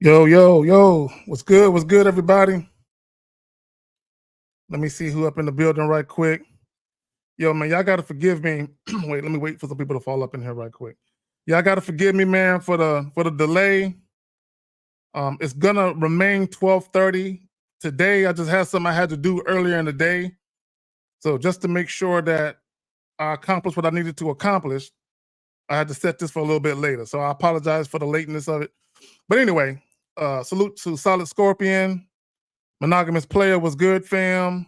Yo, yo, yo, what's good? What's good, everybody? Let me see who up in the building right quick. Yo, man, y'all gotta forgive me. Wait, let me wait for some people to fall up in here right quick. Y'all gotta forgive me, man, for the delay. It's gonna remain 12:30 today. I just had something I had to do earlier in the day. So just to make sure that I accomplished what I needed to accomplish, I had to set this for a little bit later. So I apologize for the lateness of it. But anyway, salute to Solid Scorpion. Monogamous Player was good, fam.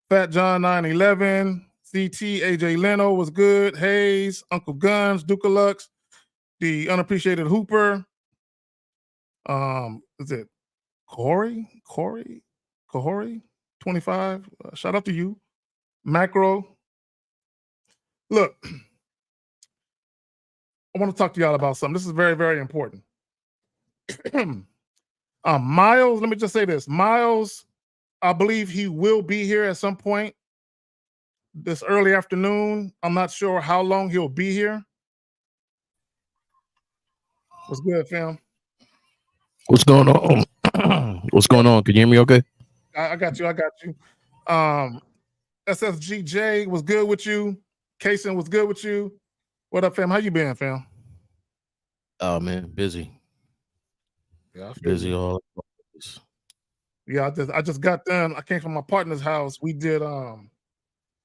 Fat John 911, CT, AJ Leno was good. Hayes, Uncle Guns, Dukalux, the unappreciated Hooper. Is it Corey? 25. Shout out to you. Macro. Look, I want to talk to y'all about something. This is very, very important. Miles, let me just say this. Miles, I believe he will be here at some point this early afternoon. I'm not sure how long he'll be here. What's good, fam? What's going on? What's going on? Can you hear me okay? I got you. SSGJ was good with you. Kaysen was good with you. What up, fam? How you been, fam? Oh man, busy. Yeah, Busy all. Yeah, I just got done. I came from my partner's house. We did a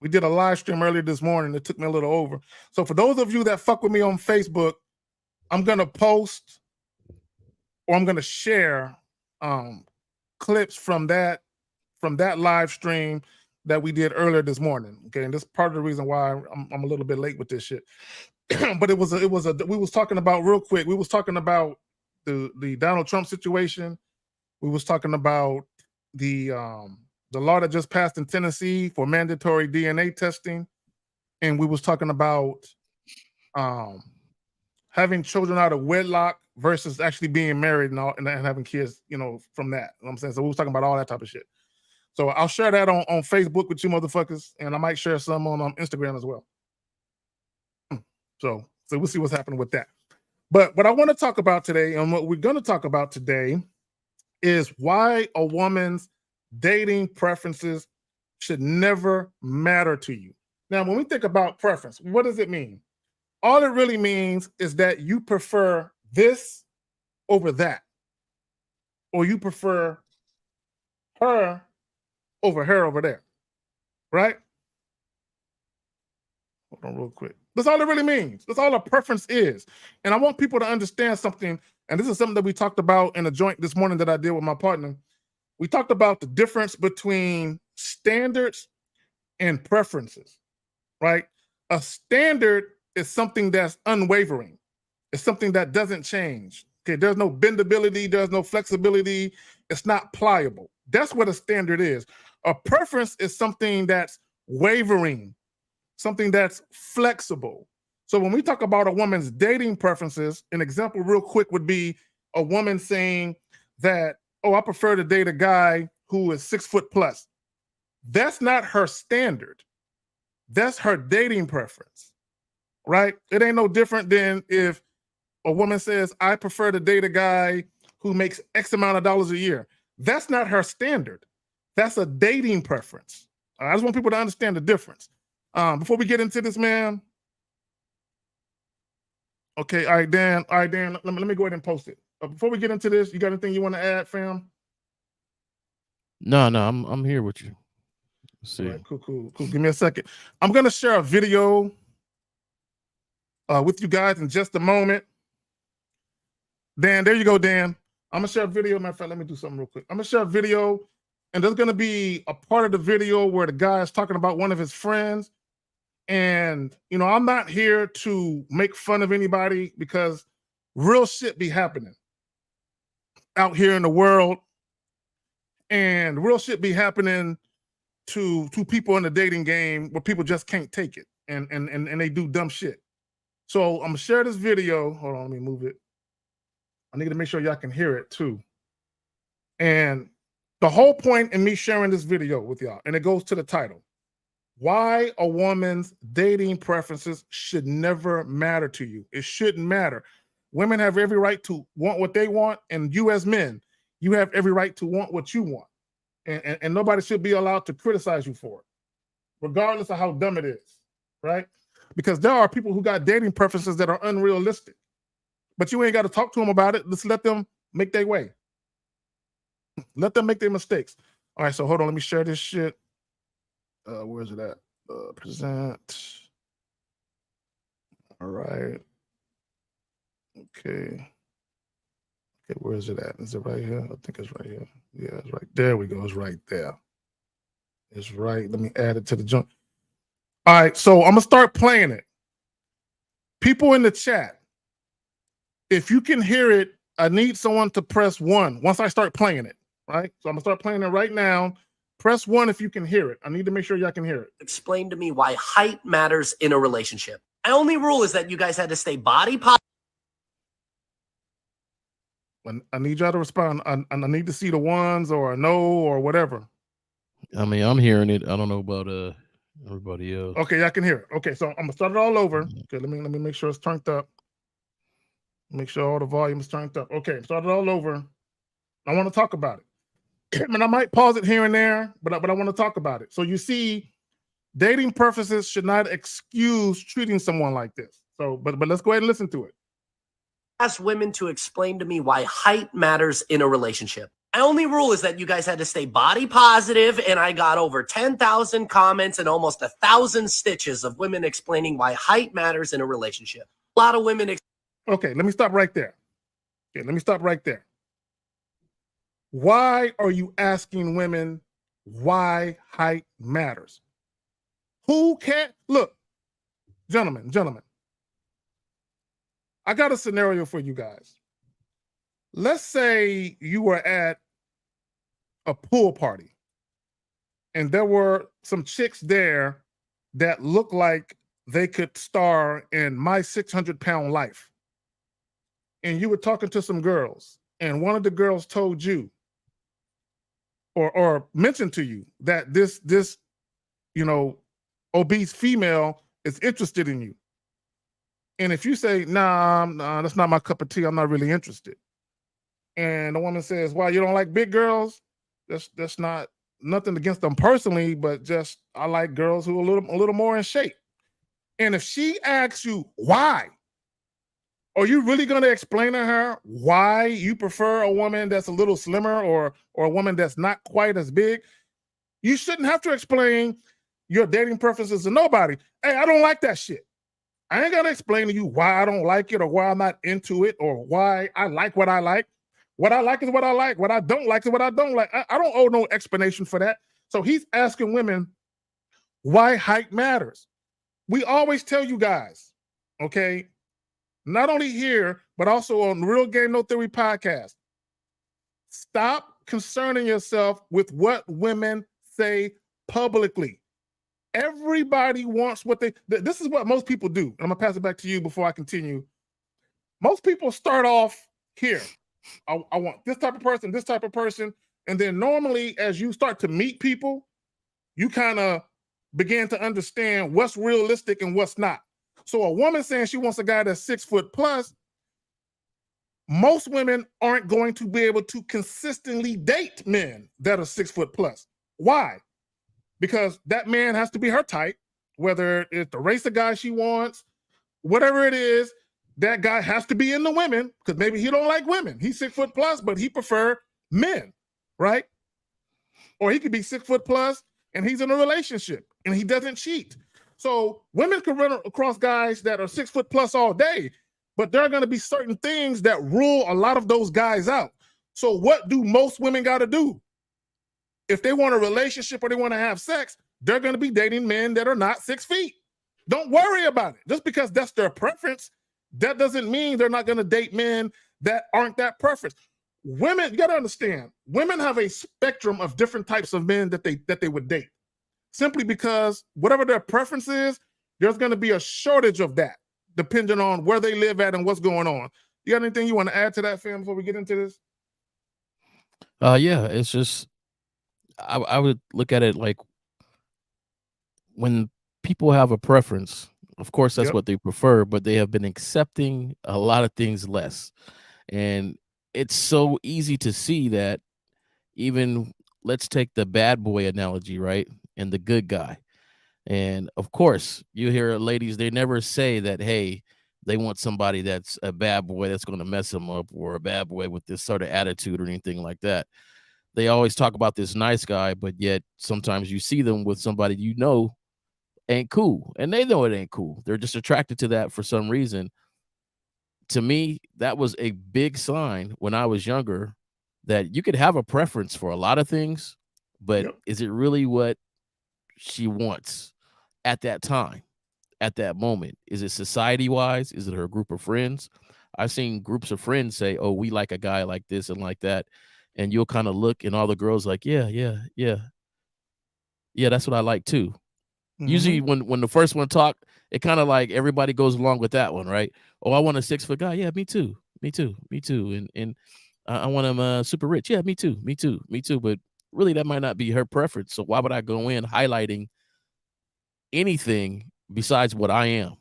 live stream earlier this morning. It took me a little over. So for those of you that fuck with me on Facebook, I'm gonna post or I'm gonna share clips from that live stream that we did earlier this morning. Okay, and this is part of the reason why I'm a little bit late with this shit. But we was talking about real quick. We was talking about the Donald Trump situation. We was talking about the law that just passed in Tennessee for mandatory DNA testing, and we was talking about having children out of wedlock versus actually being married and having kids, from that. You know what I'm saying? So we was talking about all that type of shit. So I'll share that on Facebook with you motherfuckers, and I might share some on Instagram as well. So we'll see what's happening with that. But what I want to talk about today, and what we're going to talk about today, is why a woman's dating preferences should never matter to you. Now, when we think about preference, what does it mean? All it really means is that you prefer this over that, or you prefer her over there, right? Hold on real quick. That's all it really means. That's all a preference is. And I want people to understand something, and this is something that we talked about in a joint this morning that I did with my partner. We talked about the difference between standards and preferences, right? A standard is something that's unwavering. It's something that doesn't change. Okay, there's no bendability, there's no flexibility. It's not pliable. That's what a standard is. A preference is something that's wavering, something that's flexible. So when we talk about a woman's dating preferences, an example real quick would be a woman saying that, oh, I prefer to date a guy who is 6 foot plus. That's not her standard. That's her dating preference, right? It ain't no different than if a woman says, I prefer to date a guy who makes X amount of dollars a year. That's not her standard. That's a dating preference. I just want people to understand the difference. Before we get into this, man. Okay, all right, Dan. Let me go ahead and post it. Before we get into this, you got anything you want to add, fam? No, I'm here with you. Let's see. All right, cool. Give me a second. I'm gonna share a video with you guys in just a moment. Dan, there you go, Dan. I'm gonna share a video. Matter of fact, let me do something real quick. I'm gonna share a video, and there's gonna be a part of the video where the guy is talking about one of his friends. And, I'm not here to make fun of anybody because real shit be happening out here in the world. And real shit be happening to people in the dating game where people just can't take it. And they do dumb shit. So I'm gonna share this video. Hold on, let me move it. I need to make sure y'all can hear it too. And the whole point in me sharing this video with y'all, and it goes to the title, why a woman's dating preferences should never matter to you. It shouldn't matter. Women have every right to want what they want, and you as men, you have every right to want what you want. And nobody should be allowed to criticize you for it, regardless of how dumb it is, right? Because there are people who got dating preferences that are unrealistic, but you ain't got to talk to them about it. Just let them make their way. Let them make their mistakes. All right, so hold on. Let me share this shit. Where's it at? Present. All right. Okay. Okay, where is it at? Is it right here? I think it's right here. Yeah, it's right. There we go. It's right there. It's right. Let me add it to the junk. All right, so I'm gonna start playing it. People in the chat, if you can hear it, I need someone to press 1 once I start playing it, right? So I'm gonna start playing it right now. Press 1 if you can hear it. I need to make sure y'all can hear it. Explain to me why height matters in a relationship. My only rule is that you guys had to stay body positive. I need y'all to respond. I need to see the ones or a no or whatever. I mean, I'm hearing it. I don't know about everybody else. Okay, I can hear it. Okay, so I'm gonna start it all over. Okay, let me make sure it's turned up. Make sure all the volume is turned up. Okay, start it all over. I want to talk about it. And I might pause it here and there, but I want to talk about it. So you see, dating preferences should not excuse treating someone like this. So, but let's go ahead and listen to it. Ask women to explain to me why height matters in a relationship. My only rule is that you guys had to stay body positive, and I got over 10,000 comments and almost 1,000 stitches of women explaining why height matters in a relationship. A lot of women. Okay, let me stop right there. Okay, let me stop right there. Why are you asking women why height matters? Who can't look, gentlemen, I got a scenario for you guys. Let's say you were at a pool party and there were some chicks there that looked like they could star in My 600-Pound Life. And you were talking to some girls, and one of the girls told you or mentioned to you that this obese female is interested in you. And if you say, nah, that's not my cup of tea, I'm not really interested. And the woman says, why, you don't like big girls? That's not nothing against them personally, but just I like girls who are a little more in shape. And if she asks you why, are you really going to explain to her why you prefer a woman that's a little slimmer or a woman that's not quite as big? You shouldn't have to explain your dating preferences to nobody. Hey, I don't like that shit. I ain't got to explain to you why I don't like it or why I'm not into it or why I like what I like. What I like is what I like. What I don't like is what I don't like. I don't owe no explanation for that. So he's asking women why height matters. We always tell you guys, okay, not only here, but also on Real Game No Theory podcast, stop concerning yourself with what women say publicly. Everybody wants what this is what most people do. I'm gonna pass it back to you before I continue. Most people start off here. I want this type of person. And then normally as you start to meet people, you kind of begin to understand what's realistic and what's not. So a woman saying she wants a guy that's 6 foot plus, most women aren't going to be able to consistently date men that are 6 foot plus. Why? Because that man has to be her type, whether it's the race of guy she wants, whatever it is, that guy has to be into women because maybe he don't like women. He's 6 foot plus, but he prefer men, right? Or he could be 6 foot plus and he's in a relationship and he doesn't cheat. So women can run across guys that are 6 foot plus all day, but there are going to be certain things that rule a lot of those guys out. So what do most women got to do? If they want a relationship or they want to have sex, they're going to be dating men that are not 6 feet. Don't worry about it. Just because that's their preference, that doesn't mean they're not going to date men that aren't that preference. Women, you got to understand, women have a spectrum of different types of men that they would date. Simply because whatever their preference is, there's going to be a shortage of that, depending on where they live at and what's going on. You got anything you want to add to that, fam, before we get into this? Yeah, it's just I would look at it like when people have a preference, Of course, that's Yep. what they prefer, but they have been accepting a lot of things less. And it's so easy to see that even let's take the bad boy analogy, right? And the good guy. And of course, you hear ladies, they never say that, hey, they want somebody that's a bad boy that's going to mess them up, or a bad boy with this sort of attitude or anything like that. They always talk about this nice guy, but yet sometimes you see them with somebody ain't cool, and they know it ain't cool. They're just attracted to that for some reason. To me, that was a big sign when I was younger that you could have a preference for a lot of things, but Yep. is it really what she wants at that time, at that moment? Is it society wise? Is it her group of friends? I've seen groups of friends say, oh, we like a guy like this and like that. And you'll kind of look, and all the girls like, yeah, that's what I like too. Usually Mm-hmm. when the first one talk, it kind of like everybody goes along with that one, right? Oh, I want a 6-foot guy. Yeah, me too. Me too. Me too. And I want him super rich. Yeah, me too. Me too. Me too. But really that might not be her preference. So why would I go in highlighting anything besides what I am?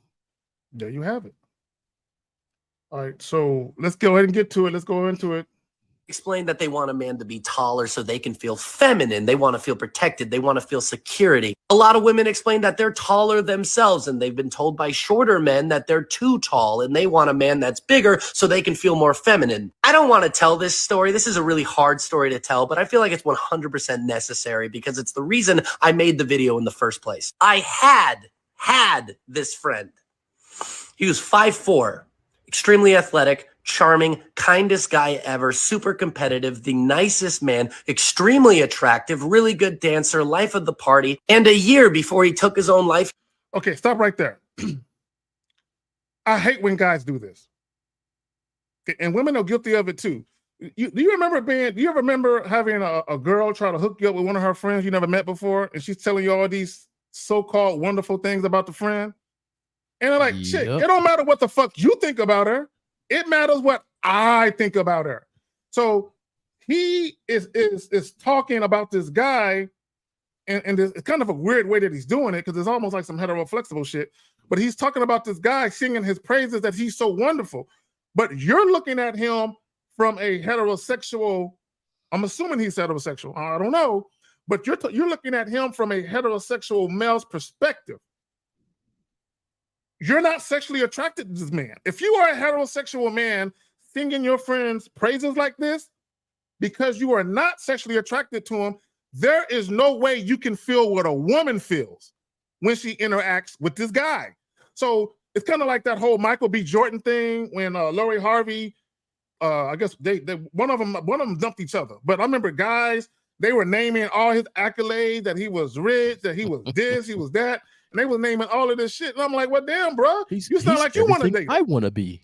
There you have it. All right, so let's go ahead and get to it. Let's go into it. Explain that they want a man to be taller so they can feel feminine. They want to feel protected. They want to feel security. A lot of women explain that they're taller themselves and they've been told by shorter men that they're too tall and they want a man that's bigger so they can feel more feminine. I don't want to tell this story. This is a really hard story to tell, but I feel like it's 100% necessary because it's the reason I made the video in the first place. I had this friend. He was 5'4", extremely athletic, charming, kindest guy ever, super competitive, the nicest man, extremely attractive, really good dancer, life of the party. And a year before he took his own life. Okay, stop right there. I hate when guys do this. And women are guilty of it too. Do you ever remember having a girl try to hook you up with one of her friends you never met before, and she's telling you all these so-called wonderful things about the friend? And they're like, shit, Yep. it don't matter what the fuck you think about her. It matters what I think about her. So he is talking about this guy, and it's kind of a weird way that he's doing it because it's almost like some hetero-flexible shit. But he's talking about this guy singing his praises that he's so wonderful. But you're looking at him from a heterosexual, I'm assuming he's heterosexual. I don't know. But you're looking at him from a heterosexual male's perspective. You're not sexually attracted to this man. If you are a heterosexual man singing your friends praises like this, because you are not sexually attracted to him, there is no way you can feel what a woman feels when she interacts with this guy. So it's kind of like that whole Michael B. Jordan thing when Lori Harvey, I guess they one of them dumped each other. But I remember guys, they were naming all his accolades, that he was rich, that he was this, he was that. And they was naming all of this shit. And I'm like, well, damn, bro. You sound like you want to date him. I want to be.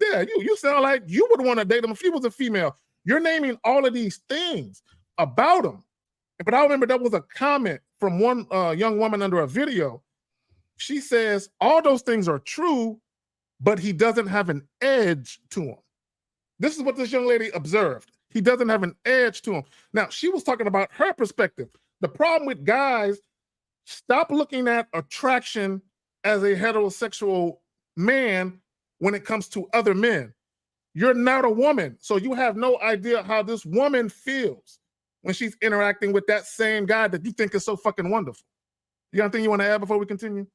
Yeah, you sound like you would want to date him if he was a female. You're naming all of these things about him. But I remember there was a comment from one young woman under a video. She says, all those things are true, but he doesn't have an edge to him. This is what this young lady observed. He doesn't have an edge to him. Now, she was talking about her perspective. The problem with guys, stop looking at attraction as a heterosexual man when it comes to other men. You're not a woman, so you have no idea how this woman feels when she's interacting with that same guy that you think is so fucking wonderful. You got anything you want to add before we continue?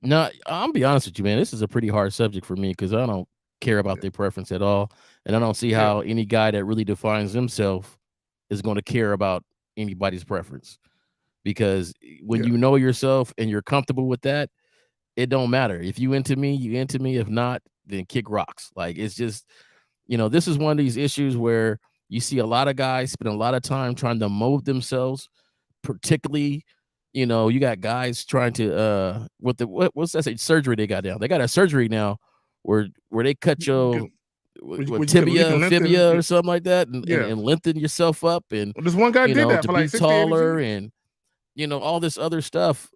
No, I'll be honest with you, man. This is a pretty hard subject for me because I don't care about their preference at all. And I don't see how any guy that really defines himself is going to care about anybody's preference. Because when you know yourself and you're comfortable with that, it don't matter. If you into me, you into me. If not, then kick rocks. Like, it's just, this is one of these issues where you see a lot of guys spend a lot of time trying to mold themselves, particularly, you got guys trying to what's that surgery they got now? They got a surgery now where they cut your tibia, fibia, or something like that, and lengthen yourself up, and this one guy did that to for be like 60, taller, 80 and all this other stuff.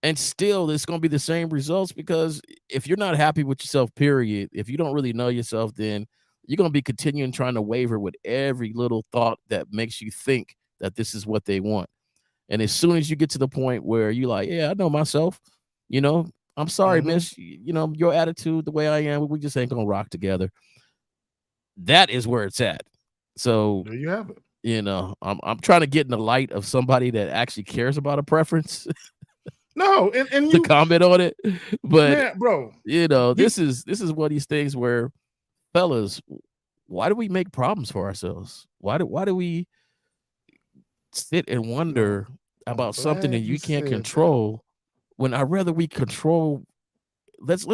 And still, it's going to be the same results, because if you're not happy with yourself, period, if you don't really know yourself, then you're going to be continuing trying to waver with every little thought that makes you think that this is what they want. And as soon as you get to the point where you're like, yeah, I know myself, You know, I'm sorry, Mhm. miss. You know, your attitude, the way I am, we just ain't gonna rock together. That is where it's at. So, There you have it. you know, I'm trying to get in the light of somebody that actually cares about a preference No, and to you, comment on it. But man, bro, you know, you this is one of these things where, fellas, why do we make problems for ourselves? Why do we sit and you know, wonder I'm about something that glad you you can't said that. control when I'd rather we control? Let's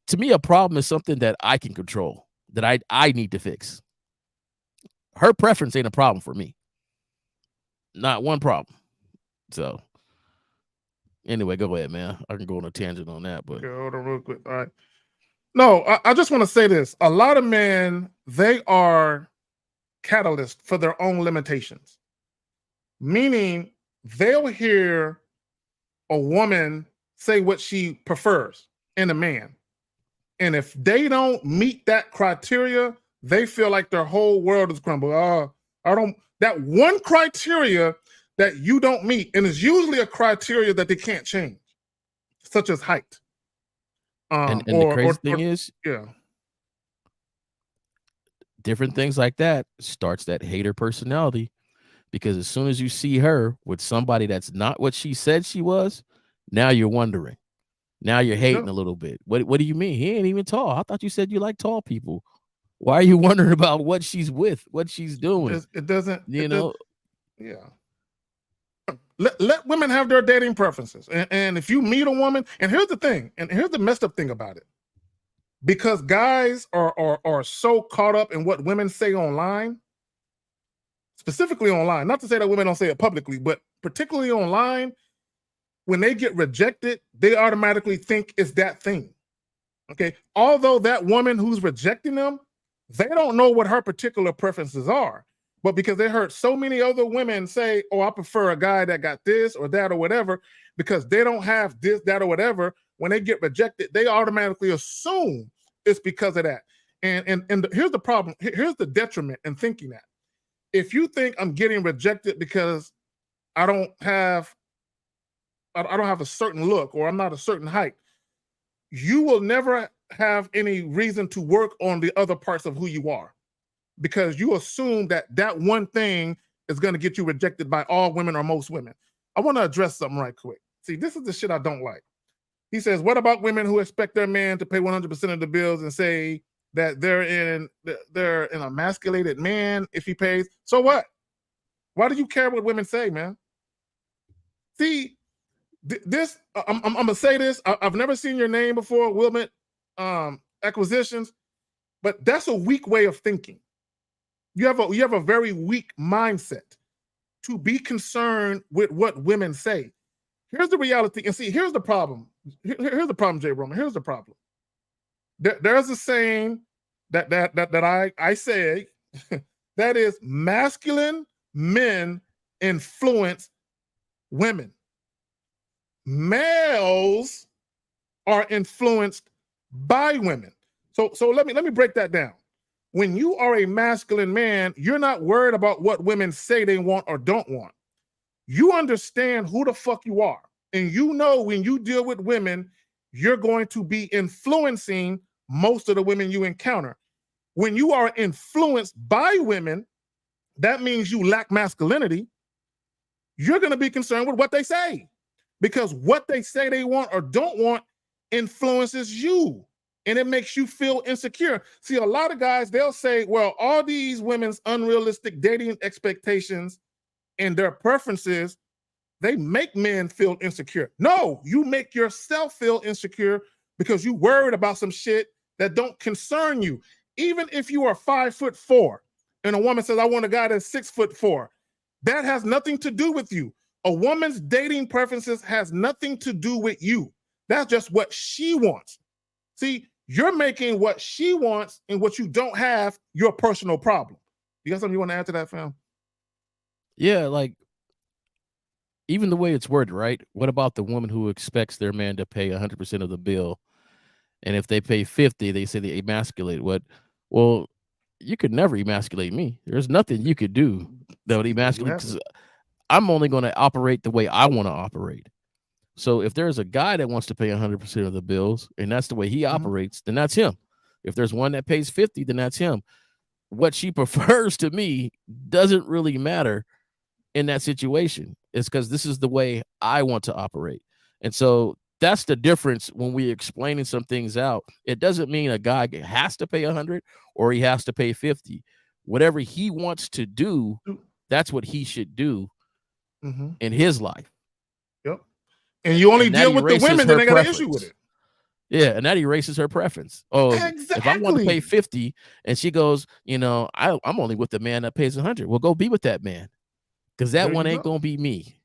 To me, a problem is something that I can control, that I need to fix. Her preference ain't a problem for me. Not one problem. So anyway, go ahead, man. I can go on a tangent on that, but Okay, hold on real quick. All right. No, I just want to say this. A lot of men, they are catalysts for their own limitations. Meaning they'll hear a woman say what she prefers in a man. And if they don't meet that criteria, they feel like their whole world is crumbled. I don't, that one criteria that you don't meet, and it's usually a criteria that they can't change, such as height. and the crazy thing Or is, yeah. different things like that starts that hater personality, because as soon as you see her with somebody that's not what she said she was, now you're wondering. Now you're hating No, a little bit. What do you mean? He ain't even tall. I thought you said you like tall people. Why are you wondering about what she's with, what she's doing? it doesn't, You it does, know, yeah. Let women have their dating preferences. And if you meet a woman, and here's the thing, and here's the messed up thing about it. Because guys are so caught up in what women say online, specifically online, not to say that women don't say it publicly, but particularly online, when they get rejected, they automatically think it's that thing. Okay. Although that woman who's rejecting them, they don't know what her particular preferences are. But because they heard so many other women say, oh, I prefer a guy that got this or that or whatever, because they don't have this, that, or whatever, when they get rejected, they automatically assume it's because of that. And here's the problem. Here's the detriment in thinking that. If you think I'm getting rejected because I don't have I don't have a certain look or I'm not a certain height, you will never have any reason to work on the other parts of who you are, because you assume that that one thing is going to get you rejected by all women or most women. I want to address something right quick. See, this is the shit I don't like. He says, what about women who expect their man to pay 100% of the bills and say that they're an emasculated man if he pays? So what? Why do you care what women say, man? See, this I'm gonna say this. I've never seen your name before, Wilmot Acquisitions, but that's a weak way of thinking. You have a very weak mindset to be concerned with what women say. Here's the reality, and see, here's the problem. Here's the problem, Jay Roman. Here's the problem. There's a saying that I say that is, masculine men influence women. Males are influenced by women. So let me break that down. When you are a masculine man, you're not worried about what women say they want or don't want. You understand who the fuck you are. And you know when you deal with women, you're going to be influencing most of the women you encounter. When you are influenced by women, that means you lack masculinity. You're going to be concerned with what they say, because what they say they want or don't want influences you, and it makes you feel insecure. See, a lot of guys, they'll say, well, all these women's unrealistic dating expectations and their preferences, they make men feel insecure. No, you make yourself feel insecure because you worried about some shit that don't concern you. Even if you are 5'4" and a woman says, I want a guy that's 6'4", that has nothing to do with you. A woman's dating preferences has nothing to do with you. That's just what she wants. See, you're making what she wants and what you don't have your personal problem. You got something you want to add to that, fam? yeah, like, even the way it's worded, right? What about the woman who expects their man to pay 100% of the bill, and if they pay 50, they say they emasculate? What? Well, you could never emasculate me. There's nothing you could do that would There you emasculate, have it. because I'm only going to operate the way I want to operate. So if there's a guy that wants to pay 100% of the bills and that's the way he Mhm. operates, then that's him. If there's one that pays 50, then that's him. What she prefers to me doesn't really matter in that situation. It's because this is the way I want to operate. And so that's the difference when we're explaining some things out. It doesn't mean a guy has to pay 100 or he has to pay 50. Whatever he wants to do, that's what he should do Mhm. in his life. Yep. And you only And that deal with the erases women, her then they got an issue with preference. it. Yeah, and that erases her preference. Oh, if I want to pay Exactly. 50 and she goes, I'm only with the man that pays 100. Well, go be with that man because that There one you ain't go. going to be me.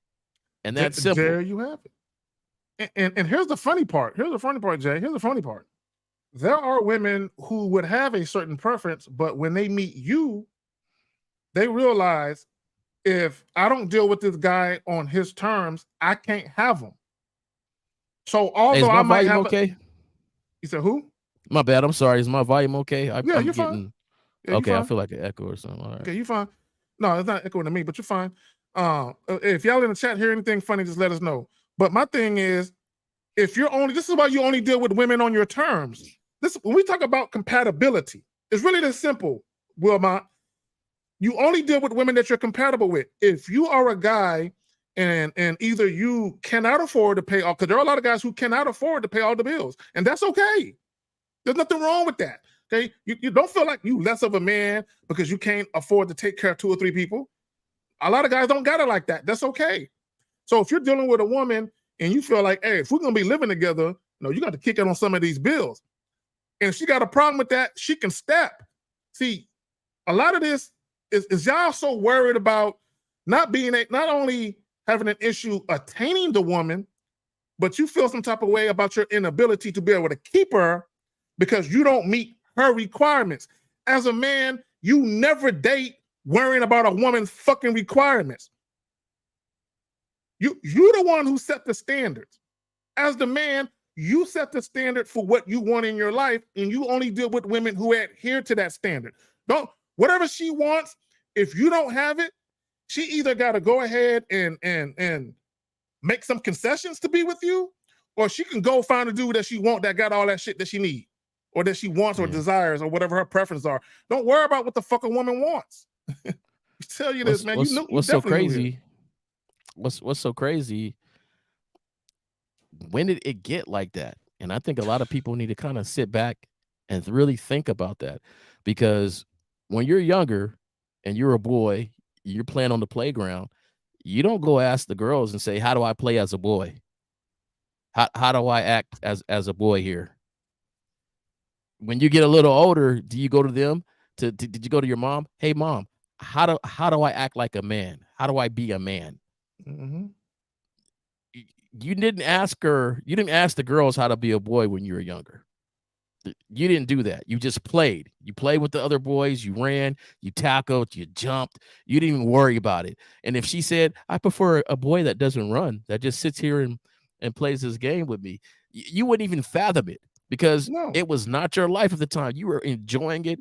And There, that's simple. there you have it. And here's the funny part. Here's the funny part, Jay. Here's the funny part. There are women who would have a certain preference, but when they meet you, they realize if I don't deal with this guy on his terms, I can't have him. So Hey, although is I my might volume have okay? you said who? My bad. I'm sorry. Is my volume okay? Yeah, I'm you're fine. getting Yeah, you're okay. I fine. feel like an echo or something. All right. Okay, you fine. No, it's not echoing to me, but you're fine. If y'all in the chat hear anything funny, just let us know. But my thing is, if you're only, this is why you only deal with women on your terms. This, when we talk about compatibility, it's really this simple, Wilmot. You only deal with women that you're compatible with. If you are a guy and either you cannot afford to pay all, because there are a lot of guys who cannot afford to pay all the bills, and that's okay. There's nothing wrong with that. Okay, you don't feel like you less of a man because you can't afford to take care of 2 or 3 people. A lot of guys don't got it like that. That's okay. So if you're dealing with a woman and you feel like, hey, if we're gonna be living together, you got to kick in on some of these bills. And if she got a problem with that, she can step. See, a lot of this is y'all so worried about not only having an issue attaining the woman, but you feel some type of way about your inability to be able to keep her because you don't meet her requirements. As a man, you never date worrying about a woman's fucking requirements. You're the one who set the standards. As the man, you set the standard for what you want in your life, and you only deal with women who adhere to that standard. Whatever she wants, if you don't have it, she either got to go ahead and make some concessions to be with you, or she can go find a dude that she want that got all that shit that she needs, or that she wants or desires, or whatever her preferences are. Don't worry about what the fuck a woman wants. I tell you this, man. What's so crazy? What's so crazy? When did it get like that? And I think a lot of people need to kind of sit back and really think about that, because when you're younger and you're a boy, you're playing on the playground, you don't go ask the girls and say, how do I play as a boy? How do I act as a boy here? When you get a little older, do you go to them? Did you go to your mom? Hey, mom, how do I act like a man? How do I be a man? Mm-hmm. You didn't ask the girls how to be a boy when you were younger. You didn't do that. You just played. You played with the other boys. You ran, you tackled, you jumped. You didn't even worry about it. And if she said, I prefer a boy that doesn't run, that just sits here and plays this game with me, you wouldn't even fathom it, because it was not your life at the time. You were enjoying it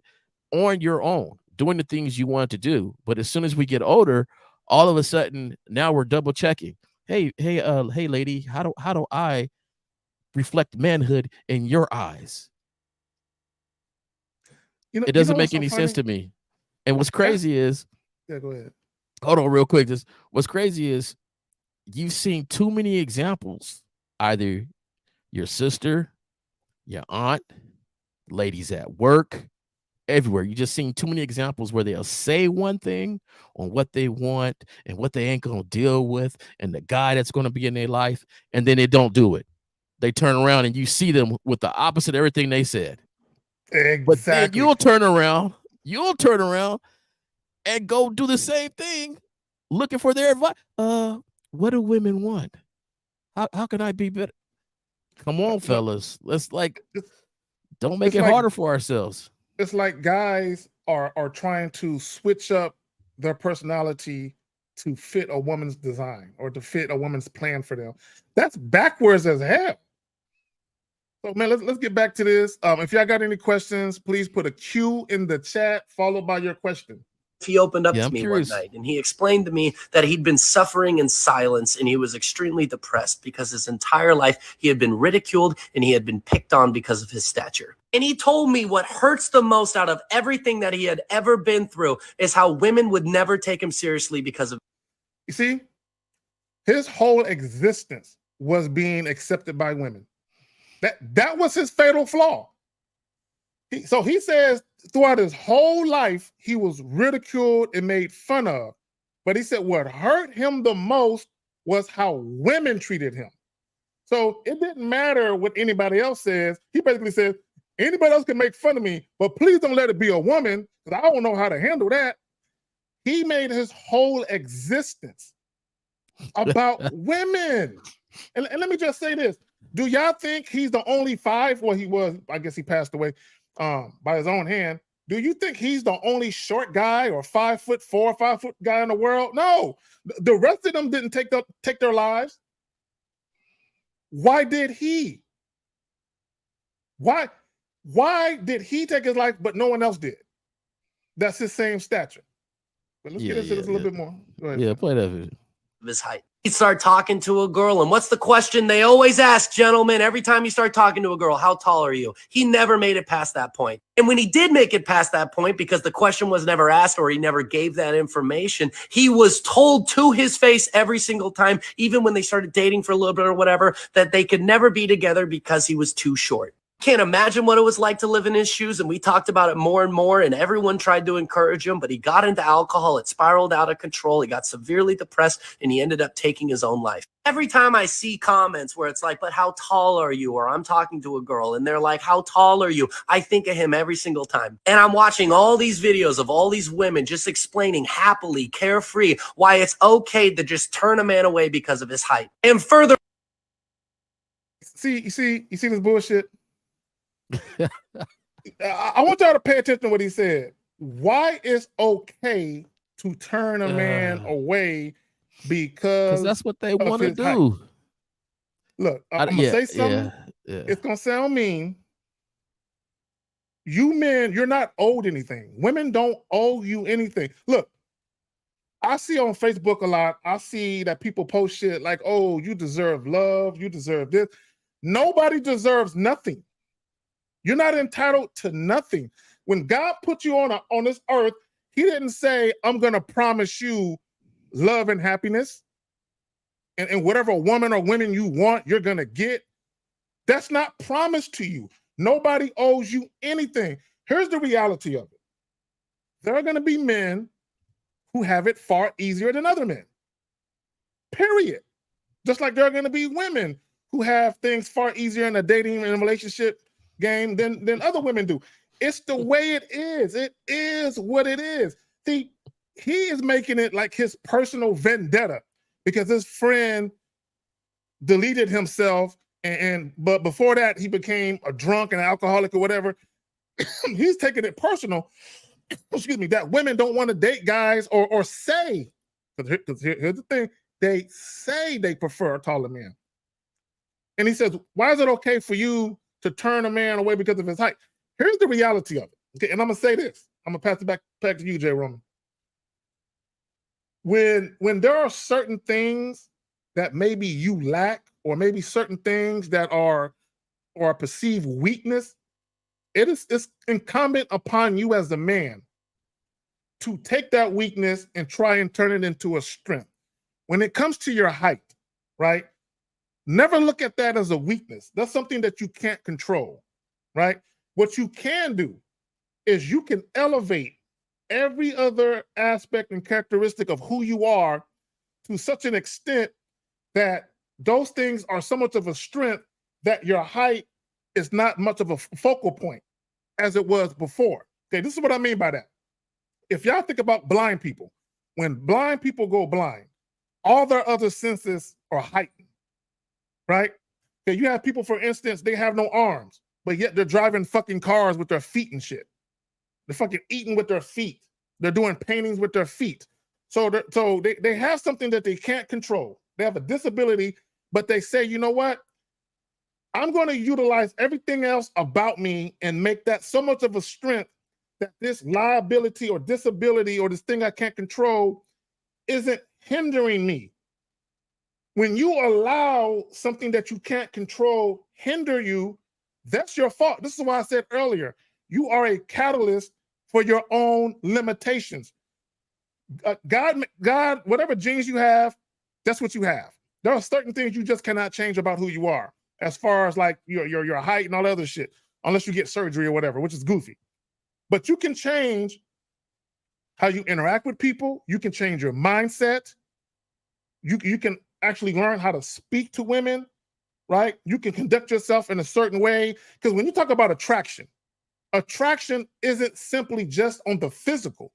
on your own, doing the things you wanted to do. But as soon as we get older, all of a sudden, now we're double checking. Hey, lady, how do I reflect manhood in your eyes? It doesn't make any sense to me. And what's crazy is, yeah, go ahead. Hold on real quick. What's crazy is you've seen too many examples, either your sister, your aunt, ladies at work, everywhere. You just seen too many examples where they'll say one thing on what they want and what they ain't going to deal with and the guy that's going to be in their life, and then they don't do it. They turn around and you see them with the opposite of everything they said. Exactly. But then you'll turn around and go do the same thing, looking for their advice. What do women want? How can I be better? Come on, fellas. Let's don't make it harder for ourselves. It's like guys are trying to switch up their personality to fit a woman's design or to fit a woman's plan for them. That's backwards as hell. So, man, let's get back to this. If y'all got any questions, please put a Q in the chat followed by your question. He opened up Yeah, to I'm me curious. one night and he explained to me that he'd been suffering in silence and he was extremely depressed because his entire life he had been ridiculed and he had been picked on because of his stature. And he told me what hurts the most out of everything that he had ever been through is how women would never take him seriously because of. You see, his whole existence was being accepted by women. That was his fatal flaw. So he says throughout his whole life, he was ridiculed and made fun of. But he said what hurt him the most was how women treated him. So it didn't matter what anybody else says. He basically said, anybody else can make fun of me, but please don't let it be a woman, because I don't know how to handle that. He made his whole existence about women. And let me just say this. Do y'all think he's the only five? Well, he was, I guess he passed away by his own hand. Do you think he's the only short guy or 5'4", 5 foot guy in the world? No. The rest of them didn't take their lives. Why did he? Why did he take his life, but no one else did? That's his same stature. But let's get into this a little bit more. Go ahead. Yeah, play that video. His height. He'd start talking to a girl, and what's the question they always ask, gentlemen? Every time you start talking to a girl, how tall are you? He never made it past that point. And when he did make it past that point, because the question was never asked or he never gave that information, he was told to his face every single time, even when they started dating for a little bit or whatever, that they could never be together because he was too short. Can't imagine what it was like to live in his shoes, and we talked about it more and more, and everyone tried to encourage him, but he got into alcohol. It spiraled out of control. He got severely depressed, and he ended up taking his own life. Every time I see comments where it's like, but how tall are you? Or I'm talking to a girl, and they're like, how tall are you? I think of him every single time. And I'm watching all these videos of all these women just explaining happily, carefree, why it's okay to just turn a man away because of his height. And further, you see this bullshit? I want y'all to pay attention to what he said. Why is okay to turn a man away because that's what they want to his do. height? Look, I'm gonna say something. Yeah. It's gonna sound mean. You men, you're not owed anything. Women don't owe you anything. Look, I see on Facebook a lot, I see that people post shit like, oh, you deserve love, you deserve this. Nobody deserves nothing. You're not entitled to nothing. When God put you on this earth, he didn't say, I'm going to promise you love and happiness. And whatever woman or women you want, you're going to get. That's not promised to you. Nobody owes you anything. Here's the reality of it. There are going to be men who have it far easier than other men. Period. Just like there are going to be women who have things far easier in a dating and relationship game than other women do. It's the way it is. It is what it is. See, he is making it like his personal vendetta because his friend deleted himself, but before that he became a drunk and an alcoholic or whatever. He's taking it personal. Excuse me, that women don't want to date guys or say, because here's the thing, they say they prefer a taller man. And he says, why is it okay for you to turn a man away because of his height? Here's the reality of it. Okay, and I'm gonna say this. I'm gonna pass it back to you, Jay Roman. When there are certain things that maybe you lack, or maybe certain things that are or perceived weakness, it's incumbent upon you as a man to take that weakness and try and turn it into a strength. When it comes to your height, right? Never look at that as a weakness. That's something that you can't control, right? What you can do is you can elevate every other aspect and characteristic of who you are to such an extent that those things are so much of a strength that your height is not much of a focal point as it was before. Okay, this is what I mean by that. If y'all think about blind people, when blind people go blind, all their other senses are heightened. Right? Okay, you have people, for instance, they have no arms, but yet they're driving fucking cars with their feet and shit. They're fucking eating with their feet. They're doing paintings with their feet. So they have something that they can't control. They have a disability, but they say, you know what? I'm going to utilize everything else about me and make that so much of a strength that this liability or disability or this thing I can't control isn't hindering me. When you allow something that you can't control hinder you, that's your fault. This is why I said earlier, you are a catalyst for your own limitations. God, whatever genes you have, that's what you have. There are certain things you just cannot change about who you are, as far as like your height and all that other shit, unless you get surgery or whatever, which is goofy. But you can change how you interact with people. You can change your mindset. You can actually learn how to speak to women, right? You can conduct yourself in a certain way. Because when you talk about attraction isn't simply just on the physical.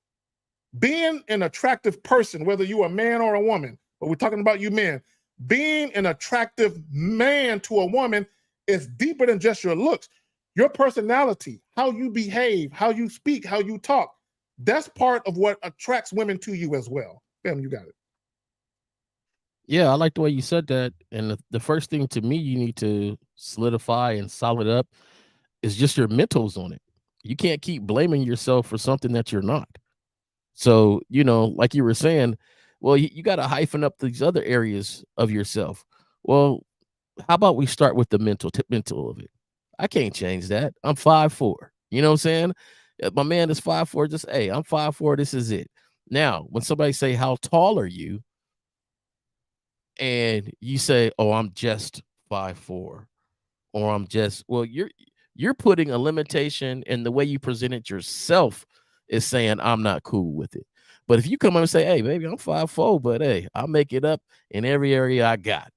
Being an attractive person, whether you're a man or a woman, but we're talking about you men, being an attractive man to a woman is deeper than just your looks. Your personality, how you behave, how you speak, how you talk, that's part of what attracts women to you as well. Bam, you got it. Yeah, I like the way you said that. And the first thing to me you need to solidify and solid up is just your mentals on it. You can't keep blaming yourself for something that you're not. So, like you were saying, well, you got to hyphen up these other areas of yourself. Well, how about we start with the mental of it? I can't change that. I'm 5'4". You know what I'm saying? If my man is 5'4", just, hey, I'm 5'4". This is it. Now, when somebody say, how tall are you? And you say, oh, I'm just 5'4", or I'm just, well, you're putting a limitation, and the way you present it yourself is saying I'm not cool with it. But if you come up and say, hey, baby, I'm 5'4", but hey, I'll make it up in every area I got.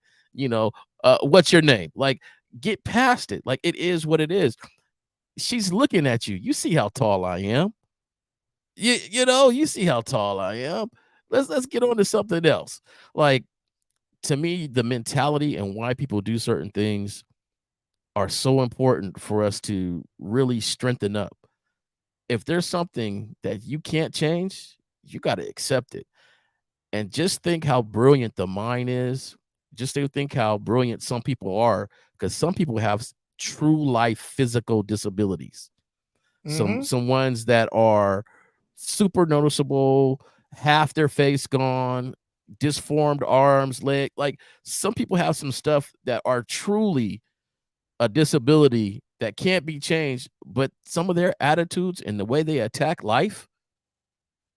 What's your name? Like, get past it. Like, it is what it is. She's looking at you. You see how tall I am. You see how tall I am. Let's get on to something else. Like, to me, the mentality and why people do certain things are so important for us to really strengthen up. If there's something that you can't change, you got to accept it. And just think how brilliant the mind is. Just think how brilliant some people are, because some people have true life physical disabilities. Some ones that are super noticeable, half their face gone, disformed arms, leg. Like, some people have some stuff that are truly a disability that can't be changed, but some of their attitudes and the way they attack life,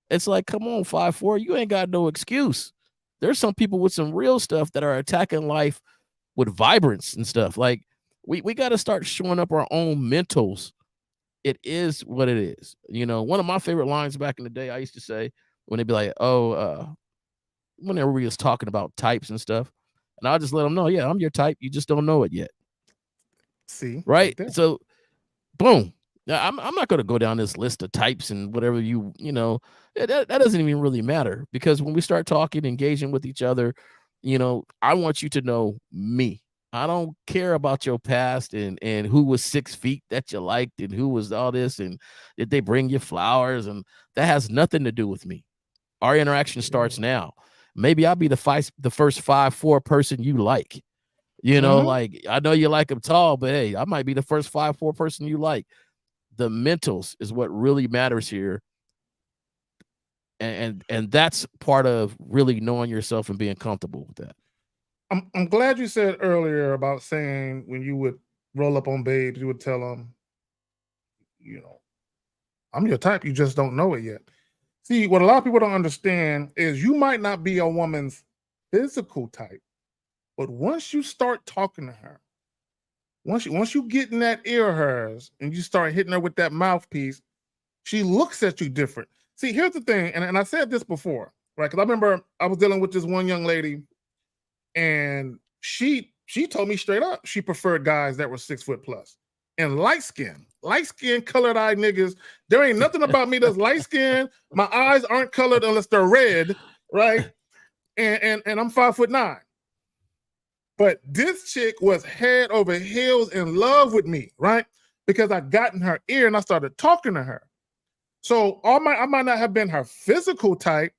it's like, come on, 5'4", you ain't got no excuse. There's some people with some real stuff that are attacking life with vibrance and stuff. Like, we got to start showing up our own mentals. It is what it is. One of my favorite lines back in the day, I used to say, when they'd be like, whenever we was talking about types and stuff, and I'll just let them know, yeah, I'm your type. You just don't know it yet. See, right? So, boom. Now, I'm not going to go down this list of types and whatever that doesn't even really matter, because when we start talking, engaging with each other, I want you to know me. I don't care about your past and who was 6 feet that you liked and who was all this and did they bring you flowers, and that has nothing to do with me. Our interaction starts now. Maybe I'll be the first 5'4" person you like. Like, I know you like them tall, but hey, I might be the first 5'4" person you like. The mentals is what really matters here. And that's part of really knowing yourself and being comfortable with that. I'm glad you said earlier about saying when you would roll up on babes, you would tell them, I'm your type, you just don't know it yet. See, what a lot of people don't understand is you might not be a woman's physical type, but once you start talking to her, once you get in that ear of hers and you start hitting her with that mouthpiece, she looks at you different. See, here's the thing, and I said this before, right? Because I remember I was dealing with this one young lady, and she told me straight up she preferred guys that were 6 foot plus and light skin, colored eyed niggas. There ain't nothing about me that's light skin. My eyes aren't colored unless they're red, right? And I'm 5'9". But this chick was head over heels in love with me, right? Because I got in her ear and I started talking to her. So I might not have been her physical type,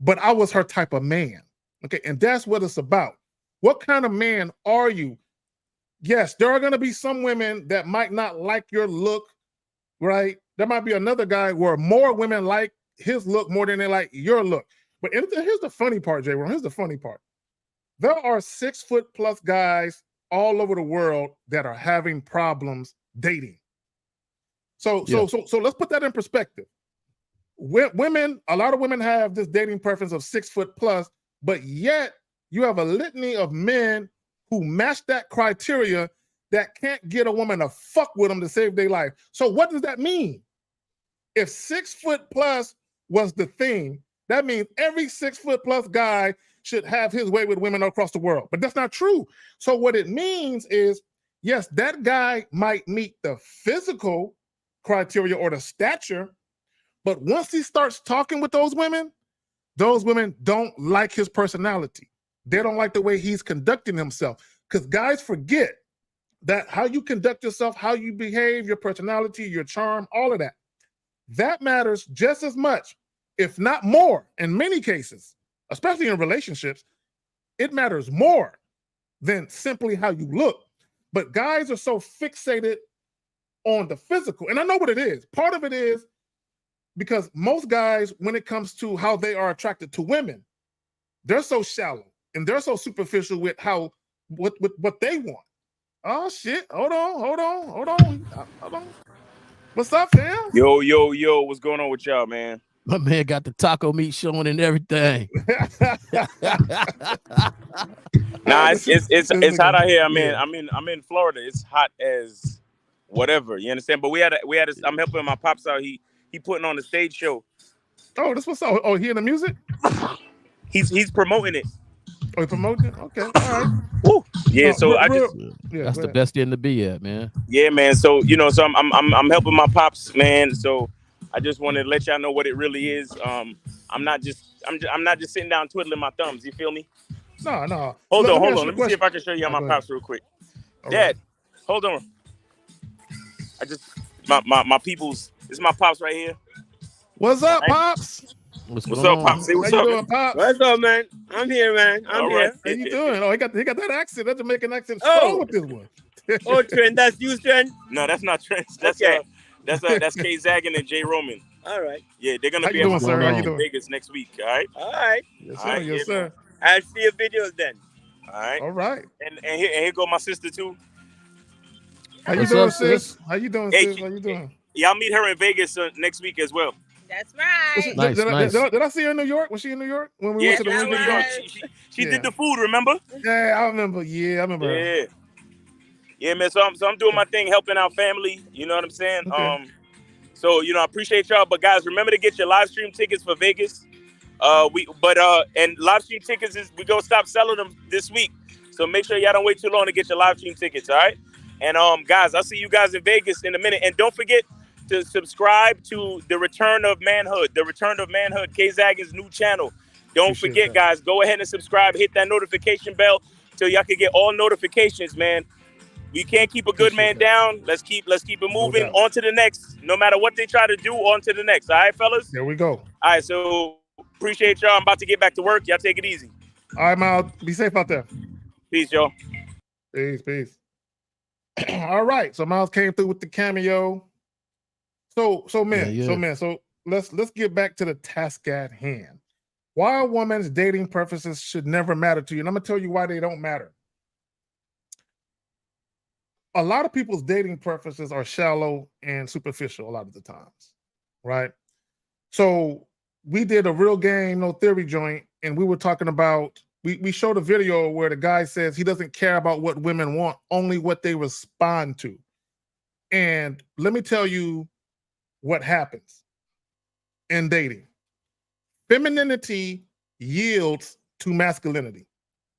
but I was her type of man. Okay, and that's what it's about. What kind of man are you? Yes, there are going to be some women that might not like your look, right? There might be another guy where more women like his look more than they like your look. But here's the funny part, J-Ron. Here's the funny part. There are 6 foot plus guys all over the world that are having problems dating. So let's put that in perspective. Women, a lot of women have this dating preference of 6 foot plus, but yet you have a litany of men who match that criteria that can't get a woman to fuck with them to save their life. So what does that mean? If 6 foot plus was the thing, that means every 6 foot plus guy should have his way with women across the world. But that's not true. So what it means is, yes, that guy might meet the physical criteria or the stature, but once he starts talking with those women don't like his personality. They don't like the way he's conducting himself. Because guys forget that how you conduct yourself, how you behave, your personality, your charm, all of that, that matters just as much, if not more, in many cases, especially in relationships. It matters more than simply how you look. But guys are so fixated on the physical. And I know what it is. Part of it is because most guys, when it comes to how they are attracted to women, they're so shallow and they're so superficial with what they want. Oh shit! Hold on. What's up, fam? Yo, what's going on with y'all, man? My man got the taco meat showing and everything. Nah, it's hot out here. I'm in Florida. It's hot as whatever. You understand? But I'm helping my pops out. He putting on a stage show. Oh, this what's up. Oh, he in the music? He's promoting it. Oh, he promoting it? Okay, all right. Woo. Yeah, so that's the best end to be at, man. Yeah, man. So so I'm helping my pops, man. So I just wanted to let y'all know what it really is. I'm not just sitting down twiddling my thumbs. You feel me? No. Hold on. Let me see if I can show you my pops real quick. All Dad, right. Hold on. I just my people's. This is my pops right here. What's up, pops? What's up, pops? Say what's up, doing, pops? What's up, man? I'm here, man. I'm here. How you doing? Oh, he got that accent. That Jamaican accent. Strong with this one. Oh, Trent, that's you, Trent? No, that's not Trent. That's K Zaggin and Jay Roman. All right. Yeah, they're gonna How be you doing, sir? How you doing? Vegas next week. All right. All right. Yes, sir. Yes, sir. I'll see your videos then. All right. All right. And here go my sister too. How you doing, sis? How you doing, sis? How you doing? Y'all meet her in Vegas next week as well. That's right. Nice. Did I see her in New York? Was she in New York when we went to the New York? She did the food. Remember? Yeah, I remember. Yeah, I remember. Yeah. Yeah, man. So I'm doing my thing, helping out family. You know what I'm saying? Okay. So I appreciate y'all. But guys, remember to get your live stream tickets for Vegas. And live stream tickets we gonna stop selling them this week. So make sure y'all don't wait too long to get your live stream tickets. All right. And guys, I'll see you guys in Vegas in a minute. And don't forget to subscribe to the Return of Manhood, K-Zaggins' new channel. Don't forget, guys, go ahead and subscribe. Hit that notification bell so y'all can get all notifications, man. We can't keep a good man down. Let's keep it moving. On to the next. No matter what they try to do, on to the next. All right, fellas? There we go. All right, so appreciate y'all. I'm about to get back to work. Y'all take it easy. All right, Miles. Be safe out there. Peace, y'all. Peace. All right. So Miles came through with the cameo. So let's get back to the task at hand. Why a woman's dating preferences should never matter to you. And I'm gonna tell you why they don't matter. A lot of people's dating preferences are shallow and superficial a lot of the times, right? So we did a real game, no theory joint, and we were talking about, we showed a video where the guy says he doesn't care about what women want, only what they respond to. And let me tell you what happens in dating. Femininity yields to masculinity,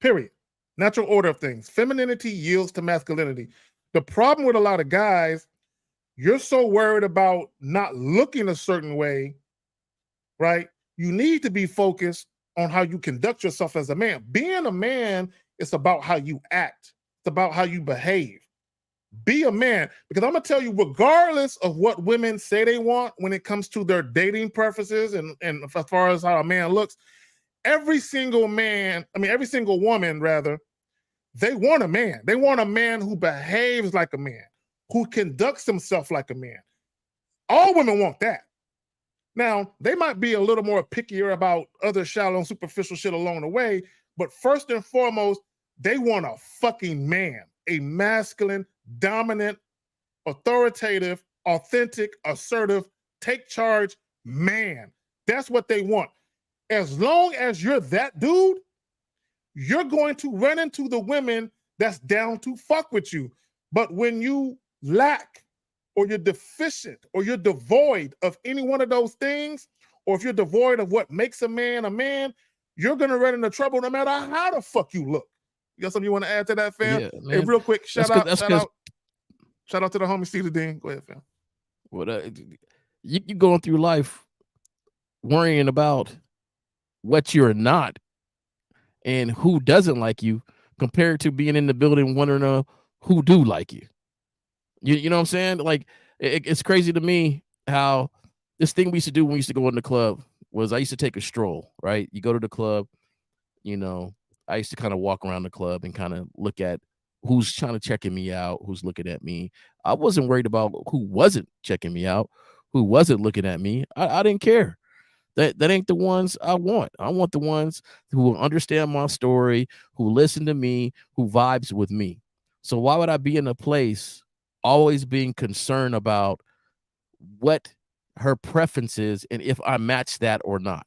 period. Natural order of things. Femininity yields to masculinity. The problem with a lot of guys, you're so worried about not looking a certain way, right? You need to be focused on how you conduct yourself as a man. Being a man is about how you act. It's about how you behave. Be a man, because I'm going to tell you, regardless of what women say they want when it comes to their dating preferences and as far as how a man looks, every single woman, rather, they want a man. They want a man who behaves like a man, who conducts himself like a man. All women want that. Now, they might be a little more pickier about other shallow and superficial shit along the way, but first and foremost, they want a fucking man, a masculine, dominant, authoritative, authentic, assertive, take charge man. That's what they want. As long as you're that dude, you're going to run into the women that's down to fuck with you. But when you lack, or you're deficient, or you're devoid of any one of those things, or if you're devoid of what makes a man, you're gonna run into trouble no matter how the fuck you look. You got something you want to add to that, fam? Yeah, Hey, man. real quick, shout out to the homie Steve Dean. Go ahead, fam. What you going through life worrying about what you're not and who doesn't like you, compared to being in the building wondering who do like you. You know what I'm saying? Like, it's crazy to me how this thing we used to do when we used to go in the club was I used to take a stroll, right? You go to the club, you know, I used to kind of walk around the club and kind of look at who's trying to checking me out, who's looking at me. I wasn't worried about who wasn't checking me out, who wasn't looking at me. I didn't care. That ain't the ones I want. I want the ones who will understand my story, who listen to me, who vibes with me. So why would I be in a place always being concerned about what her preference is and if I match that or not?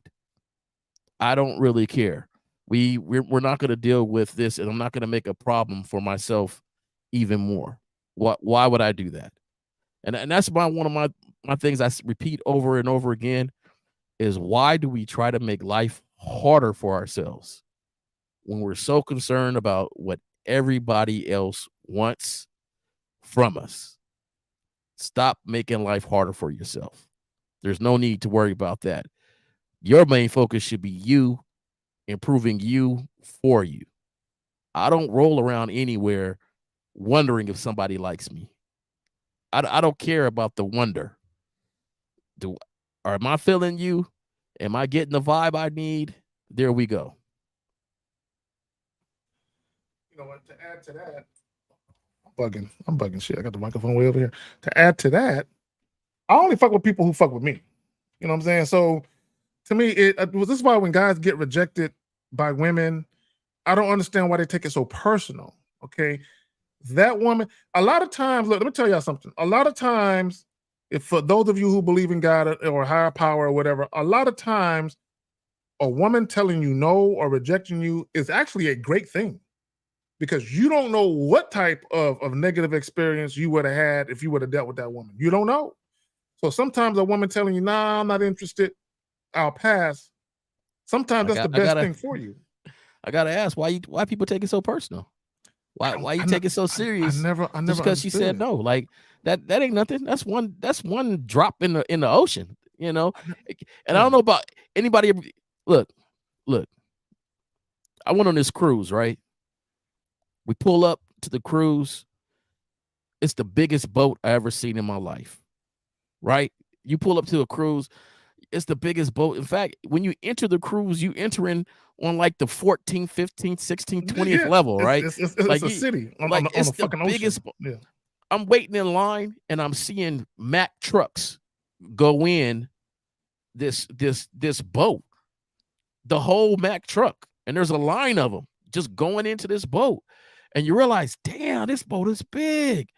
I don't really care. We're not going to deal with this, and I'm not going to make a problem for myself even more. Why would I do that? And that's one of my things I repeat over and over again is, why do we try to make life harder for ourselves when we're so concerned about what everybody else wants from us? Stop making life harder for yourself. There's no need to worry about that. Your main focus should be you, improving you for you. I don't roll around anywhere wondering if somebody likes me. I don't care about the wonder. Am I feeling you? Am I getting the vibe I need? There we go. You know what? To add to that, I'm bugging shit. I got the microphone way over here. To add to that, I only fuck with people who fuck with me. You know what I'm saying? So to me, this is why when guys get rejected by women, I don't understand why they take it so personal. Okay. That woman, a lot of times, look, let me tell y'all something. A lot of times, if for those of you who believe in God or higher power or whatever, a lot of times a woman telling you no or rejecting you is actually a great thing, because you don't know what type of negative experience you would have had if you would have dealt with that woman. You don't know. So sometimes a woman telling you, nah, I'm not interested, I'll pass. Sometimes that's the best thing for you. I gotta ask, why people take it so personal? Why you take it so serious? I never just because she said no. Like that ain't nothing. That's one drop in the ocean, you know. And I don't know about anybody. Look. I went on this cruise, right? We pull up to the cruise. It's the biggest boat I ever seen in my life, right? You pull up to a cruise, it's the biggest boat. In fact, when you enter the cruise, you enter in on like the 14th, 15th, 16th, 20th level, right? It's like a city on it's the fucking biggest ocean. Yeah. I'm waiting in line and I'm seeing Mack trucks go in this boat, the whole Mack truck, and there's a line of them just going into this boat, and you realize, damn, this boat is big.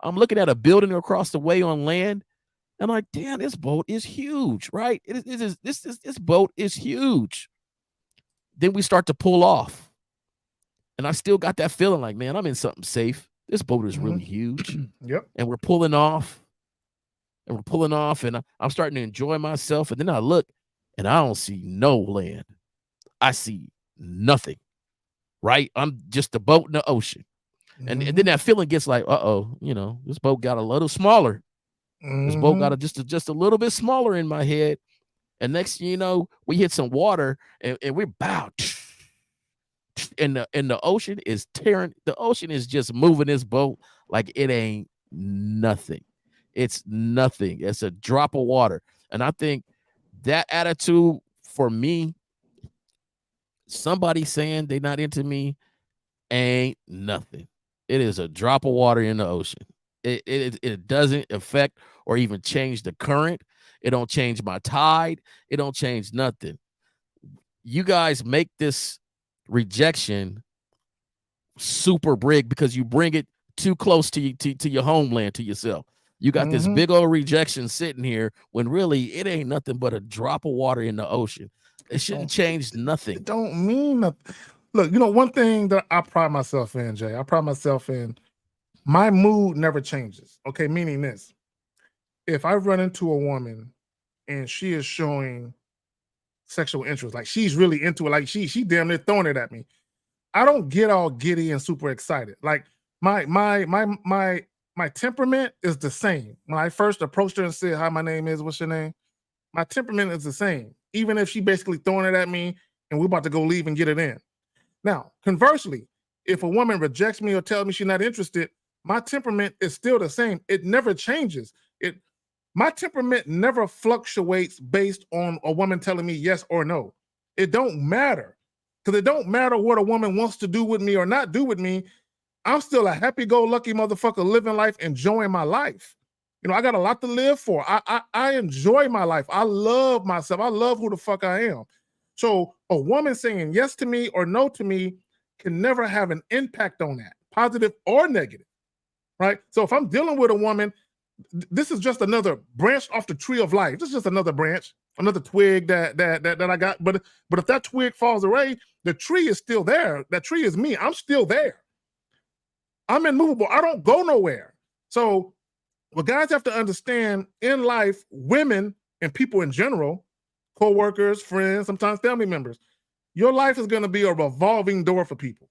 I'm looking at a building across the way on land, and I'm like, damn, this boat is huge, right? This boat is huge. Then we start to pull off, and I still got that feeling like, man, I'm in something safe. This boat is really huge. Yep. And we're pulling off, and I'm starting to enjoy myself. And then I look, and I don't see no land. I see nothing, right? I'm just a boat in the ocean. And then that feeling gets like, you know, this boat got a little smaller. This boat got just a little bit smaller in my head. And next thing you know, we hit some water, and we're about, and the ocean is tearing. The ocean is just moving this boat like it ain't nothing. It's nothing. It's a drop of water. And I think that attitude, for me, somebody saying they're not into me ain't nothing. It is a drop of water in the ocean. It doesn't affect or even change the current. It don't change my tide. It don't change nothing. You guys make this rejection super big because you bring it too close to your homeland, to yourself. You got this big old rejection sitting here when really it ain't nothing but a drop of water in the ocean. It shouldn't change nothing. It don't mean nothing. Look, one thing that I pride myself in, Jay, I pride myself in my mood never changes. Okay, meaning this. If I run into a woman and she is showing sexual interest, like she's really into it, like she damn near throwing it at me, I don't get all giddy and super excited. Like my temperament is the same. When I first approached her and said, "Hi, my name is," what's your name? My temperament is the same, even if she basically throwing it at me and we're about to go leave and get it in. Now, conversely, if a woman rejects me or tells me she's not interested, my temperament is still the same. It never changes. My temperament never fluctuates based on a woman telling me yes or no. It don't matter. Because it don't matter what a woman wants to do with me or not do with me. I'm still a happy-go-lucky motherfucker living life, enjoying my life. I got a lot to live for. I enjoy my life. I love myself. I love who the fuck I am. So a woman saying yes to me or no to me can never have an impact on that, positive or negative, right? So if I'm dealing with a woman, this is just another branch off the tree of life. This is just another branch, another twig that I got. But if that twig falls away, the tree is still there. That tree is me. I'm still there. I'm immovable. I don't go nowhere. So what guys have to understand in life, women and people in general, co-workers, friends, sometimes family members, your life is going to be a revolving door for people.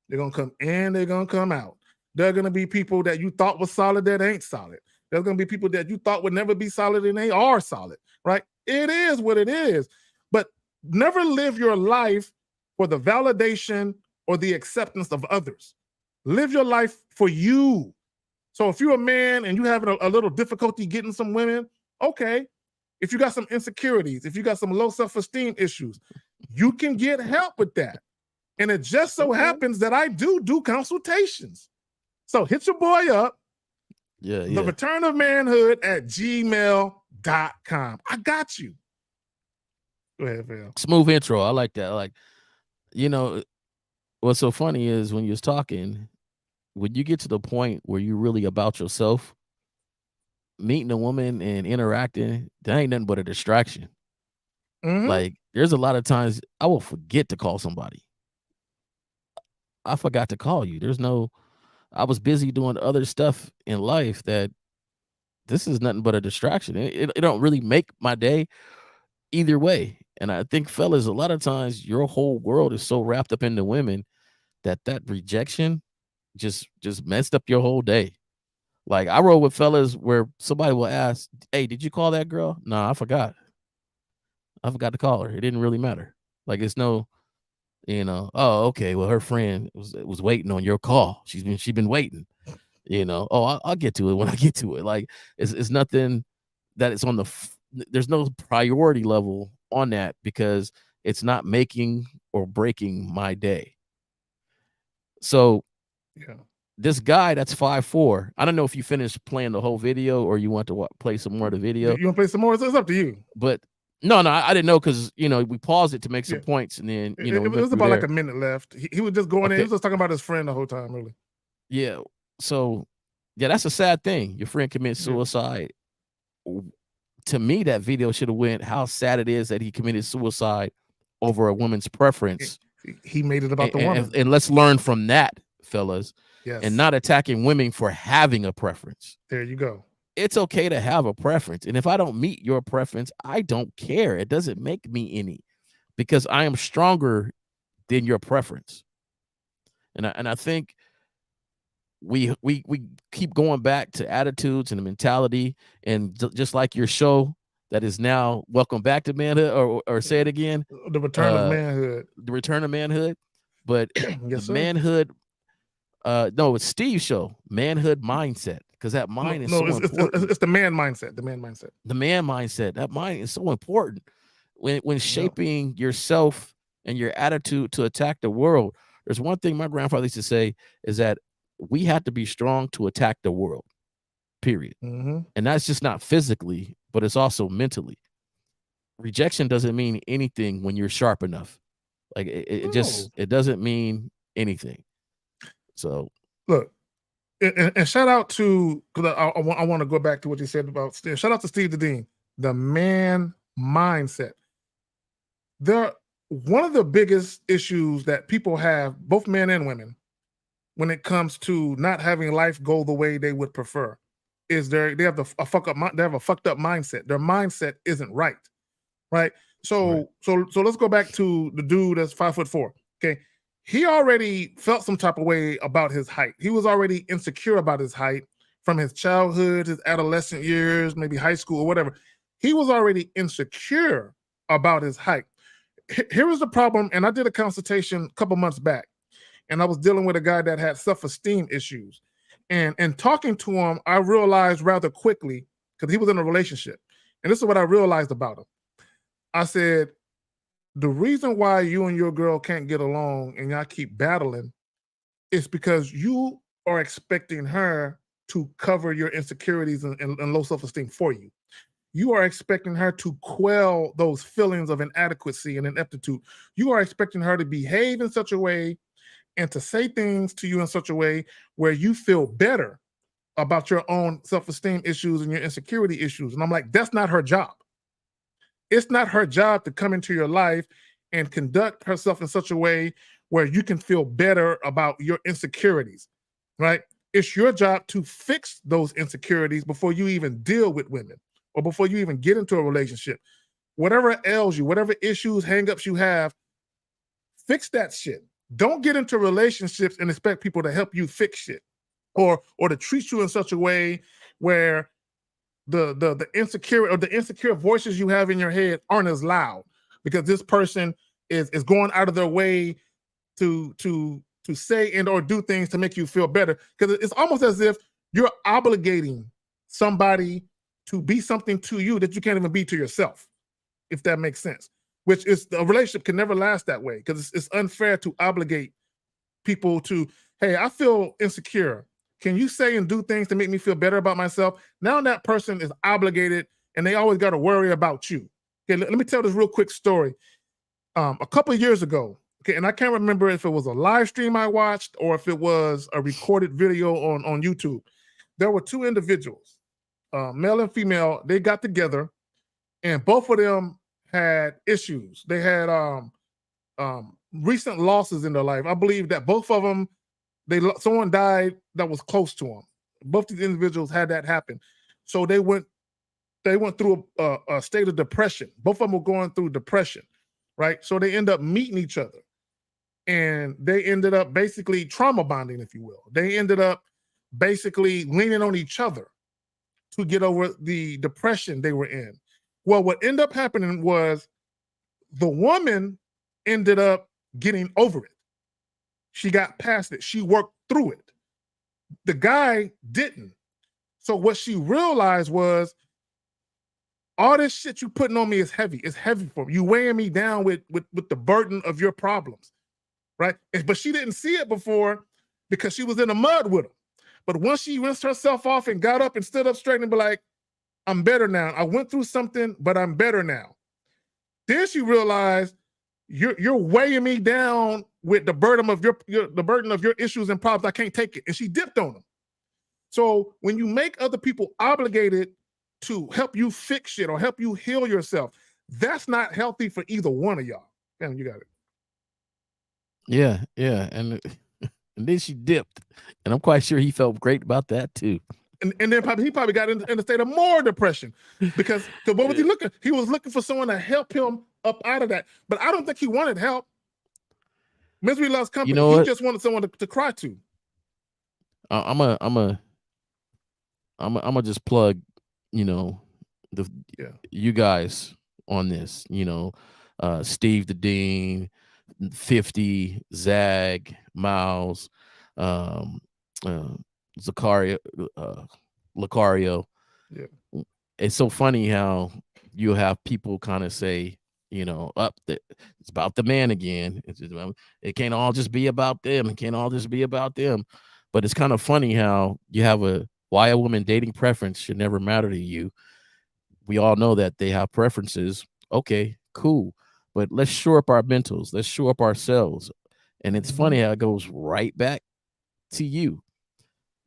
They're going to come in, they're going to come out. There are going to be people that you thought was solid that ain't solid. There's going to be people that you thought would never be solid and they are solid, right? It is what it is. But never live your life for the validation or the acceptance of others. Live your life for you. So if you're a man and you're having a little difficulty getting some women, okay. If you got some insecurities, if you got some low self-esteem issues, you can get help with that. And it just so happens that I do consultations. So hit your boy up. The return of manhood at gmail.com. I got you. Go ahead, Phil. Smooth intro. I like that. What's so funny is when you're talking, when you get to the point where you're really about yourself, meeting a woman and interacting, that ain't nothing but a distraction. Like, there's a lot of times I will forget to call somebody. I forgot to call you. I was busy doing other stuff in life that this is nothing but a distraction. It don't really make my day either way. And I think, fellas, a lot of times your whole world is so wrapped up into women that rejection just messed up your whole day. Like, I roll with fellas where somebody will ask, "Hey, did you call that girl?" "No, I forgot. I forgot to call her. It didn't really matter." Like, it's no, "Oh, okay, well, her friend was waiting on your call. She's been waiting. Oh, I'll get to it when I get to it." Like, it's nothing that it's on there's no priority level on that because it's not making or breaking my day. So this guy that's 5'4", I don't know if you finished playing the whole video or you want to play some more of the video. You want to play some more? It's up to you. But no, I didn't know because we paused it to make some points, and then it was about like a minute left. He was just going in. He was just talking about his friend the whole time, really. Yeah. So that's a sad thing. Your friend commits suicide. To me, that video should have went how sad it is that he committed suicide over a woman's preference. He made it about the woman. And let's learn from that, fellas. Yes. And not attacking women for having a preference. There you go. It's okay to have a preference. And if I don't meet your preference, I don't care. It doesn't make me any, because I am stronger than your preference. And I think we keep going back to attitudes and the mentality, and just like your show that is now Welcome Back to Manhood, or say it again, The Return of Manhood. The Return of Manhood. But Yes, the Manhood, no, it's Steve's show, Manhood Mindset, because that mind is so important. It's the man mindset. The man mindset. The man mindset. That mind is so important when shaping yourself and your attitude to attack the world. There's one thing my grandfather used to say is that we have to be strong to attack the world, period. Mm-hmm. And that's just not physically, but it's also mentally. Rejection doesn't mean anything when you're sharp enough. Like it just, it doesn't mean anything. So look, and shout out to, because I want to go back to what you said about Steve. Shout out to Steve the Dean, the man mindset. One of the biggest issues that people have, both men and women, when it comes to not having life go the way they would prefer, is they have a fucked up mindset. Their mindset isn't right. So let's go back to the dude that's 5'4". Okay. He already felt some type of way about his height. He was already insecure about his height from his childhood, his adolescent years, maybe high school or whatever. He was already insecure about his height. Here was the problem, and I did a consultation a couple months back, and I was dealing with a guy that had self-esteem issues. And talking to him, I realized rather quickly, because he was in a relationship, and this is what I realized about him. I said, the reason why you and your girl can't get along and y'all keep battling is because you are expecting her to cover your insecurities and low self-esteem for you. You are expecting her to quell those feelings of inadequacy and ineptitude. You are expecting her to behave in such a way and to say things to you in such a way where you feel better about your own self-esteem issues and your insecurity issues. And I'm like, that's not her job. It's not her job to come into your life and conduct herself in such a way where you can feel better about your insecurities, right? It's your job to fix those insecurities before you even deal with women or before you even get into a relationship. Whatever ails you, whatever issues, hangups you have, fix that shit. Don't get into relationships and expect people to help you fix shit or to treat you in such a way where the insecure voices you have in your head aren't as loud because this person is going out of their way to say and or do things to make you feel better. Because it's almost as if you're obligating somebody to be something to you that you can't even be to yourself, if that makes sense. Which is, a relationship can never last that way because it's unfair to obligate people to, hey, I feel insecure. Can you say and do things to make me feel better about myself? Now that person is obligated and they always got to worry about you. Okay, let me tell this real quick story. A couple of years ago, okay, and I can't remember if it was a live stream I watched or if it was a recorded video on YouTube. There were two individuals, male and female. They got together and both of them had issues. They had recent losses in their life. I believe that both of them, someone died that was close to them. Both these individuals had that happen. So they went through a state of depression. Both of them were going through depression, right? So they end up meeting each other. And they ended up basically trauma bonding, if you will. They ended up basically leaning on each other to get over the depression they were in. Well, what ended up happening was the woman ended up getting over it. She got past it. She worked through it. The guy didn't. So what she realized was, all this shit you putting on me is heavy. It's heavy for me. You weighing me down with the burden of your problems, right? But she didn't see it before because she was in the mud with him. But once she rinsed herself off and got up and stood up straight and be like, I'm better now. I went through something, but I'm better now. Then she realized, you're weighing me down with the burden of your issues and problems. I can't take it. And she dipped on them. So when you make other people obligated to help you fix shit or help you heal yourself, that's not healthy for either one of y'all. Damn, you got it. Yeah. And then she dipped. And I'm quite sure he felt great about that too. And then he probably got in a state of more depression because what was he looking? He was looking for someone to help him up out of that. But I don't think he wanted help. Misery loves company. You know what? He just wanted someone to cry to. I'm a just plug, you guys on this, Steve the Dean, 50, Zag, Miles, Lucario. Yeah. It's so funny how you have people kind of say, it's about the man again. It can't all just be about them. It can't all just be about them. But it's kind of funny how you have why a woman dating preference should never matter to you. We all know that they have preferences. Okay, cool. But let's shore up our mentals. Let's shore up ourselves. And it's funny how it goes right back to you.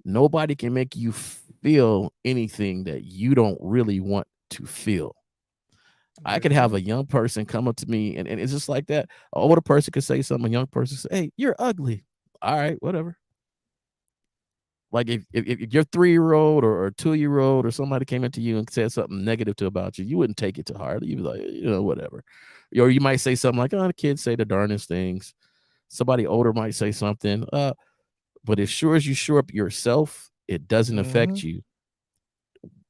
Nobody can make you feel anything that you don't really want to feel. I could have a young person come up to me and it's just like that. An older person could say something, a young person say, hey, you're ugly. All right, whatever. Like if your 3-year-old or 2-year-old or somebody came into you and said something negative about you, you wouldn't take it to heart. You'd be like, whatever. Or you might say something like, oh, the kids say the darnest things. Somebody older might say something. But as sure as you shore up yourself, it doesn't affect you.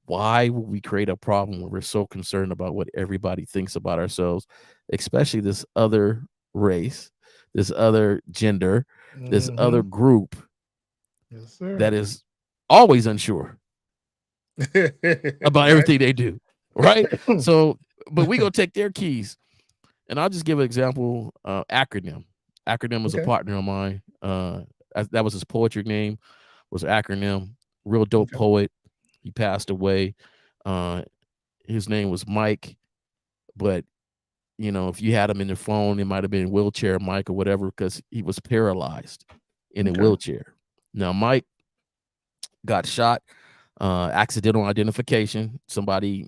Why would we create a problem when we're so concerned about what everybody thinks about ourselves, especially this other race, this other gender, this other group that is always unsure about everything they do, right? So, but we gonna take their keys, and I'll just give an example. Acronym. Acronym was a partner of mine. That was his poetry name. Was Acronym. Real dope poet. He passed away. His name was Mike, but if you had him in the phone, it might have been wheelchair Mike or whatever, because he was paralyzed in a wheelchair. Now, Mike got shot, accidental identification. Somebody,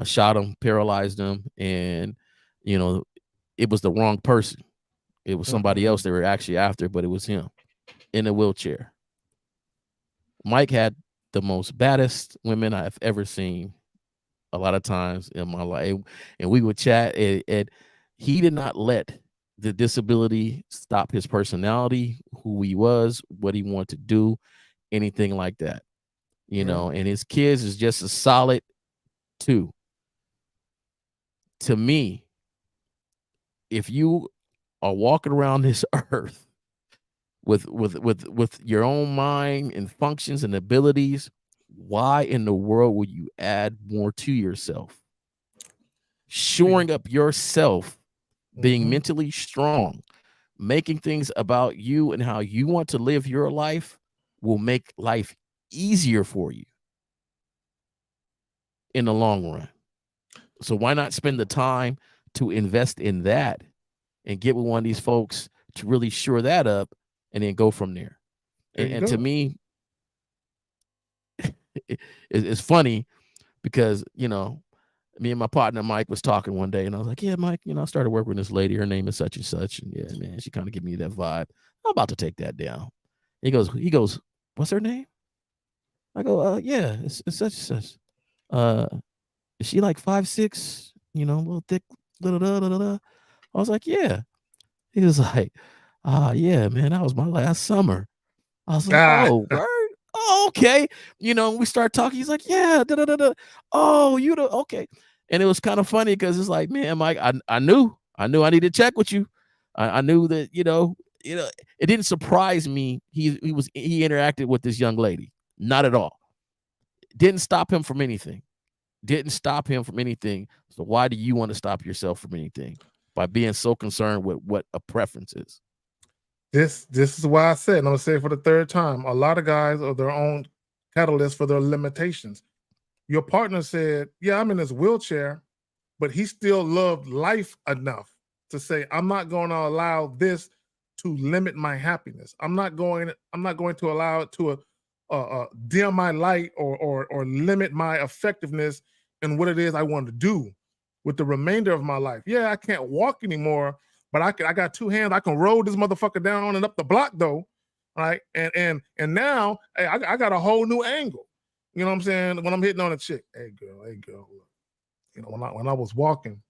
shot him, paralyzed him, and it was the wrong person. It was somebody else they were actually after, but it was him in a wheelchair. Mike had the most baddest women I've ever seen a lot of times in my life. And we would chat, and he did not let the disability stop his personality, who he was, what he wanted to do, anything like that. And his kids is just a solid 2. To me, if you are walking around this earth with your own mind and functions and abilities, why in the world would you add more to yourself? Shoring up yourself, being mentally strong, making things about you and how you want to live your life will make life easier for you in the long run. So why not spend the time to invest in that and get with one of these folks to really shore that up and then go from there? And to me, it's funny because, me and my partner, Mike, was talking one day and I was like, yeah, Mike, I started working with this lady. Her name is such and such. And yeah, man, she kind of gave me that vibe. I'm about to take that down. He goes, what's her name? I go, yeah, it's such and such. Is she like 5'6", a little thick, little da. I was like, yeah. He was like, yeah, man, that was my last summer. I was like, oh, word? Oh, okay. We start talking. He's like, yeah, da. Oh, okay. And it was kind of funny because it's like, man, Mike, I knew I needed to check with you. I knew that, it didn't surprise me. He interacted with this young lady. Not at all. Didn't stop him from anything. So why do you want to stop yourself from anything by being so concerned with what a preference is? This is why I said, and I'm gonna say it for the 3rd time, a lot of guys are their own catalyst for their limitations. Your partner said, yeah, I'm in this wheelchair, but he still loved life enough to say, I'm not going to allow this to limit my happiness. I'm not going to allow it to dim my light or limit my effectiveness in what it is I want to do with the remainder of my life. Yeah, I can't walk anymore, but I got 2 hands. I can roll this motherfucker down and up the block though, right? And now hey, I got a whole new angle. You know what I'm saying? When I'm hitting on a chick, hey girl, look. When I was walking,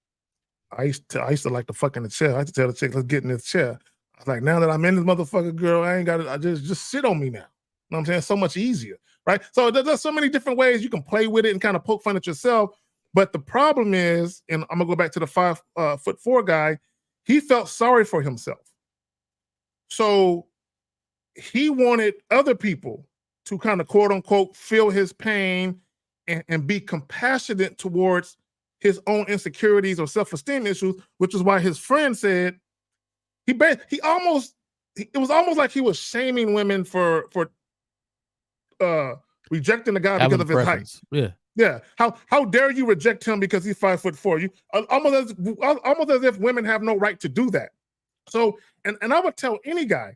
I used to like to fuck in the chair. I used to tell the chick, let's get in this chair. I was like, now that I'm in this motherfucker, girl, I ain't got it. I just sit on me now. You know what I'm saying? So much easier, right? So there's so many different ways you can play with it and kind of poke fun at yourself. But the problem is, and I'm gonna go back to the 5'4" guy, he felt sorry for himself. So he wanted other people to kind of quote unquote feel his pain and be compassionate towards his own insecurities or self-esteem issues, which is why his friend said he almost it was almost like he was shaming women for rejecting the guy Having because of his height. preference. Yeah. Yeah. How dare you reject him because he's 5'4"? You almost as if women have no right to do that. So, and I would tell any guy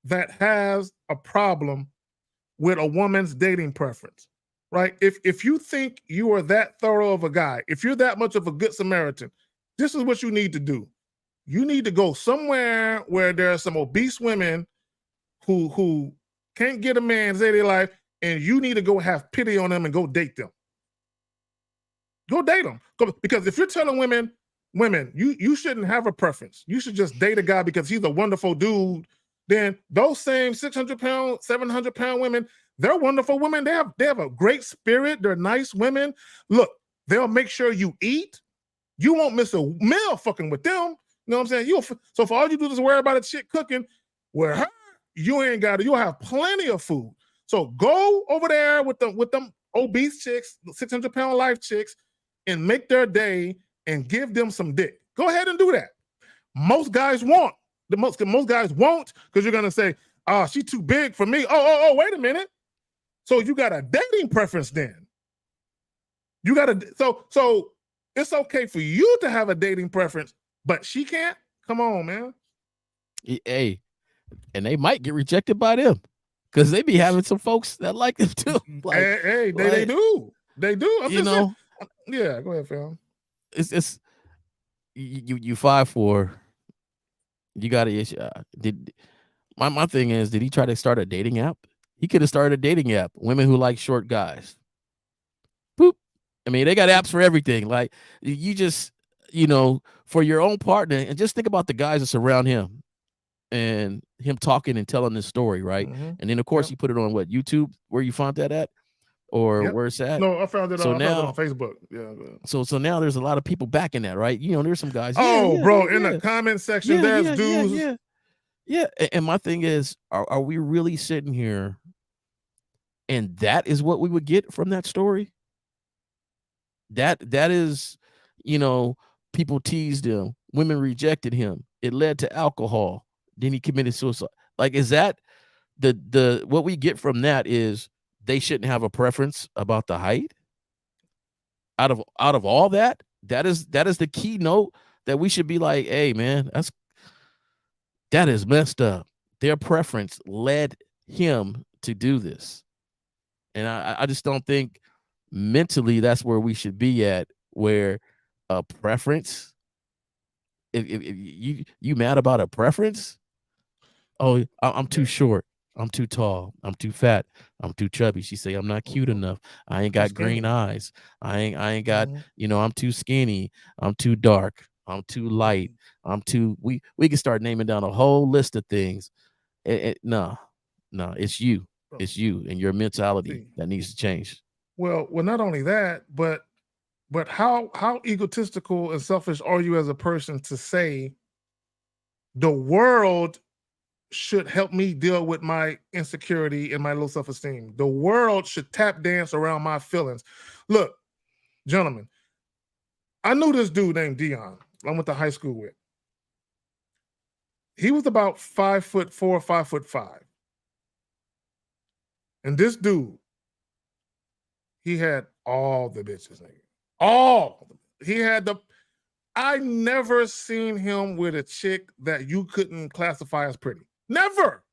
that has a problem with a woman's dating preference, right? If you think you are that thorough of a guy, if you're that much of a good Samaritan, this is what you need to do. You need to go somewhere where there are some obese women who can't get a man's daily life, and you need to go have pity on them and go date them. Go date them. Because if you're telling women, you shouldn't have a preference. You should just date a guy because he's a wonderful dude. Then those same 600-pound, 700-pound women, they're wonderful women. They have a great spirit. They're nice women. Look, they'll make sure you eat. You won't miss a meal fucking with them. You know what I'm saying? So for all you do is worry about a chick cooking, with her, you ain't got it. You'll have plenty of food. So go over there with them obese chicks, 600-pound life chicks, and make their day and give them some dick. Go ahead and do that. Most guys won't. Most guys won't, because you're gonna say, "Oh, she's too big for me." Oh, wait a minute. So you got a dating preference then. You got to so it's okay for you to have a dating preference, but she can't. Come on, man. Hey, and they might get rejected by them because they be having some folks that like them too. Like, they do. They do. I'm you know, saying, yeah. Go ahead, Phil. It's you 5'4". You got to issue. My thing is, did he try to start a dating app? He could have started a dating app. Women who like short guys. Boop. I mean, they got apps for everything. Like, you just, for your own partner, and just think about the guys that surround him and him talking and telling this story, right? Mm-hmm. And then, of course, you put it on what, YouTube, where you found that at, or where it's at? No, I found it, so now, on Facebook. Yeah. So now there's a lot of people backing that, right? There's some guys. In the comment section, there's dudes. Yeah. And my thing is, are we really sitting here and that is what we would get from that story? That is, people teased him, women rejected him. It led to alcohol. Then he committed suicide. Like, is that the what we get from that is they shouldn't have a preference about the height? Out of all that is the keynote that we should be like, hey man, that is messed up. Their preference led him to do this. And I just don't think mentally that's where we should be at, where a preference, if you mad about a preference, oh, I'm too short, I'm too tall, I'm too fat, I'm too chubby. She say I'm not cute enough. I ain't got green eyes. I ain't got, I'm too skinny. I'm too dark. I'm too light. I'm too. We can start naming down a whole list of things. No, it's you. It's you and your mentality that needs to change. Well, not only that, but how egotistical and selfish are you as a person to say the world should help me deal with my insecurity and my low self-esteem? The world should tap dance around my feelings. Look, gentlemen, I knew this dude named Dion. I went to high school with. He was about 5'4", 5'5". And this dude, he had all the bitches, nigga. All. He had I never seen him with a chick that you couldn't classify as pretty. Never.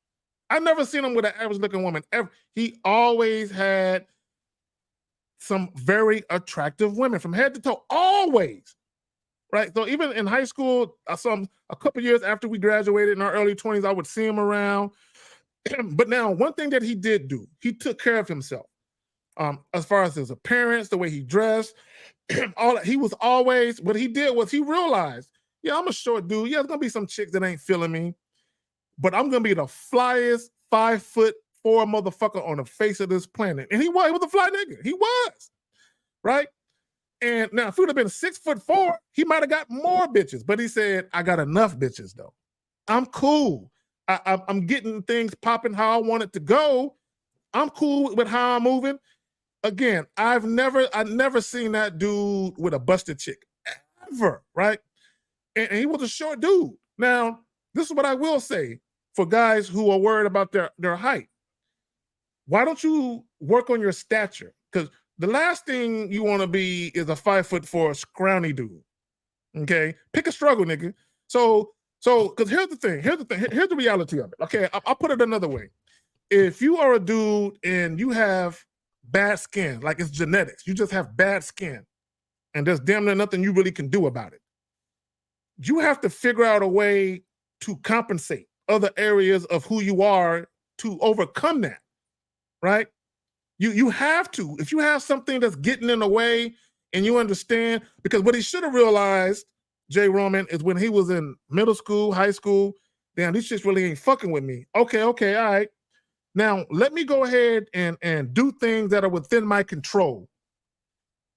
I never seen him with an average looking woman ever. He always had some very attractive women from head to toe, always. Right? So even in high school, I saw him a couple years after we graduated in our early 20s, I would see him around. But now, one thing that he did do, he took care of himself. As far as his appearance, the way he dressed, he was always, what he did was he realized, yeah, I'm a short dude. Yeah, there's going to be some chicks that ain't feeling me, but I'm going to be the flyest 5'4" motherfucker on the face of this planet. And he was a fly nigga. He was. Right? And now, if he would have been 6'4", he might have got more bitches. But he said, I got enough bitches, though. I'm cool. I'm getting things popping how I want it to go. I'm cool with how I'm moving. Again, I've never seen that dude with a busted chick. Ever, right? And he was a short dude. Now, this is what I will say for guys who are worried about their height. Why don't you work on your stature? Because the last thing you want to be is a 5'4" scrawny dude. Okay, pick a struggle, nigga. So, because here's the thing. Here's the reality of it. Okay, I'll put it another way. If you are a dude and you have bad skin, like it's genetics, you just have bad skin, and there's damn near nothing you really can do about it. You have to figure out a way to compensate other areas of who you are to overcome that, right? You have to. If you have something that's getting in the way and you understand, because what he should have realized, Jay Roman, is when he was in middle school, high school, damn, these shits really ain't fucking with me. Okay, all right. Now, let me go ahead and do things that are within my control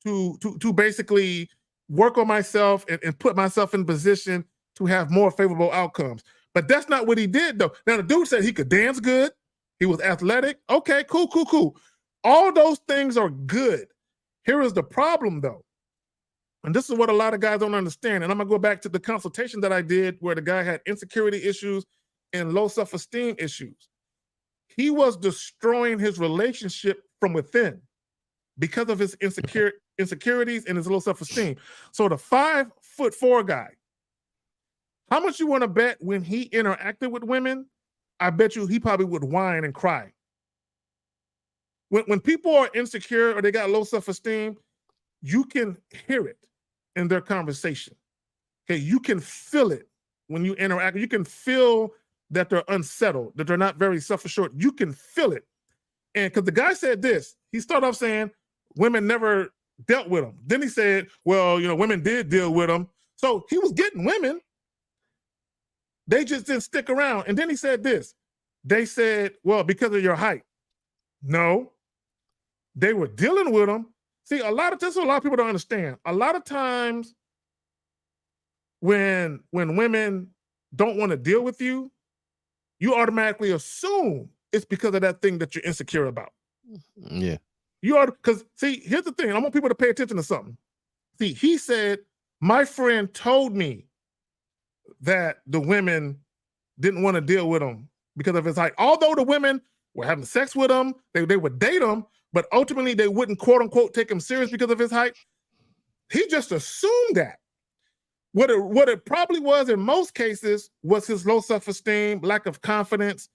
to basically work on myself and put myself in position to have more favorable outcomes. But that's not what he did, though. Now, the dude said he could dance good. He was athletic. Okay, cool. All those things are good. Here is the problem, though. And this is what a lot of guys don't understand. And I'm going to go back to the consultation that I did where the guy had insecurity issues and low self-esteem issues. He was destroying his relationship from within because of his insecurities and his low self-esteem. So the 5'4" guy, how much you want to bet when he interacted with women? I bet you he probably would whine and cry. When people are insecure or they got low self-esteem, you can hear it in their conversation. Okay, you can feel it when you interact. You can feel that they're unsettled, that they're not very self-assured. You can feel it. And because the guy said this, he started off saying women never dealt with him. Then he said, well, women did deal with him. So he was getting women. They just didn't stick around. And then he said this. They said, well, because of your height. No. They were dealing with him. See, a lot of people don't understand. A lot of times when women don't want to deal with you, you automatically assume it's because of that thing that you're insecure about. Yeah. Because see, here's the thing. I want people to pay attention to something. See, he said, my friend told me that the women didn't want to deal with him because of his height. Although the women were having sex with him, they would date him, but ultimately they wouldn't, quote unquote, take him serious because of his height. He just assumed that. What it probably was in most cases was his low self-esteem, lack of confidence,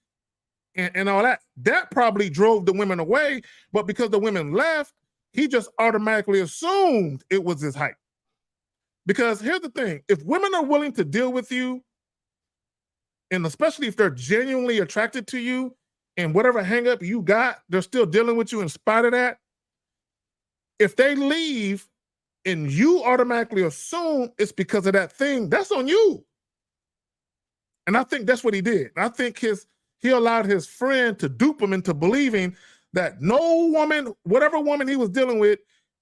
and all that. That probably drove the women away, but because the women left, he just automatically assumed it was his height. Because here's the thing, if women are willing to deal with you, and especially if they're genuinely attracted to you, and whatever hang up you got, they're still dealing with you in spite of that. If they leave and you automatically assume it's because of that thing, that's on you. And I think that's what he did. I think he allowed his friend to dupe him into believing that no woman, whatever woman he was dealing with,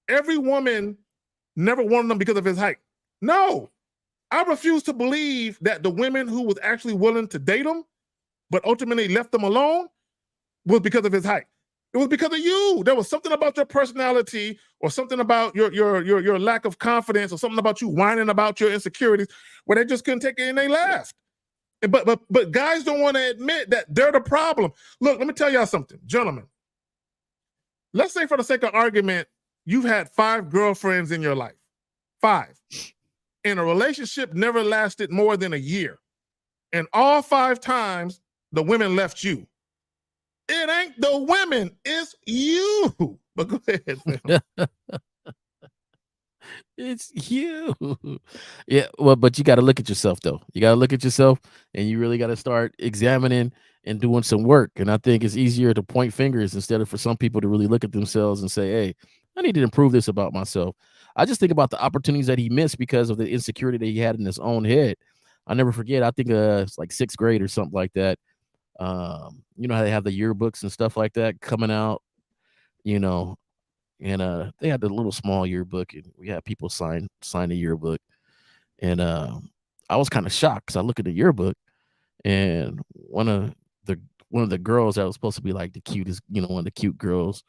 every woman never wanted him because of his height. No, I refuse to believe that the women who was actually willing to date him, but ultimately left him alone, was because of his height. It was because of you. There was something about your personality or something about your lack of confidence or something about you whining about your insecurities where they just couldn't take it and they left. But guys don't want to admit that they're the problem. Look, let me tell y'all something, gentlemen. Let's say for the sake of argument, you've had 5 girlfriends in your life. 5. And a relationship never lasted more than a year. And all 5 times, the women left you. It ain't the women, it's you. But go ahead, man. It's you. Yeah, well, but you got to look at yourself, though. You got to look at yourself, and you really got to start examining and doing some work. And I think it's easier to point fingers instead of for some people to really look at themselves and say, hey, I need to improve this about myself. I just think about the opportunities that he missed because of the insecurity that he had in his own head. I'll never forget, I think it's like 6th grade or something like that. You know how they have the yearbooks and stuff like that coming out, and they had the little small yearbook, and we had people sign the yearbook. And I was kind of shocked because I look at the yearbook, and one of the girls that was supposed to be like the cutest, one of the cute girls,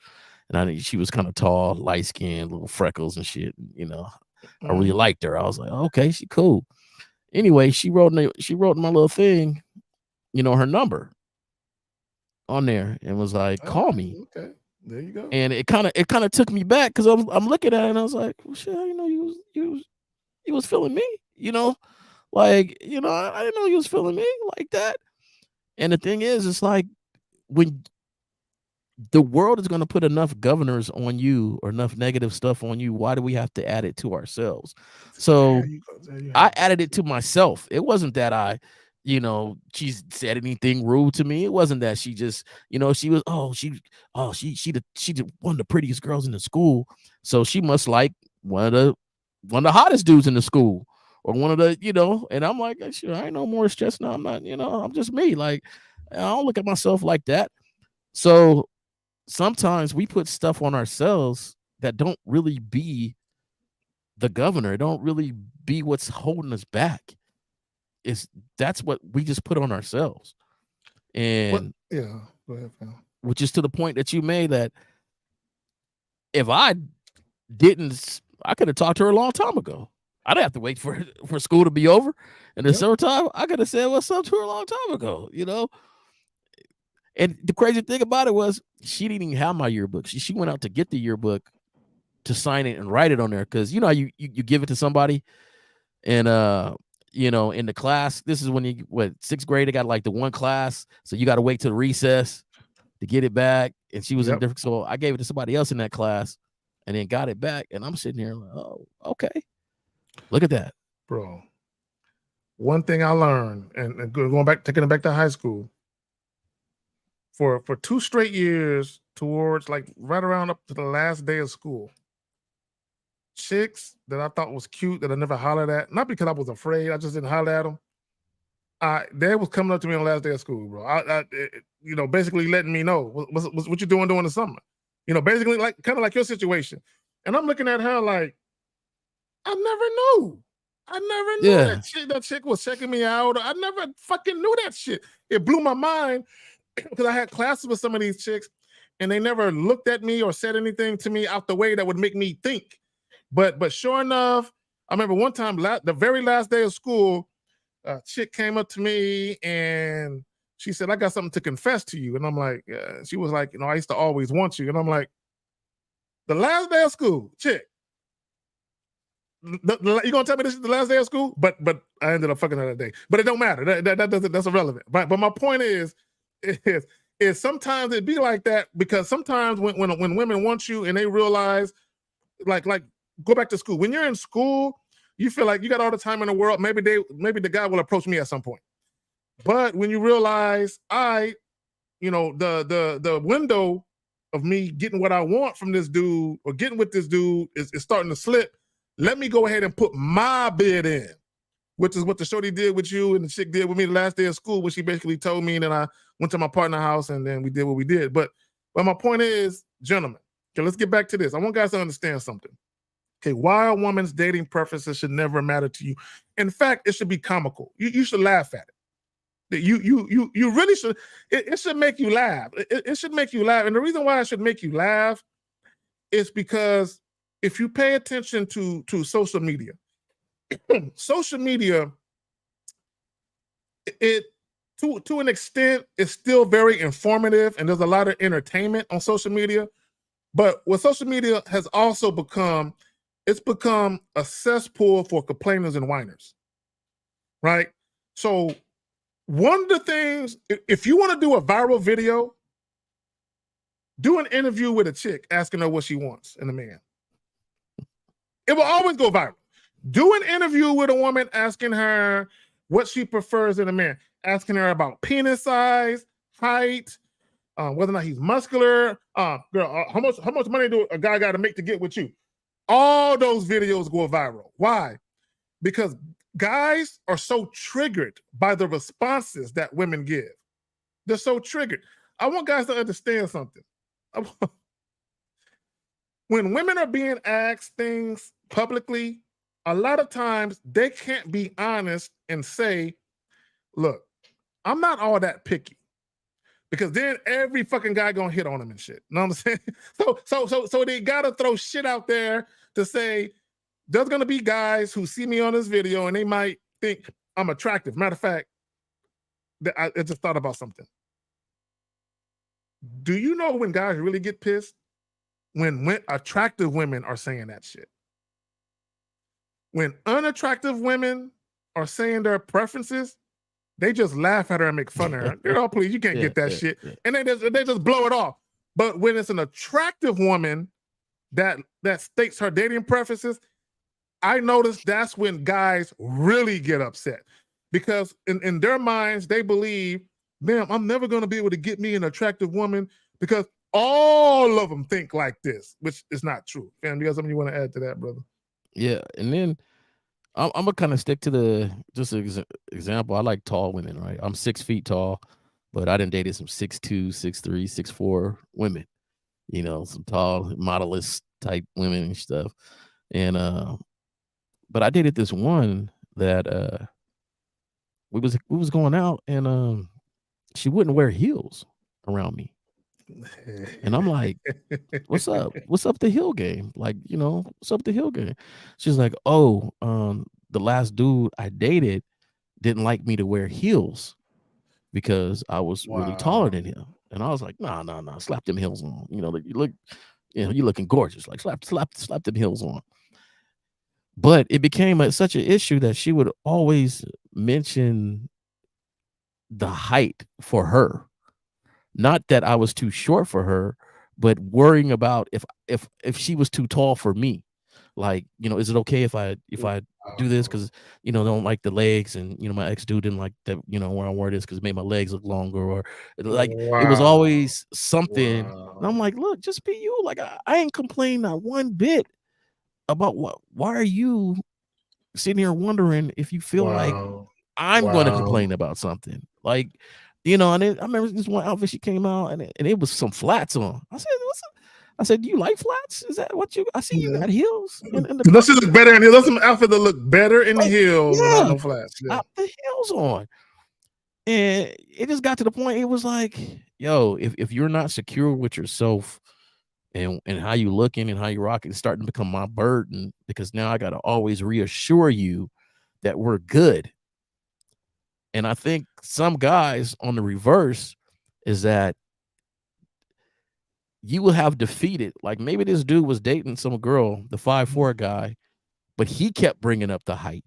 and I think she was kind of tall, light skinned, little freckles and shit. I really liked her. I was like, okay, she cool. Anyway, she wrote in my little thing, her number on there and was like, call me. Okay, there you go. And it kind of took me back because I'm looking at it and I was like, well, shit, you was feeling me, like, I didn't know you was feeling me like that. And the thing is, it's like when the world is going to put enough governors on you or enough negative stuff on you, why do we have to add it to ourselves? So I added it to myself. It wasn't that she said anything rude to me. It wasn't that she just, she was, she one of the prettiest girls in the school. So she must like one of the hottest dudes in the school or one of the, and I'm like, sure, I ain't no more stressed now. I'm not, I'm just me. Like, I don't look at myself like that. So sometimes we put stuff on ourselves that don't really be the governor. It don't really be what's holding us back. That's what we just put on ourselves. And yeah, go ahead, Phil. Which is to the point that you made that if I didn't, I could have talked to her a long time ago. I didn't have to wait for school to be over. And the summertime, I could have said what's up to her a long time ago, And the crazy thing about it was she didn't even have my yearbook. She went out to get the yearbook to sign it and write it on there. Cause you give it to somebody and, in the class, this is when sixth grade, they got like the one class. So you got to wait till recess to get it back. And she was in different. So I gave it to somebody else in that class and then got it back. And I'm sitting here like, oh, okay. Look at that. Bro. One thing I learned and taking it back to high school, for 2 straight years towards like right around up to the last day of school, chicks that I thought was cute that I never hollered at, not because I was afraid, I just didn't holler at them. They was coming up to me on the last day of school, bro. Basically letting me know what you doing during the summer. Basically like kind of like your situation. And I'm looking at her like, I never knew. That chick was checking me out. I never fucking knew that shit. It blew my mind because I had classes with some of these chicks and they never looked at me or said anything to me out the way that would make me think. But sure enough, I remember one time, the very last day of school, a chick came up to me and she said, I got something to confess to you. And I'm like, she was like, I used to always want you. And I'm like, the last day of school, chick, you gonna tell me this is the last day of school? But I ended up fucking her that day. But it don't matter. That's irrelevant. But my point is sometimes it be like that because sometimes when women want you and they realize like go back to school. When you're in school, you feel like you got all the time in the world. Maybe the guy will approach me at some point. But when you realize the window of me getting what I want from this dude or getting with this dude is starting to slip, let me go ahead and put my bid in, which is what the shorty did with you and the chick did with me the last day of school, when she basically told me, and then I went to my partner's house and then we did what we did. But my point is, gentlemen, okay, let's get back to this. I want guys to understand something. Okay, why a woman's dating preferences should never matter to you. In fact, it should be comical. You should laugh at it. You really should. It should make you laugh. It should make you laugh. And the reason why it should make you laugh is because if you pay attention to social media, social media, it to an extent is still very informative, and there's a lot of entertainment on social media. But what social media has also become, it's become a cesspool for complainers and whiners, right? So one of the things, if you want to do a viral video, do an interview with a chick asking her what she wants in a man. It will always go viral. Do an interview with a woman asking her what she prefers in a man, asking her about penis size, height, whether or not he's muscular, girl, how much money do a guy got to make to get with you? All those videos go viral. Why? Because guys are so triggered by the responses that women give. They're so triggered. I want guys to understand something. When women are being asked things publicly, a lot of times they can't be honest and say, look, I'm not all that picky. Because then every fucking guy gonna hit on them and shit. You know what I'm saying? So they gotta throw shit out there to say, there's gonna be guys who see me on this video and they might think, I'm attractive. Matter of fact, I just thought about something. Do you know when guys really get pissed? When attractive women are saying that shit. When unattractive women are saying their preferences, they just laugh at her and make fun of her. Girl, please, you can't get that shit. Yeah. And they just blow it off. But when it's an attractive woman that states her dating preferences, I noticed that's when guys really get upset. Because in their minds, they believe, damn, I'm never going to be able to get me an attractive woman because all of them think like this, which is not true. Fam, you got something you want to add to that, brother? Yeah, and then I'm gonna kind of stick to the example. I like tall women, right? I'm 6 feet tall, but I done dated some 6'2", 6'3", 6'4" women. You know, some tall modelist type women and stuff. And but I dated this one that we was going out, and she wouldn't wear heels around me. And I'm like, what's up? What's up the heel game? Like, you know, what's up the heel game? She's like, oh, the last dude I dated didn't like me to wear heels because I was really taller than him. And I was like, nah, slap them heels on. You know, like you're looking gorgeous. Like slap them heels on. But it became such an issue that she would always mention the height for her. Not that I was too short for her, but worrying about if she was too tall for me. Like, you know, is it okay if I do this because, you know, don't like the legs, and, you know, my ex dude didn't like that, you know, where I wore this because it made my legs look longer, or like it was always something. And I'm like, look, just be you. Like I ain't complaining not one bit about why are you sitting here wondering if you feel like I'm going to complain about something. Like, you know, and I remember this one outfit she came out and it was some flats on. I said, do you like flats? Is that what you? I see you got heels. Those should look better in heels. Those some outfits that look better in heels without no flats. Yeah. Got the heels on, and it just got to the point. It was like, yo, if you're not secure with yourself and how you looking and how you rocking, it's starting to become my burden, because now I got to always reassure you that we're good. And I think some guys on the reverse is that you will have defeated, like maybe this dude was dating some girl, the 5'4" guy, but he kept bringing up the height.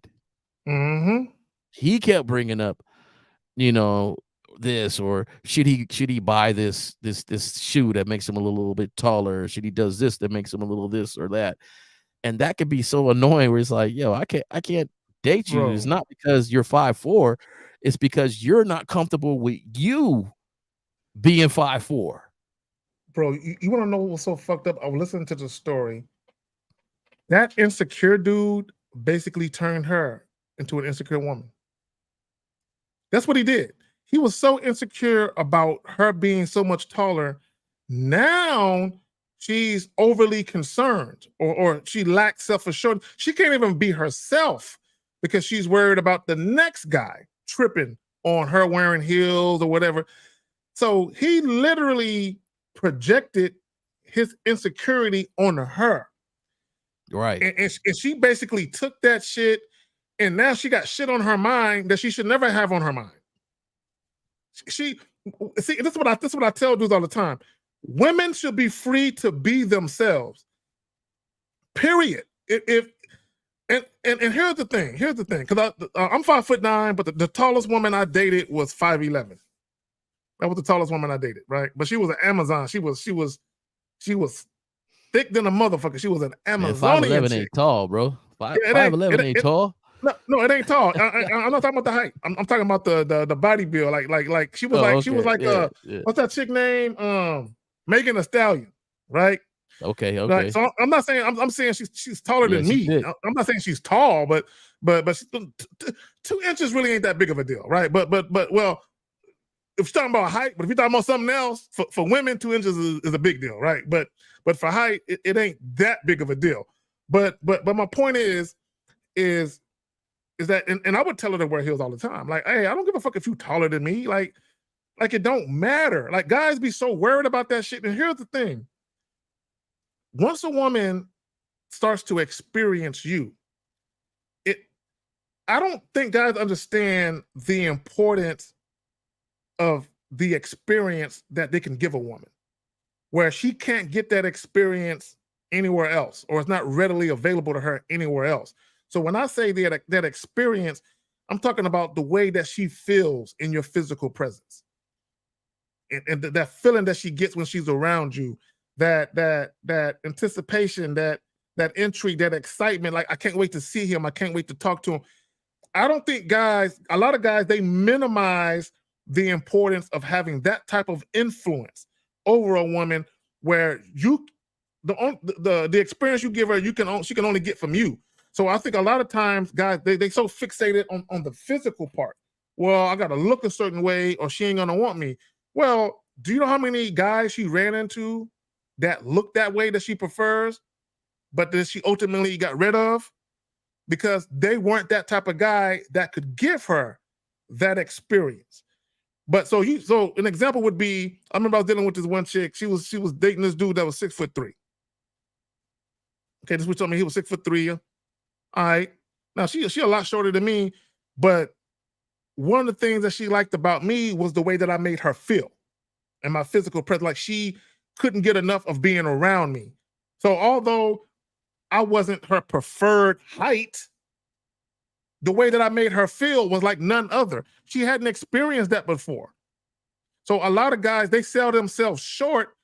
Mm-hmm. He kept bringing up, you know, this, or should he buy this shoe that makes him a little bit taller? Or should he does this that makes him a little this or that? And that could be so annoying where it's like, yo, I can't date you. Bro. It's not because you're 5'4", it's because you're not comfortable with you being 5'4". Bro, you want to know what was so fucked up? I was listening to the story. That insecure dude basically turned her into an insecure woman. That's what he did. He was so insecure about her being so much taller. Now she's overly concerned, or she lacks self-assurance. She can't even be herself because she's worried about the next guy tripping on her wearing heels or whatever. So he literally projected his insecurity on her. Right. And she basically took that shit, and now she got shit on her mind that she should never have on her mind. See, this is what I tell dudes all the time. Women should be free to be themselves. Period. And here's the thing. Because I'm 5'9", but the tallest woman I dated was 5'11". That was the tallest woman I dated, right? But she was an Amazon. She was thick than a motherfucker. She was an Amazonian. 5'11" ain't tall, bro. 5'11" ain't tall. No, it ain't tall. I'm not talking about the height. I'm talking about the body build. Like she was she was like what's that chick name? Megan Thee Stallion, right? Okay. Right? So I'm not saying I'm saying she's taller than me. I'm not saying she's tall, but 2 inches really ain't that big of a deal, right? But well, if you're talking about height, but if you're talking about something else, for women, 2 inches is a big deal, right? But for height, it ain't that big of a deal. But my point is that, and I would tell her to wear heels all the time. Like, hey, I don't give a fuck if you taller than me. Like it don't matter. Like, guys be so worried about that shit. And here's the thing. Once a woman starts to experience you, I don't think guys understand the importance of the experience that they can give a woman, where she can't get that experience anywhere else, or it's not readily available to her anywhere else. So when I say that experience, I'm talking about the way that she feels in your physical presence, and that feeling that she gets when she's around you, that anticipation, that intrigue, that excitement. Like, I can't wait to see him. I can't wait to talk to him. I don't think a lot of guys, they minimize the importance of having that type of influence over a woman, where the experience you give her, she can only get from you. So I think a lot of times guys, they so fixated on the physical part. Well, I got to look a certain way or she ain't gonna want me. Well, do you know how many guys she ran into that look that way that she prefers, but that she ultimately got rid of? Because they weren't that type of guy that could give her that experience. But so an example would be, I remember I was dealing with this one chick. She was dating this dude that was 6'3". Okay, this was told me he was 6'3". All right. Now she a lot shorter than me, but one of the things that she liked about me was the way that I made her feel and my physical presence. Like, she couldn't get enough of being around me. So although I wasn't her preferred height, the way that I made her feel was like none other. She hadn't experienced that before. So a lot of guys, they sell themselves short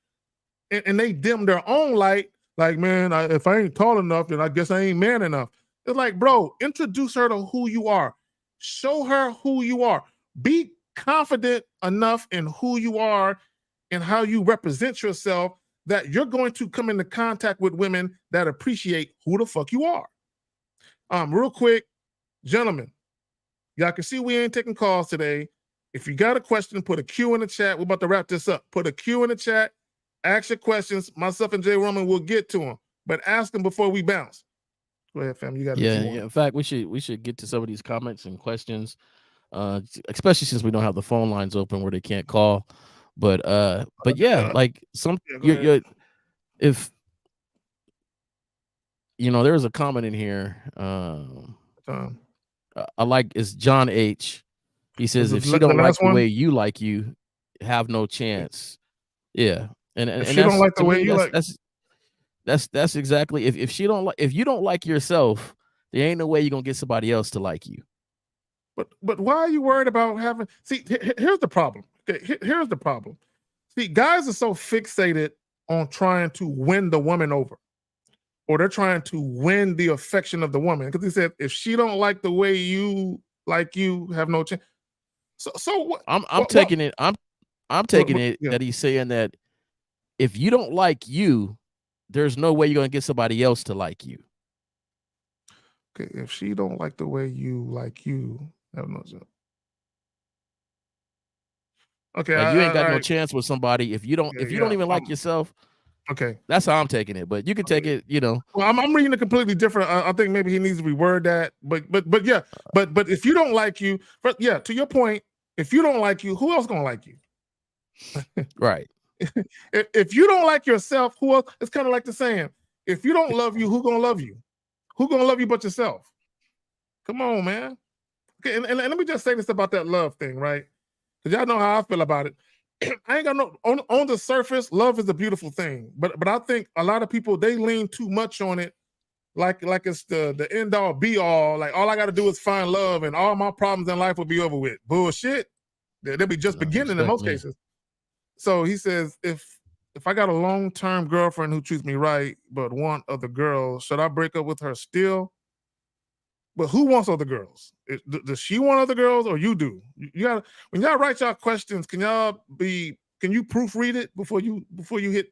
and they dim their own light. Like, man, if I ain't tall enough, then I guess I ain't man enough. It's like, bro, introduce her to who you are. Show her who you are. Be confident enough in who you are and how you represent yourself that you're going to come into contact with women that appreciate who the fuck you are. Real quick, gentlemen, y'all can see we ain't taking calls today. If you got a question, put a Q in the chat. We're about to wrap this up. Put a Q in the chat. Ask your questions. Myself and Jay Roman will get to them, but ask them before we bounce. Go ahead, fam. You got Yeah. In fact, we should get to some of these comments and questions, especially since we don't have the phone lines open where they can't call. But yeah, like if there's a comment in here. I like, it's John H. He says, if she don't like the way you like you, have no chance. Yeah. And if she don't like the way you like, that's exactly, if you don't like yourself, there ain't no way you're gonna get somebody else to like you. But why are you worried about having? See, here's the problem. Okay, here's the problem. See, guys are so fixated on trying to win the woman over, or they're trying to win the affection of the woman. Because he said, if she don't like the way you like you, have no chance. So what? I'm taking it that he's saying that if you don't like you, there's no way you're gonna get somebody else to like you. Okay, if she don't like the way you like you, have no chance. Okay, like, you ain't got no chance with somebody if you don't even like yourself. Okay, that's how I'm taking it. But you can take it, Well, I'm reading it completely different. I think maybe he needs to reword that. But yeah, but if you don't like you, to your point, if you don't like you, who else gonna like you? Right. If you don't like yourself, who else? It's kind of like the saying: if you don't love you, who gonna love you? Who gonna love you but yourself? Come on, man. Okay, and let me just say this about that love thing, right? Because y'all know how I feel about it. I ain't got no on the surface. Love is a beautiful thing, but I think a lot of people, they lean too much on it, like it's the end all be all. Like, all I got to do is find love, and all my problems in life will be over with. Bullshit. They'll be just beginning in most cases. So he says, if I got a long-term girlfriend who treats me right but want other girls, should I break up with her still? But who wants other girls? Does she want other girls, or you do? You gotta, when y'all write y'all questions, can you proofread it before you hit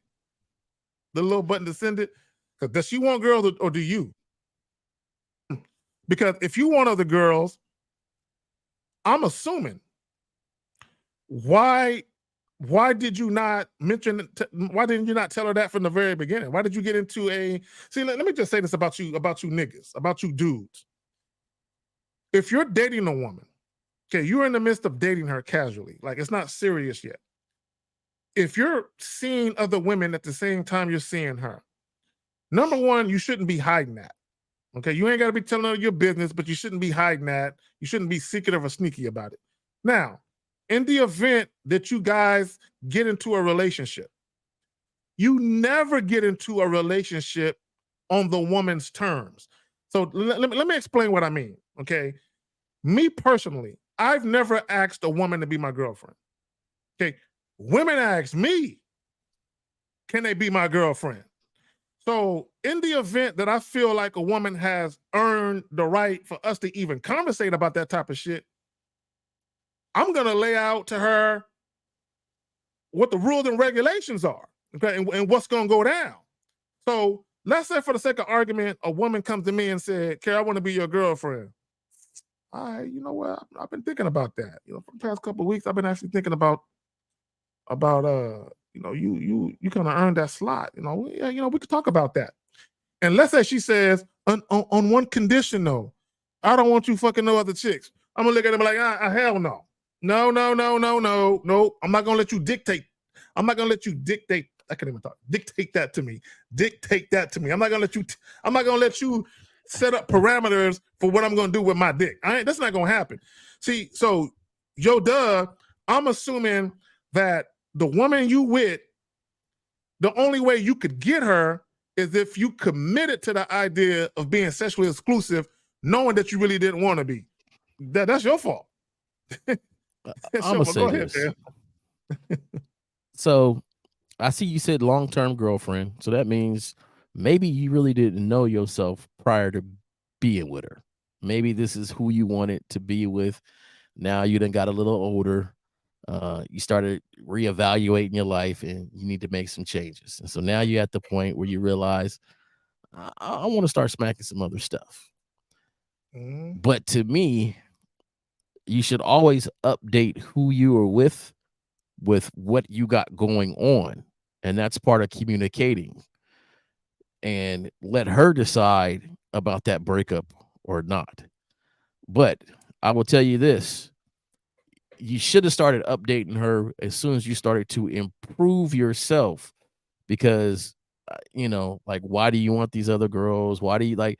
the little button to send it? Because does she want girls, or do you? Because if you want other girls, I'm assuming, why did you not mention? Why didn't you not tell her that from the very beginning? Why did you get into see? Let me just say this about you niggas, about you dudes. If you're dating a woman, okay, you're in the midst of dating her casually, like it's not serious yet. If you're seeing other women at the same time you're seeing her, number one, you shouldn't be hiding that. Okay, you ain't got to be telling her your business, but you shouldn't be hiding that. You shouldn't be secretive or sneaky about it. Now, in the event that you guys get into a relationship, you never get into a relationship on the woman's terms. So let me explain what I mean. Okay, me personally, I've never asked a woman to be my girlfriend. Okay, women ask me, can they be my girlfriend? So in the event that I feel like a woman has earned the right for us to even conversate about that type of shit, I'm going to lay out to her what the rules and regulations are, okay, and what's going to go down. So let's say for the sake of argument, a woman comes to me and said, Carrie, I want to be your girlfriend. All right, you know what? I've been thinking about that. You know, for the past couple of weeks, I've been actually thinking about you know, you kind of earned that slot. You know, yeah, you know, we could talk about that. And let's say she says, on one condition though, I don't want you fucking no other chicks. I'm gonna look at him like, hell no. No. I'm not gonna let you dictate. I'm not gonna let you dictate. I can't even talk. Dictate that to me. Dictate that to me. I'm not gonna let you set up parameters for what I'm gonna do with my dick. That's not gonna happen. See, so I'm assuming that the woman you with, the only way you could get her is if you committed to the idea of being sexually exclusive, knowing that you really didn't want to be. That's your fault. I'm gonna say this. So I see you said long-term girlfriend. So that means maybe you really didn't know yourself prior to being with her. Maybe this is who you wanted to be with. Now you done got a little older. You started reevaluating your life and you need to make some changes. And so now you're at the point where you realize, I want to start smacking some other stuff. But to me, you should always update who you are with what you got going on. And that's part of communicating. And let her decide about that breakup or not. But I will tell you this. You should have started updating her as soon as you started to improve yourself, because you know, like, why do you want these other girls? Why do you like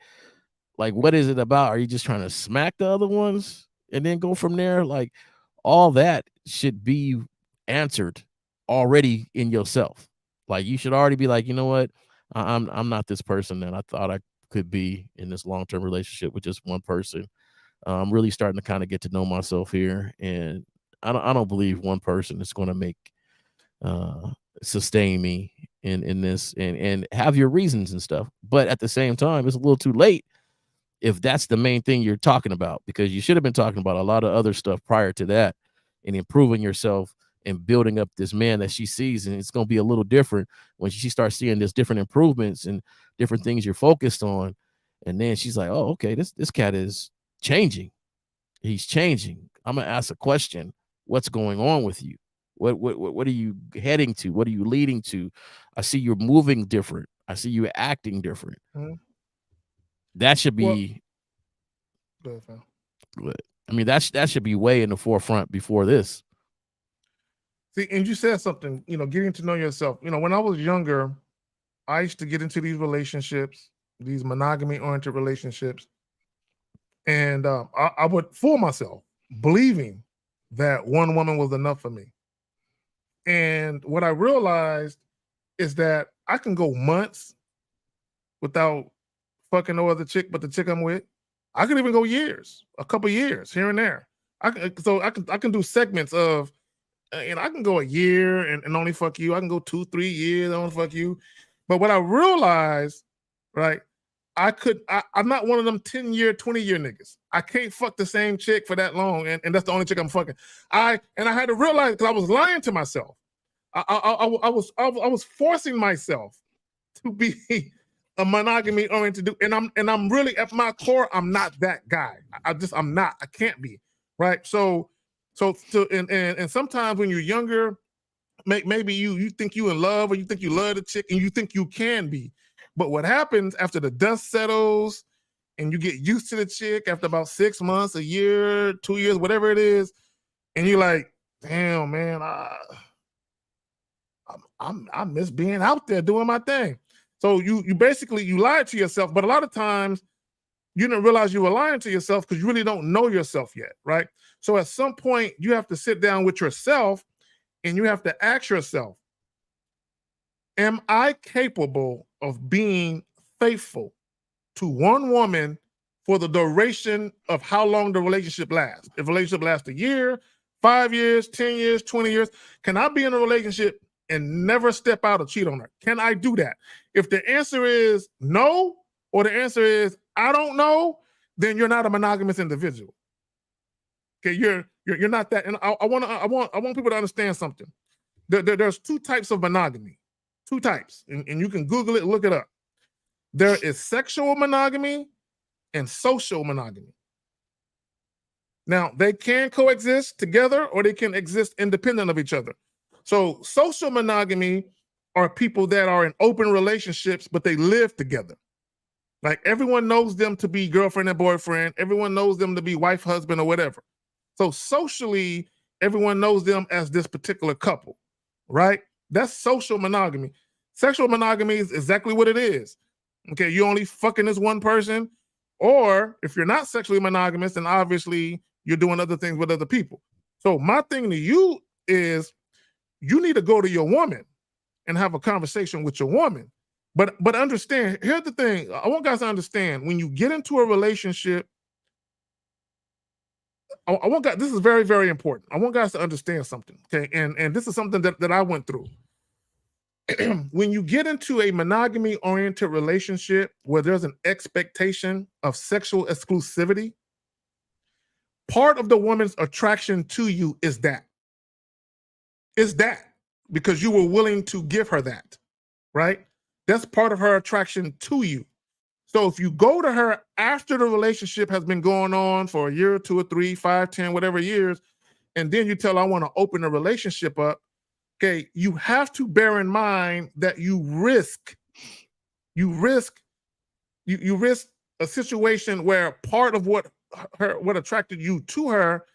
what is it about? Are you just trying to smack the other ones and then go from there? Like, all that should be answered already in yourself. Like, you should already be like, you know what, I'm not this person that I thought I could be in this long-term relationship with just one person. I'm really starting to kind of get to know myself here, and I don't believe one person is going to make sustain me in this, and have your reasons and stuff. But at the same time, it's a little too late if that's the main thing you're talking about, because you should have been talking about a lot of other stuff prior to that and improving yourself and building up this man that she sees. And it's going to be a little different when she starts seeing this different improvements and different things you're focused on. And then she's like, oh, okay, this cat is changing. He's changing. I'm gonna ask a question. What's going on with you? What are you heading to? What are you leading to? I see you're moving different. I see you acting different. That should be. I mean, that should be way in the forefront before this. See, and you said something. You know, getting to know yourself. You know, when I was younger, I used to get into these relationships, these monogamy-oriented relationships. And I would fool myself believing that one woman was enough for me. And what I realized is that I can go months without fucking no other chick but the chick I'm with. I could even go years, a couple years here and there. I can do segments of, and I can go a year and only fuck you. I can go 2-3 years, I only fuck you. But what I realized, right, I'm not one of them 10-year, 20-year niggas. I can't fuck the same chick for that long, and that's the only chick I'm fucking. I had to realize, because I was lying to myself. I was forcing myself to be a monogamy oriented dude, and I'm really at my core, I'm not that guy. I'm not. I can't be, right? So and sometimes when you're younger, maybe you think you in love, or you think you love the chick, and you think you can be. But what happens after the dust settles and you get used to the chick after about 6 months, a year, 2 years, whatever it is, and you're like, damn, man, I miss being out there doing my thing. So you basically, you lie to yourself. But a lot of times you didn't realize you were lying to yourself because you really don't know yourself yet, right? So at some point, you have to sit down with yourself and you have to ask yourself, am I capable of being faithful to one woman for the duration of how long the relationship lasts? If a relationship lasts a year, 5 years, 10 years, 20 years, can I be in a relationship and never step out or cheat on her? Can I do that? If the answer is no, or the answer is I don't know, then you're not a monogamous individual. Okay, you're not that. And I want people to understand something. There's two types of monogamy. Two types, and you can Google it, look it up. There is sexual monogamy and social monogamy. Now, they can coexist together or they can exist independent of each other. So social monogamy are people that are in open relationships, but they live together. Like everyone knows them to be girlfriend and boyfriend. Everyone knows them to be wife, husband, or whatever. So socially, everyone knows them as this particular couple, right? That's social monogamy. Sexual monogamy is exactly what it is. Okay, you only fucking this one person, or if you're not sexually monogamous, then obviously you're doing other things with other people. So my thing to you is you need to go to your woman and have a conversation with your woman. But understand, here's the thing. I want guys to understand, when you get into a relationship, I want guys, this is very, very important. I want guys to understand something, okay? And this is something that I went through. When you get into a monogamy-oriented relationship where there's an expectation of sexual exclusivity, part of the woman's attraction to you is that. Is that because you were willing to give her that, right? That's part of her attraction to you. So if you go to her after the relationship has been going on for a year, 2 or 3, 5, 10, whatever years, and then you tell her, I want to open the relationship up, okay, you have to bear in mind that you risk a situation where part of what attracted you to her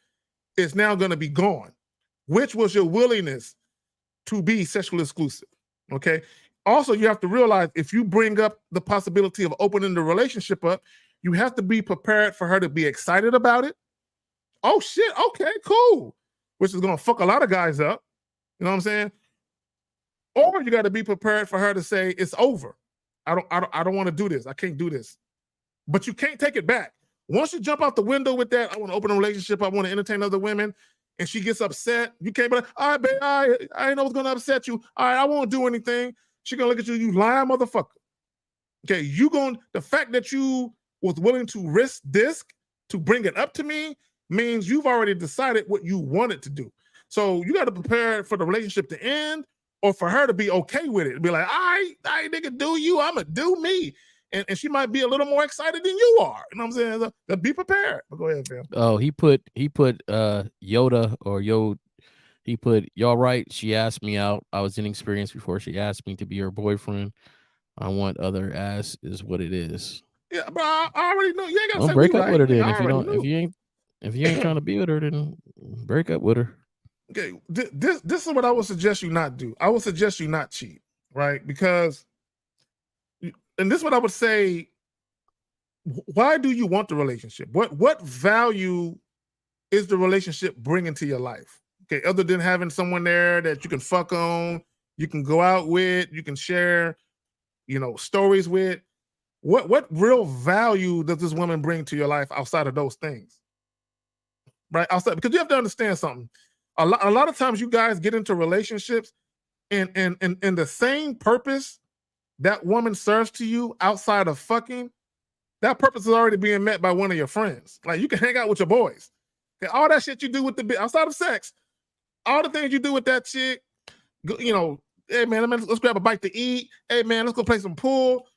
is now going to be gone, which was your willingness to be sexually exclusive, okay? Also, you have to realize if you bring up the possibility of opening the relationship up, you have to be prepared for her to be excited about it. Oh shit, okay, cool. Which is gonna fuck a lot of guys up. You know what I'm saying? Or you got to be prepared for her to say it's over. I don't want to do this. I can't do this. But you can't take it back. Once you jump out the window with that, I want to open a relationship, I want to entertain other women, and she gets upset, you can't be like, all right, babe, I know what's gonna upset you. All right, I won't do anything. She gonna look at you, you lying motherfucker. Okay, the fact that you was willing to risk this to bring it up to me means you've already decided what you wanted to do. So you got to prepare for the relationship to end or for her to be okay with it. Be like, I nigga, do you, I'ma do me. And she might be a little more excited than you are. You know what I'm saying? So be prepared. But go ahead, fam. Oh, he put Yoda or Yo. He put, y'all right. She asked me out. I was inexperienced before she asked me to be her boyfriend. I want other ass is what it is. Yeah, but I already know. You ain't gotta Don't say break we up right. with her then. I If you already don't, knew. if you ain't trying to be with her, then break up with her. Okay, this is what I would suggest you not do. I would suggest you not cheat, right? Because, and this is what I would say. Why do you want the relationship? What value is the relationship bringing to your life? Okay, other than having someone there that you can fuck on, you can go out with, you can share, stories with. What real value does this woman bring to your life outside of those things? Right? Outside, because you have to understand something. A lot of times you guys get into relationships and the same purpose that woman serves to you outside of fucking, that purpose is already being met by one of your friends. Like you can hang out with your boys. Okay, all that shit you do with outside of sex, all the things you do with that chick, hey man, let's grab a bite to eat. Hey man, let's go play some pool.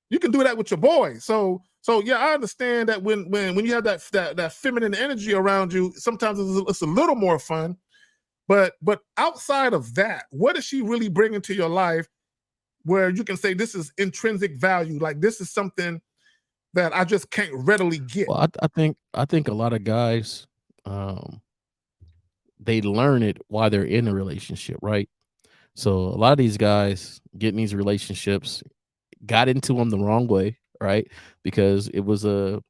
You can do that with your boys. So yeah, I understand that when you have that feminine energy around you, sometimes it's a little more fun. But outside of that, what is she really bringing to your life where you can say this is intrinsic value? Like this is something that I just can't readily get. Well, I think a lot of guys, they learn it while they're in a relationship, right? So a lot of these guys get in these relationships, got into them the wrong way, right? Because it was a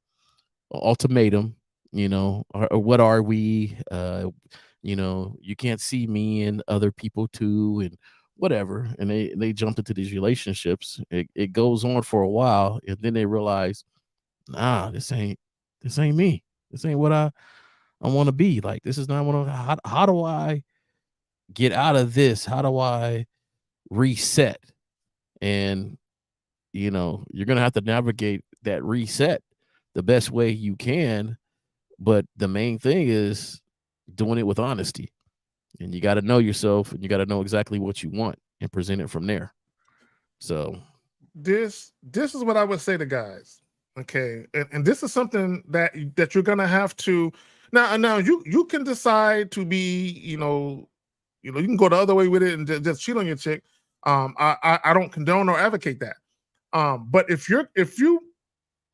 ultimatum, you know, or what are we? You know, you can't see me and other people too, and whatever. And they jumped into these relationships. It goes on for a while, and then they realize, nah, this ain't me. This ain't what I want to be. Like, this is not what how do I get out of this? How do I reset? And you know, you're gonna have to navigate that reset the best way you can. But the main thing is doing it with honesty. And you got to know yourself, and you got to know exactly what you want and present it from there. So This is what I would say to guys. Okay. And this is something that you're gonna have to now you can decide to be, you can go the other way with it and just cheat on your chick. I don't condone or advocate that. But if you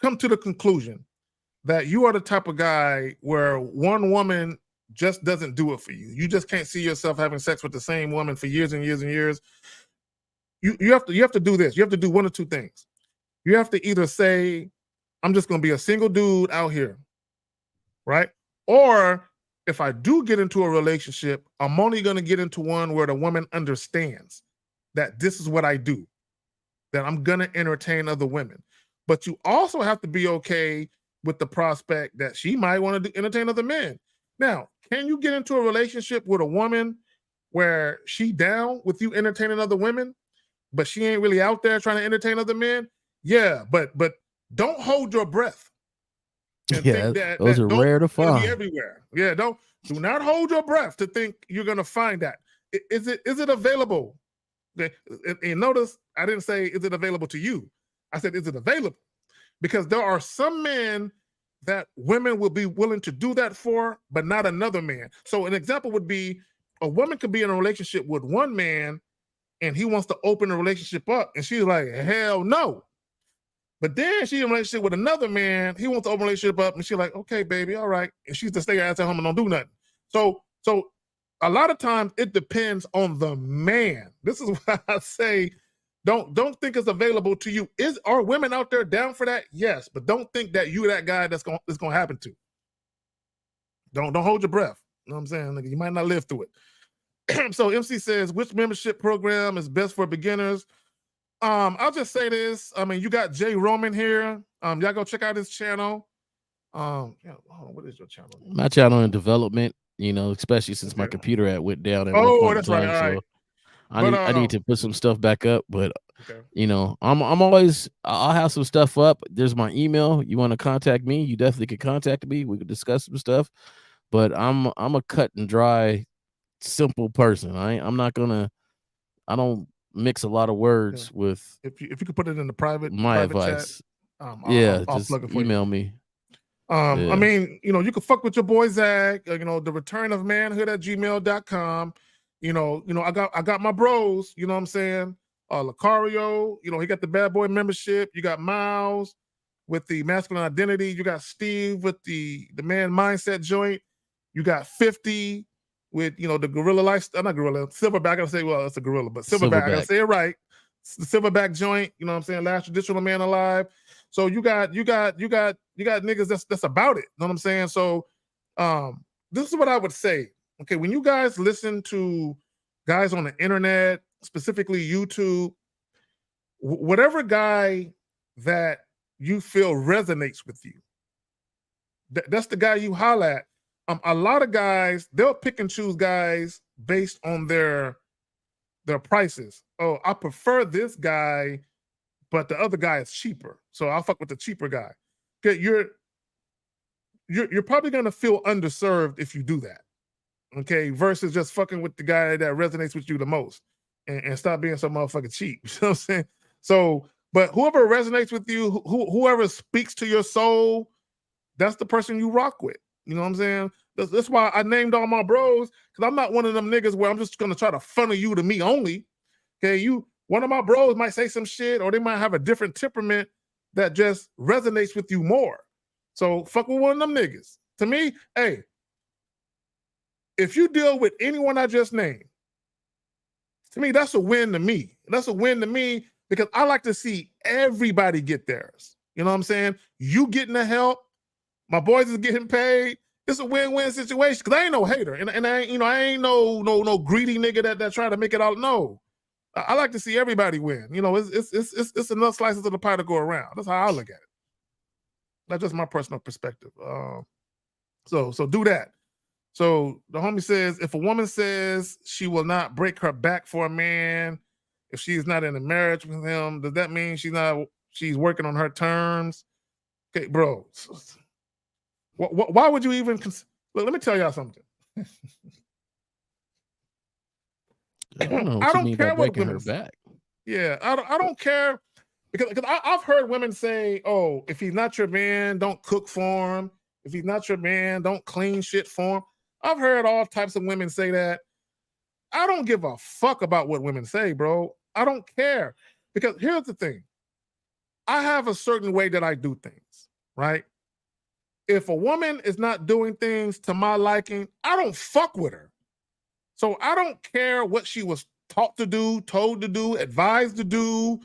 come to the conclusion that you are the type of guy where one woman just doesn't do it for you, you just can't see yourself having sex with the same woman for years and years and years, you have to do this. You have to do one or two things. You have to either say, I'm just going to be a single dude out here, right? Or if I do get into a relationship, I'm only going to get into one where the woman understands that this is what I do, that I'm going to entertain other women. But you also have to be okay with the prospect that she might want to entertain other men. Now, can you get into a relationship with a woman where she down with you entertaining other women, but she ain't really out there trying to entertain other men? Yeah, but don't hold your breath. And yeah, think that those are rare to it's gonna be find. everywhere. Yeah, do not hold your breath to think you're gonna find that. Is it available? Okay. And notice I didn't say is it available to you. I said is it available? Because there are some men that women will be willing to do that for, but not another man. So an example would be a woman could be in a relationship with one man and he wants to open the relationship up, and she's like, hell no. But then she's in a relationship with another man, he wants to open the relationship up, and she's like, okay, baby, all right. And she's to stay her ass at home and don't do nothing. So a lot of times it depends on the man. This is why I say don't think it's available to you. Are women out there down for that? Yes, but don't think that you that guy that's gonna happen to. Don't hold your breath. You know what I'm saying? Like, you might not live through it. So MC says, which membership program is best for beginners? I'll just say this. I mean, you got Jay Roman here. Y'all go check out his channel. What is your channel? My channel in development, you know, especially since my computer went down at one point that's in time. right. All right. So I need to put some stuff back up, but okay. You know, I'll have some stuff up. There's my email. You want to contact me, you definitely can contact me. We could discuss some stuff. But I'm a cut and dry, simple person. I don't mix a lot of words with. If you could put it in the private advice. Chat, I'll just plug it for email you. me. I mean, you can fuck with your boy Zach, the return of manhood at gmail.com. I got my bros, you know what I'm saying? Lucario, he got the bad boy membership. You got Miles with the masculine identity. You got Steve with the man mindset joint. You got 50 with, the gorilla lifestyle, not gorilla, silverback. I gotta say, well, it's a gorilla, but silverback. I gotta say it right. It's the silverback joint, you know what I'm saying? Last traditional man alive. So you got niggas that's about it. You know what I'm saying? So this is what I would say. Okay, when you guys listen to guys on the internet, specifically YouTube, whatever guy that you feel resonates with you, that's the guy you holler at. A lot of guys, they'll pick and choose guys based on their prices. Oh, I prefer this guy, but the other guy is cheaper, so I'll fuck with the cheaper guy. Okay, you're probably gonna feel underserved if you do that. Okay, versus just fucking with the guy that resonates with you the most, and stop being so motherfucking cheap. You know what I'm saying? So, but whoever resonates with you, whoever speaks to your soul, that's the person you rock with. You know what I'm saying? That's why I named all my bros, because I'm not one of them niggas where I'm just gonna try to funnel you to me only. Okay, one of my bros might say some shit, or they might have a different temperament that just resonates with you more. So fuck with one of them niggas. To me, hey, if you deal with anyone I just named, to me, that's a win to me. That's a win to me because I like to see everybody get theirs. You know what I'm saying? You getting the help, my boys is getting paid. It's a win-win situation because I ain't no hater, and I ain't, I ain't no greedy nigga that try to make it all. No, I like to see everybody win. It's enough slices of the pie to go around. That's how I look at it. That's just my personal perspective. So do that. So the homie says, if a woman says she will not break her back for a man, if she's not in a marriage with him, does that mean she's working on her terms? Okay, bro. Why would you even look? Let me tell y'all something. I don't know what I you don't mean by care what breaking her women say. back. Yeah, I don't care because I've heard women say, "Oh, if he's not your man, don't cook for him. If he's not your man, don't clean shit for him." I've heard all types of women say that. I don't give a fuck about what women say, bro. I don't care because here's the thing. I have a certain way that I do things, right? If a woman is not doing things to my liking, I don't fuck with her. So I don't care what she was taught to do, told to do, advised to do,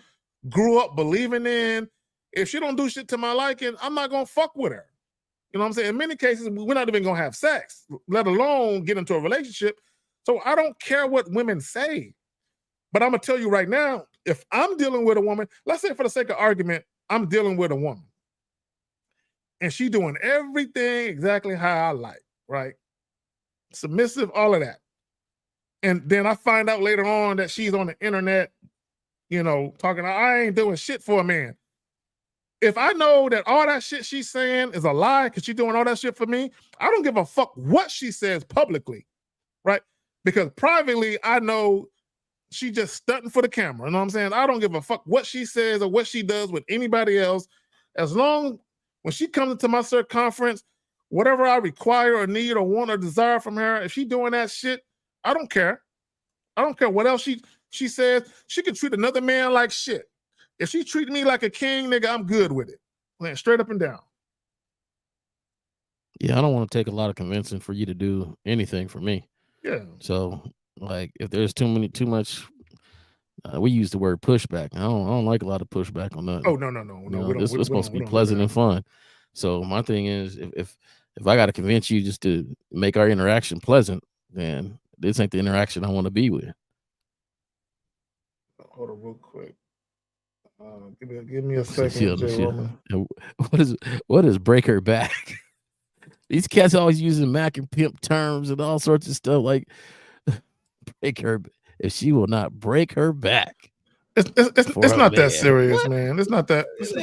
grew up believing in. If she don't do shit to my liking, I'm not gonna fuck with her. You know what I'm saying? In many cases, we're not even gonna have sex, let alone get into a relationship. So I don't care what women say. But I'm gonna tell you right now, if I'm dealing with a woman, let's say for the sake of argument, I'm dealing with a woman. And she doing everything exactly how I like, right? Submissive, all of that. And then I find out later on that she's on the internet, talking, I ain't doing shit for a man. If I know that all that shit she's saying is a lie because she's doing all that shit for me, I don't give a fuck what she says publicly, right? Because privately, I know she just stunting for the camera. You know what I'm saying? I don't give a fuck what she says or what she does with anybody else. As long when she comes into my circumference, whatever I require or need or want or desire from her, if she doing that shit, I don't care. I don't care what else she says. She can treat another man like shit. If she treat me like a king, nigga, I'm good with it. Like, straight up and down. Yeah, I don't want to take a lot of convincing for you to do anything for me. Yeah. So, like, if there's too much, we use the word pushback. I don't like a lot of pushback on that. Oh no. This was supposed to be pleasant and fun. So my thing is, if I got to convince you just to make our interaction pleasant, then this ain't the interaction I want to be with. Hold on, real quick. Give me a second, J. Roman. What is break her back? These cats always using Mac and pimp terms and all sorts of stuff like break her. If she will not break her back, it's not that serious, man. It's not that. It's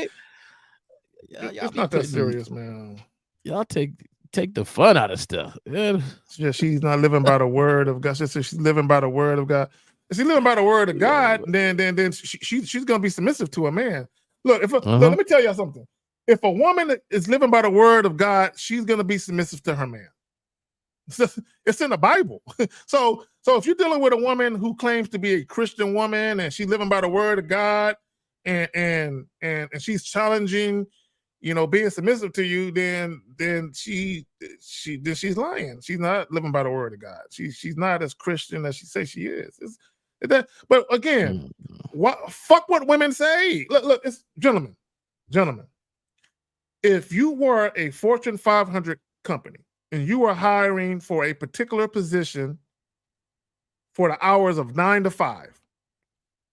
not that serious, man. Y'all take the fun out of stuff. Yeah, she's not living by the word of God. She's living by the word of God. If she's living by the word of God, then she's gonna be submissive to a man. Look, look, let me tell y'all something. If a woman is living by the word of God, she's gonna be submissive to her man. It's in the Bible. So if you're dealing with a woman who claims to be a Christian woman and she's living by the word of God and she's challenging, being submissive to you, then she's lying. She's not living by the word of God. She's not as Christian as she says she is. But again, fuck what women say. Look, it's gentlemen. If you were a Fortune 500 company and you were hiring for a particular position for the hours of 9 to 5,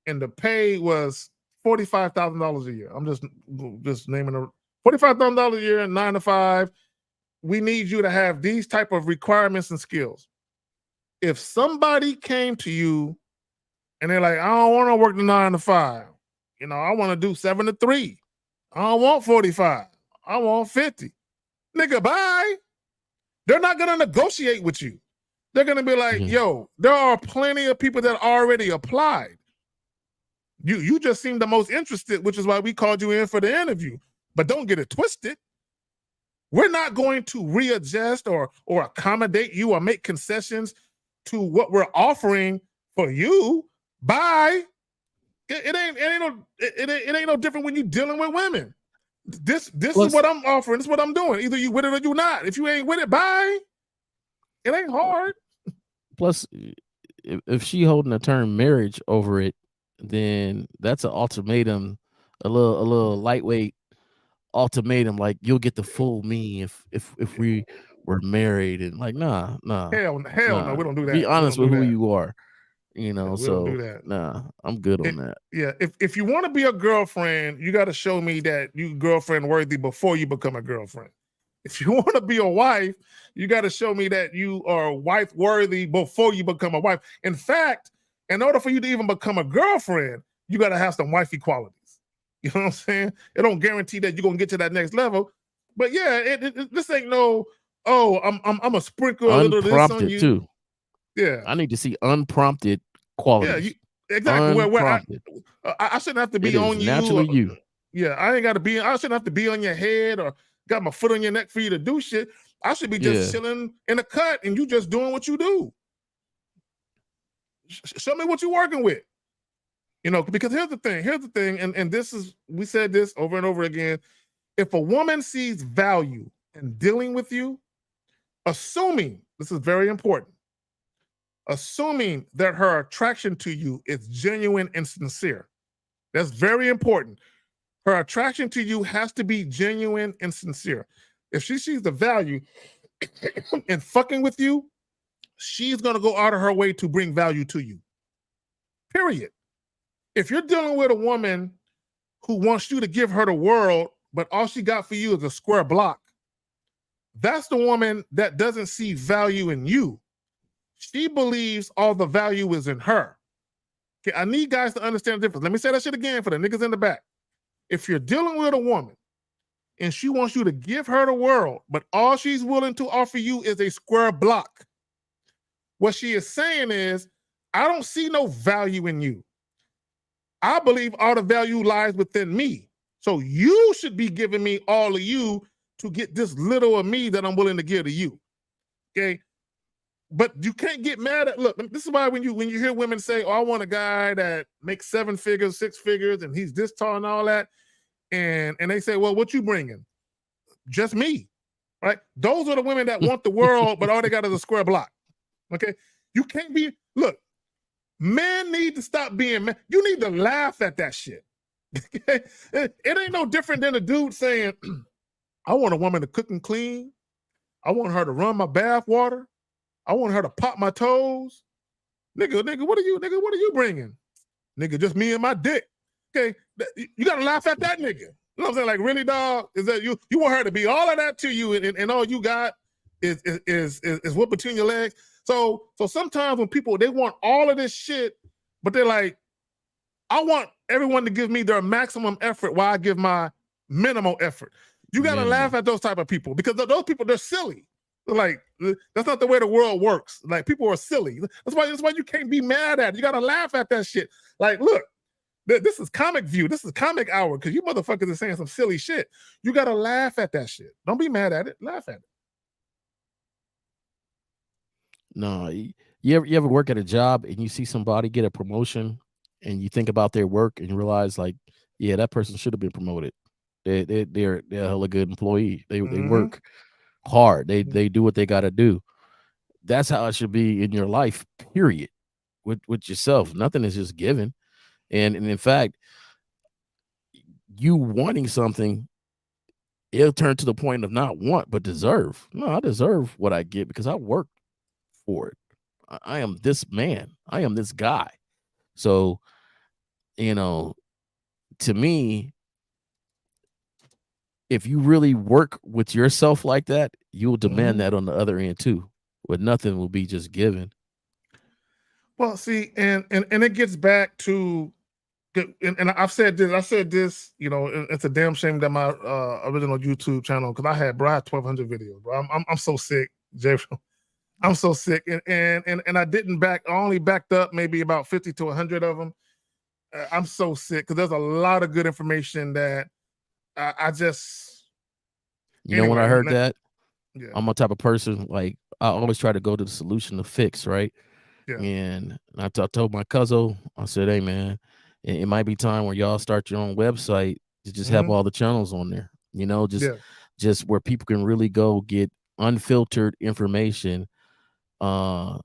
and the pay was $45,000 a year. I'm just naming $45,000 a year and 9 to 5. We need you to have these type of requirements and skills. If somebody came to you and they're like, I don't want to work the 9 to 5. I want to do 7 to 3. I don't want 45. I want 50. Nigga, bye. They're not going to negotiate with you. They're going to be like, yo, there are plenty of people that already applied. You just seem the most interested, which is why we called you in for the interview. But don't get it twisted. We're not going to readjust or accommodate you or make concessions to what we're offering for you. Bye. It ain't no different when you're dealing with women. This is what I'm offering. This is what I'm doing. Either you with it or you not. If you ain't with it, bye. It ain't hard. Plus, if she holding the term marriage over it, then that's an ultimatum, a little lightweight ultimatum, like you'll get the full me if we were married, and like nah, hell no, we don't do that. Be We honest don't with do who that. you are, you Yeah, know. we don't do So that. nah, I'm good on that. Yeah, if you want to be a girlfriend, you got to show me that you girlfriend worthy before you become a girlfriend. If you want to be a wife, you got to show me that you are wife worthy before you become a wife. In fact, in order for you to even become a girlfriend, you got to have some wifey qualities. You know what I'm saying? It don't guarantee that you're gonna get to that next level, but yeah, this ain't no. Oh, I'm a sprinkle a little of this on Unprompted you. too. Yeah, I need to see unprompted yeah, qualities. exactly. Where Unprompted. I shouldn't have to It be is on you. naturally you. Yeah, I ain't got to be. I shouldn't have to be on your head or got my foot on your neck for you to do shit. I should be just Yeah. chilling in the cut and you just doing what you do. Show me what you're working with. You know, because here's the thing, and this is, we said this over and over again. If a woman sees value in dealing with you, assuming, this is very important, assuming that her attraction to you is genuine and sincere. That's very important. Her attraction to you has to be genuine and sincere. If she sees the value in fucking with you, she's going to go out of her way to bring value to you. Period. If you're dealing with a woman who wants you to give her the world, but all she got for you is a square block, that's the woman that doesn't see value in you. She believes all the value is in her. Okay, I need guys to understand the difference. Let me say that shit again for the niggas in the back. If you're dealing with a woman and she wants you to give her the world, but all she's willing to offer you is a square block, what she is saying is, I don't see no value in you. I believe all the value lies within me. So you should be giving me all of you to get this little of me that I'm willing to give to you. Okay? But you can't get mad at, look, this is why when you hear women say, oh, I want a guy that makes 7 figures, 6 figures, and he's this tall and all that, and they say, well, what you bringing? Just me, right? Those are the women that want the world, but all they got is a square block. Okay? You can't be, look, men need to stop being men. You need to laugh at that shit. It ain't no different than a dude saying, I want a woman to cook and clean. I want her to run my bath water. I want her to pop my toes. Nigga, what are you bringing? Nigga, just me and my dick. Okay, you gotta laugh at that nigga. You know what I'm saying? Like, really, dog? Is that you want her to be all of that to you, and all you got is what between your legs? So sometimes when people, they want all of this shit, but they're like, I want everyone to give me their maximum effort while I give my minimal effort. You gotta laugh at those type of people, because those people, they're silly. Like, that's not the way the world works. Like, people are silly. That's why you can't be mad at it. You gotta laugh at that shit. Like, look, this is comic view. This is comic hour, because you motherfuckers are saying some silly shit. You gotta laugh at that shit. Don't be mad at it. Laugh at it. No, you ever work at a job and you see somebody get a promotion and you think about their work and you realize, like, yeah, that person should have been promoted. They're a hella good employee. They work hard. They do what they got to do. That's how it should be in your life, period. With yourself, nothing is just given. And in fact, you wanting something, it'll turn to the point of not want but deserve. No, I deserve what I get because I worked for it. I am this man. I am this guy. So, you know, to me, if you really work with yourself like that, you'll demand that on the other end too. But nothing will be just given. Well, see, and it gets back to, and I've said this, you know, it's a damn shame that my original YouTube channel, because I had 1,200 videos, bro. I'm so sick, Jay. I'm so sick, and I didn't I only backed up maybe about 50 to 100 of them. I'm so sick because there's a lot of good information that I just. You know, when I heard that, yeah. I'm a type of person, like, I always try to go to the solution to fix, right? Yeah. And I told my cousin, I said, hey, man, it might be time where y'all start your own website to just have all the channels on there, you know, just where people can really go get unfiltered information of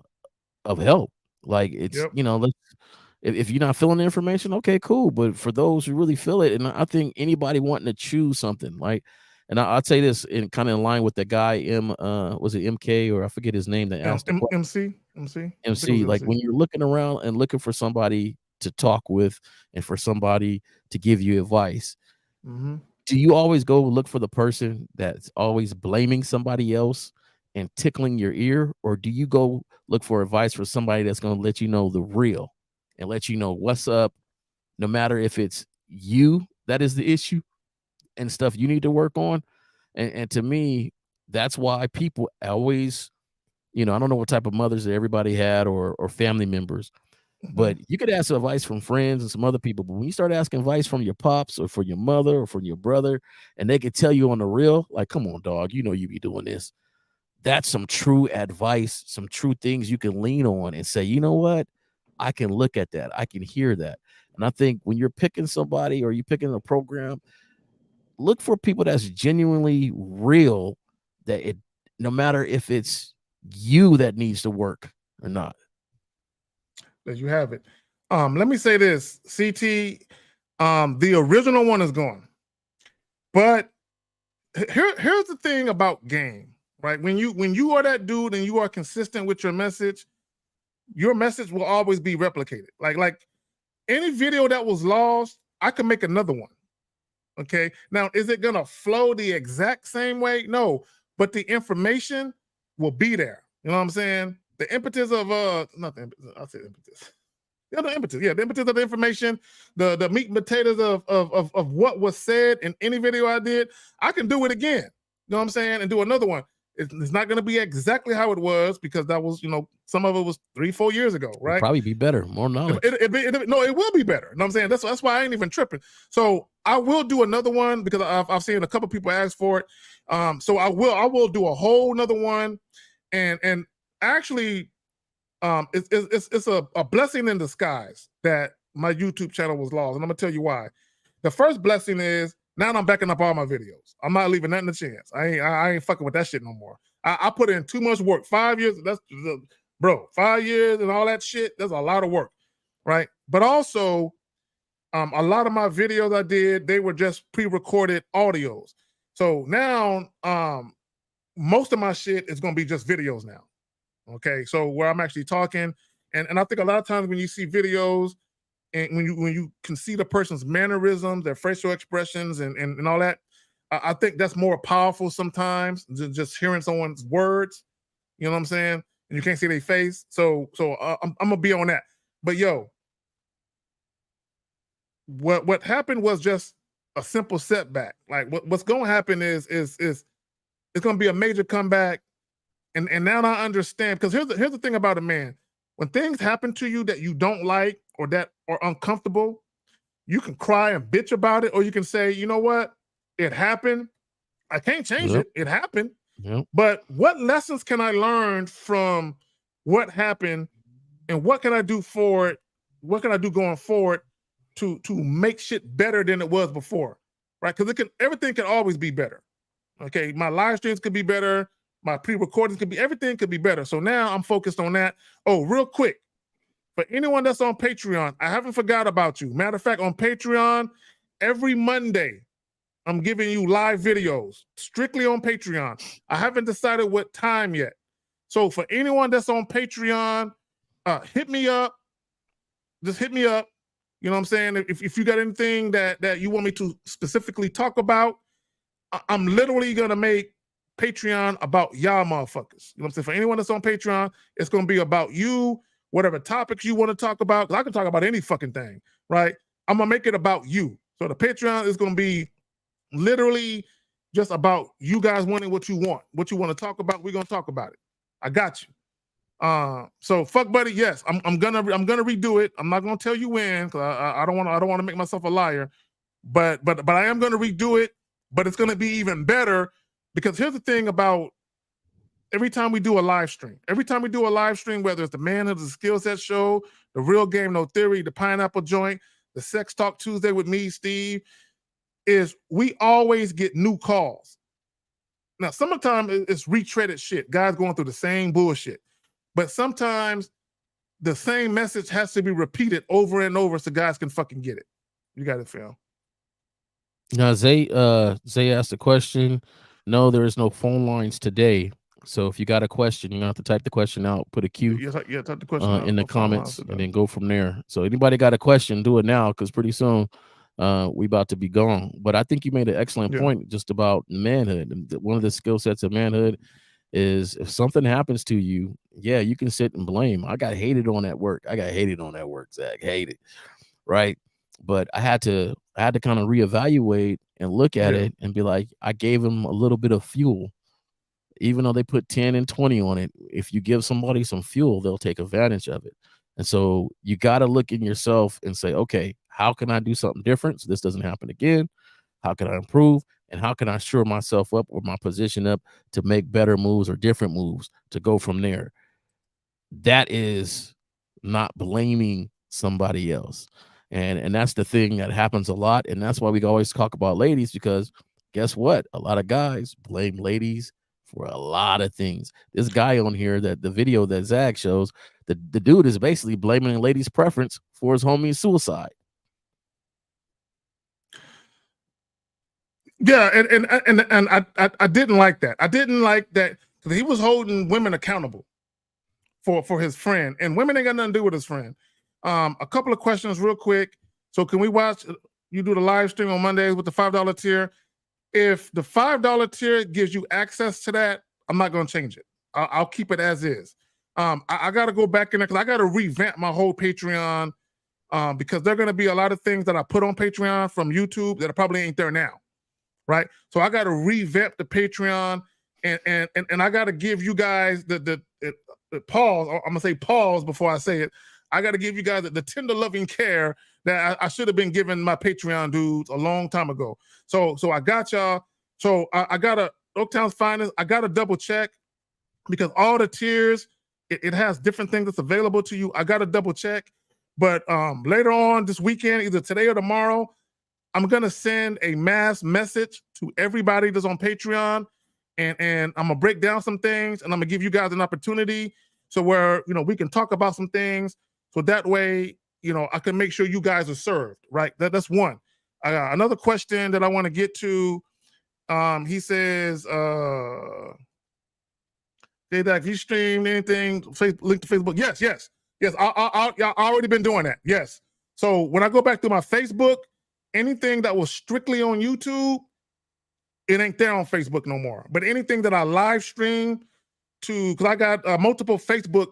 help. Like, it's, you know, If you're not feeling the information, okay, cool. But for those who really feel it, and I think anybody wanting to choose something, like, and I'll say this in kind of in line with the guy was it MK or I forget his name that asked the question. MC. I think it was MC, like MC. when you're looking around and looking for somebody to talk with and for somebody to give you advice, Mhm. do you always go look for the person that's always blaming somebody else and tickling your ear, or do you go look for advice for somebody that's going to let you know the real and let you know what's up, no matter if it's you that is the issue and stuff you need to work on? And to me, that's why people always, I don't know what type of mothers that everybody had or family members, but Mhm. you could ask advice from friends and some other people. But when you start asking advice from your pops or for your mother or from your brother, and they could tell you on the real, like, come on, dog, you be doing this. That's some true advice, some true things you can lean on and say, you know what? I can look at that. I can hear that. And I think when you're picking somebody or you're picking a program, look for people that's genuinely real, that it, no matter if it's you that needs to work or not. There you have it. Let me say this, CT. The original one is gone, but here's the thing about game, right? When you are that dude and you are consistent with your message will always be replicated. Like any video that was lost, I can make another one. Okay. Now, is it gonna flow the exact same way? No, but the information will be there. You know what I'm saying? The impetus of not the impetus, I'll say impetus. Yeah, the impetus. Yeah, the impetus of the information, the meat and potatoes of what was said in any video I did, I can do it again. You know what I'm saying? And do another one. It's not going to be exactly how it was because that was, some of it was 3-4 years ago, It'll right? probably be better, more knowledge. No, it will be better. You know what I'm saying? That's why I ain't even tripping. So I will do another one because I've seen a couple people ask for it. So I will do a whole another one, and actually, it's a blessing in disguise that my YouTube channel was lost, and I'm gonna tell you why. The first blessing is now I'm backing up all my videos. I'm not leaving nothing a chance. I ain't fucking with that shit no more. I put in too much work. 5 years. Bro, 5 years and all that shit. That's a lot of work, right? But also, a lot of my videos I did, they were just pre-recorded audios. So now, most of my shit is gonna be just videos now. Okay, so where I'm actually talking, and I think a lot of times when you see videos and when you can see the person's mannerisms, their facial expressions, and all that, I think that's more powerful sometimes than just hearing someone's words. You know what I'm saying? And you can't see their face. So I'm gonna be on that. But yo, what happened was just a simple setback. Like what's gonna happen is it's gonna be a major comeback. And now I understand, because here's the thing about a man. When things happen to you that you don't like or that are uncomfortable, you can cry and bitch about it, or you can say, you know what? It happened. I can't change Yep. it. It happened. Yep. But what lessons can I learn from what happened, and what can I do for it? What can I do going forward to make shit better than it was before? Right? Because everything can always be better. Okay, my live streams could be better. My pre-recordings could be, everything could be better. So now I'm focused on that. Oh, real quick, for anyone that's on Patreon, I haven't forgot about you. Matter of fact, on Patreon, every Monday, I'm giving you live videos strictly on Patreon. I haven't decided what time yet. So for anyone that's on Patreon, hit me up. Just hit me up. You know what I'm saying? If you got anything that you want me to specifically talk about, I'm literally gonna make Patreon about y'all motherfuckers. You know what I'm saying? For anyone that's on Patreon, it's gonna be about you, whatever topics you want to talk about. Because I can talk about any fucking thing, right? I'm gonna make it about you. So the Patreon is gonna be literally just about you guys wanting what you want to talk about. We're gonna talk about it. I got you. So fuck buddy, yes, I'm gonna redo it. I'm not gonna tell you when, because I don't want to make myself a liar, but I am gonna redo it. But it's gonna be even better, because here's the thing about every time we do a live stream, whether it's the Manhood, the Skill Set Show, the Real Game No Theory, the Pineapple Joint, the Sex Talk Tuesday with me, Steve, is we always get new calls. Now, sometimes it's retreaded shit, guys going through the same bullshit. But sometimes the same message has to be repeated over and over so guys can fucking get it. You got it, Phil. Now, Zay asked a question. No, there is no phone lines today. So if you got a question, you're gonna have to type the question out, put a Q Yeah, type the question out. in the comments, and then go from there. So anybody got a question, do it now, because pretty soon we about to be gone. But I think you made an excellent point just about manhood. And one of the skill sets of manhood is if something happens to you, yeah, you can sit and blame. I got hated on at work. Zach. Hated, right? But I had to kind of reevaluate and look at it and be like, I gave him a little bit of fuel. Even though they put 10 and 20 on it, if you give somebody some fuel, they'll take advantage of it. And so you got to look in yourself and say, okay, how can I do something different so this doesn't happen again? How can I improve? And how can I shore myself up or my position up to make better moves or different moves to go from there? That is not blaming somebody else. And that's the thing that happens a lot. And that's why we always talk about ladies, because guess what? A lot of guys blame ladies for a lot of things. This guy on here, that the video that Zach shows, the dude is basically blaming a lady's preference for his homie's suicide. Yeah, and I didn't like that. I didn't like that because he was holding women accountable for his friend, and women ain't got nothing to do with his friend. A couple of questions real quick. So can we watch you do the live stream on Mondays with the $5 tier? If the $5 tier gives you access to that, I'm not going to change it. I'll keep it as is. I got to go back in there because I got to revamp my whole Patreon because there are going to be a lot of things that I put on Patreon from YouTube that probably ain't there now, right? So I got to revamp the Patreon and I got to give you guys the pause. I'm going to say pause before I say it. I got to give you guys the tender loving care that I should have been giving my Patreon dudes a long time ago. So I got y'all. So I got to Oaktown's Finest. I got to double check because all the tiers, it has different things that's available to you. I got to double check. But later on this weekend, either today or tomorrow, I'm going to send a mass message to everybody that's on Patreon. And I'm going to break down some things and I'm going to give you guys an opportunity so where, we can talk about some things. So that way, I can make sure you guys are served, right? That's one. Another question that I want to get to, he says, J-Dac, you streamed anything, link to Facebook? Yes. I already been doing that, yes. So when I go back to my Facebook, anything that was strictly on YouTube, it ain't there on Facebook no more. But anything that I live stream to, because I got multiple Facebook